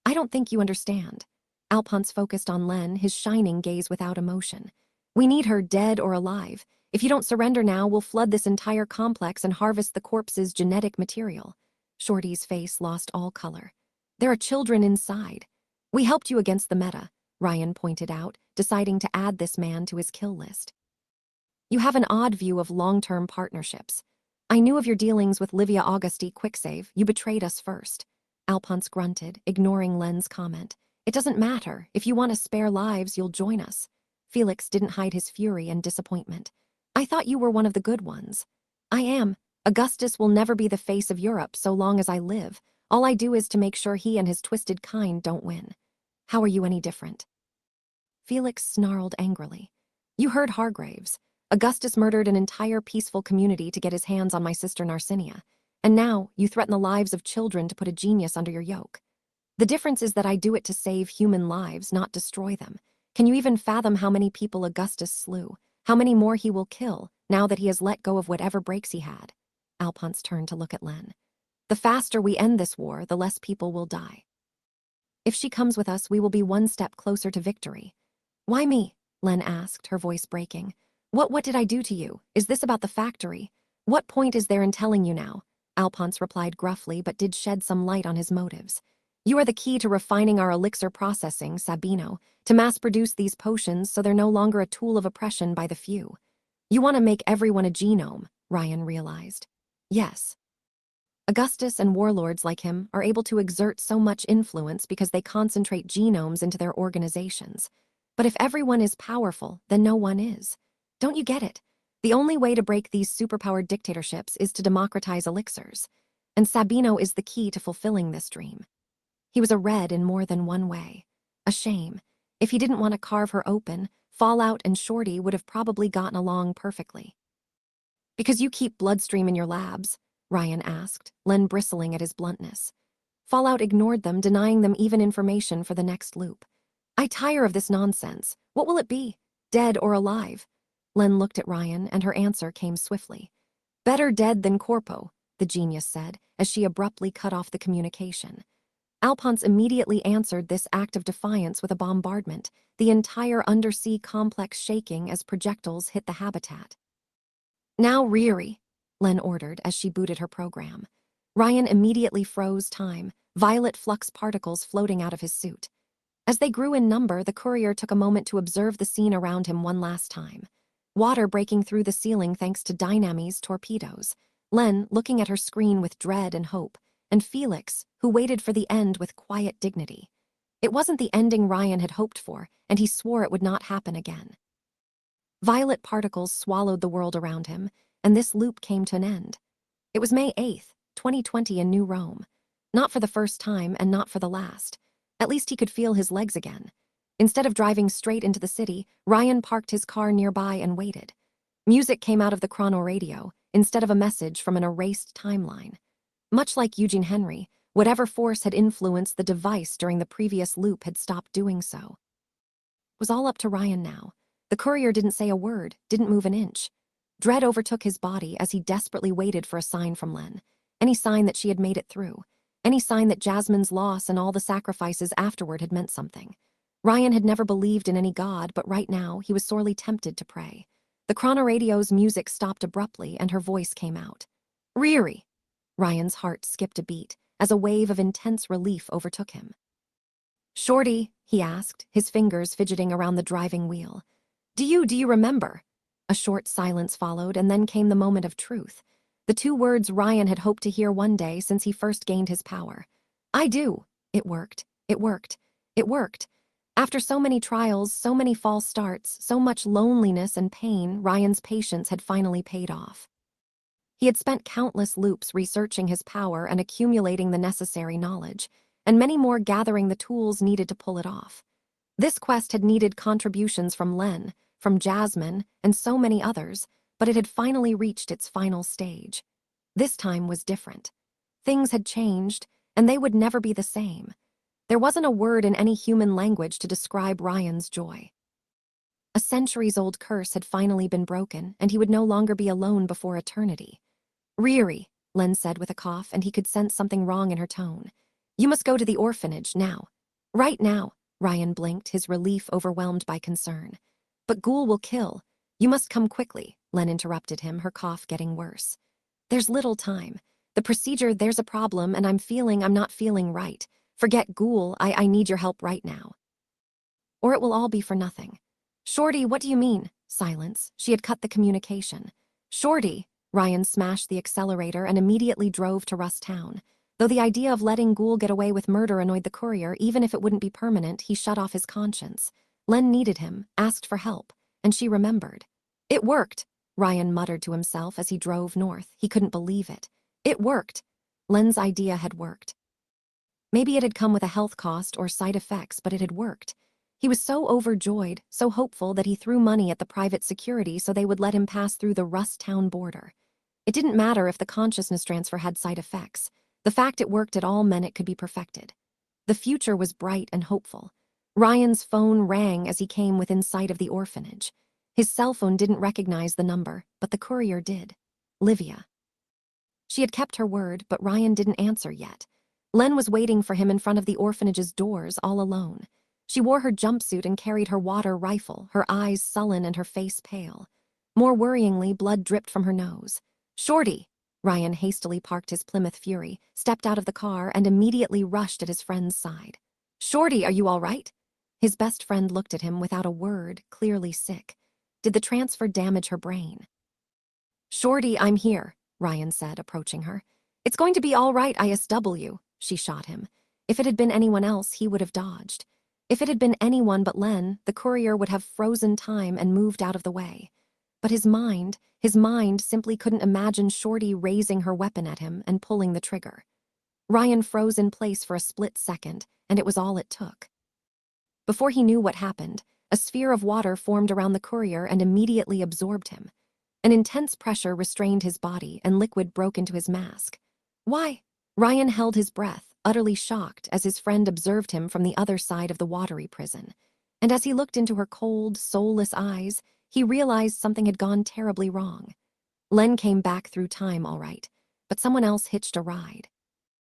I don't think you understand. Alphonse focused on Len, his shining gaze without emotion. We need her dead or alive. If you don't surrender now, we'll flood this entire complex and harvest the corpse's genetic material. Shorty's face lost all color. There are children inside. We helped you against the meta, Ryan pointed out, deciding to add this man to his kill list. You have an odd view of long-term partnerships. I knew of your dealings with Livia Augusti Quicksave. You betrayed us first. Alphonse grunted, ignoring Len's comment. It doesn't matter. If you want to spare lives, you'll join us. Felix didn't hide his fury and disappointment. I thought you were one of the good ones. I am. Augustus will never be the face of Europe so long as I live. All I do is to make sure he and his twisted kind don't win. How are you any different? Felix snarled angrily. You heard Hargraves. Augustus murdered an entire peaceful community to get his hands on my sister Narcinia. And now you threaten the lives of children to put a genius under your yoke. The difference is that I do it to save human lives, not destroy them. Can you even fathom how many people Augustus slew? How many more he will kill, now that he has let go of whatever breaks he had? Alphonse turned to look at Len. The faster we end this war, the less people will die. If she comes with us, we will be one step closer to victory. Why me? Len asked, her voice breaking. What did I do to you? Is this about the factory? What point is there in telling you now? Alphonse replied gruffly, but did shed some light on his motives. You are the key to refining our elixir processing, Sabino, to mass-produce these potions so they're no longer a tool of oppression by the few. You want to make everyone a genome, Ryan realized. Yes. Augustus and warlords like him are able to exert so much influence because they concentrate genomes into their organizations. But if everyone is powerful, then no one is. Don't you get it? The only way to break these superpowered dictatorships is to democratize elixirs. And Sabino is the key to fulfilling this dream. He was a red in more than one way. A shame. If he didn't want to carve her open, Fallout and Shorty would have probably gotten along perfectly. Because you keep bloodstream in your labs, Ryan asked, Len bristling at his bluntness. Fallout ignored them, denying them even information for the next loop. I tire of this nonsense. What will it be? Dead or alive? Len looked at Ryan, and her answer came swiftly. Better dead than corpo, the genius said, as she abruptly cut off the communication. Alphonse immediately answered this act of defiance with a bombardment, the entire undersea complex shaking as projectiles hit the habitat. Now Riri, Len ordered as she booted her program. Ryan immediately froze time, violet flux particles floating out of his suit. As they grew in number, the courier took a moment to observe the scene around him one last time. Water breaking through the ceiling thanks to Dynamy's torpedoes. Len looking at her screen with dread and hope, and Felix, who waited for the end with quiet dignity. It wasn't the ending Ryan had hoped for, and he swore it would not happen again. Violet particles swallowed the world around him, and this loop came to an end. It was May 8th, 2020 in New Rome. Not for the first time and not for the last. At least he could feel his legs again. Instead of driving straight into the city, Ryan parked his car nearby and waited. Music came out of the chrono radio, instead of a message from an erased timeline. Much like Eugene Henry, whatever force had influenced the device during the previous loop had stopped doing so. It was all up to Ryan now. The courier didn't say a word, didn't move an inch. Dread overtook his body as he desperately waited for a sign from Len. Any sign that she had made it through. Any sign that Jasmine's loss and all the sacrifices afterward had meant something. Ryan had never believed in any god, but right now he was sorely tempted to pray. The chronoradio's music stopped abruptly and her voice came out. Riri! Ryan's heart skipped a beat as a wave of intense relief overtook him. Shorty, he asked, his fingers fidgeting around the driving wheel. Do you remember? A short silence followed, and then came the moment of truth. The two words Ryan had hoped to hear one day since he first gained his power. I do. It worked. It worked. It worked. After so many trials, so many false starts, so much loneliness and pain, Ryan's patience had finally paid off. He had spent countless loops researching his power and accumulating the necessary knowledge, and many more gathering the tools needed to pull it off. This quest had needed contributions from Len, from Jasmine, and so many others, but it had finally reached its final stage. This time was different. Things had changed, and they would never be the same. There wasn't a word in any human language to describe Ryan's joy. A centuries-old curse had finally been broken, and he would no longer be alone before eternity. Riri, Len said with a cough, and he could sense something wrong in her tone. You must go to the orphanage, now. Right now, Ryan blinked, his relief overwhelmed by concern. But Ghoul will kill. You must come quickly, Len interrupted him, her cough getting worse. There's little time. The procedure, there's a problem, and I'm not feeling right. Forget Ghoul, I need your help right now. Or it will all be for nothing. Shorty, what do you mean? Silence. She had cut the communication. Shorty, Ryan smashed the accelerator and immediately drove to Rust Town. Though the idea of letting Ghoul get away with murder annoyed the courier, even if it wouldn't be permanent, he shut off his conscience. Len needed him, asked for help, and she remembered. It worked, Ryan muttered to himself as he drove north. He couldn't believe it. It worked. Len's idea had worked. Maybe it had come with a health cost or side effects, but it had worked. He was so overjoyed, so hopeful that he threw money at the private security so they would let him pass through the Rust Town border. It didn't matter if the consciousness transfer had side effects. The fact it worked at all meant it could be perfected. The future was bright and hopeful. Ryan's phone rang as he came within sight of the orphanage. His cell phone didn't recognize the number, but the courier did. Livia. She had kept her word, but Ryan didn't answer yet. Len was waiting for him in front of the orphanage's doors, all alone. She wore her jumpsuit and carried her water rifle, her eyes sullen and her face pale. More worryingly, blood dripped from her nose. Shorty! Ryan hastily parked his Plymouth Fury, stepped out of the car, and immediately rushed at his friend's side. Shorty, are you all right? His best friend looked at him without a word, clearly sick. Did the transfer damage her brain? Shorty, I'm here, Ryan said, approaching her. It's going to be all right, ISW, she shot him. If it had been anyone else, he would have dodged. If it had been anyone but Len, the courier would have frozen time and moved out of the way. But his mind simply couldn't imagine Shorty raising her weapon at him and pulling the trigger. Ryan froze in place for a split second, and it was all it took. Before he knew what happened, a sphere of water formed around the courier and immediately absorbed him. An intense pressure restrained his body and liquid broke into his mask. Why? Ryan held his breath, utterly shocked as his friend observed him from the other side of the watery prison. And as he looked into her cold, soulless eyes, he realized something had gone terribly wrong. Len came back through time all right, but someone else hitched a ride.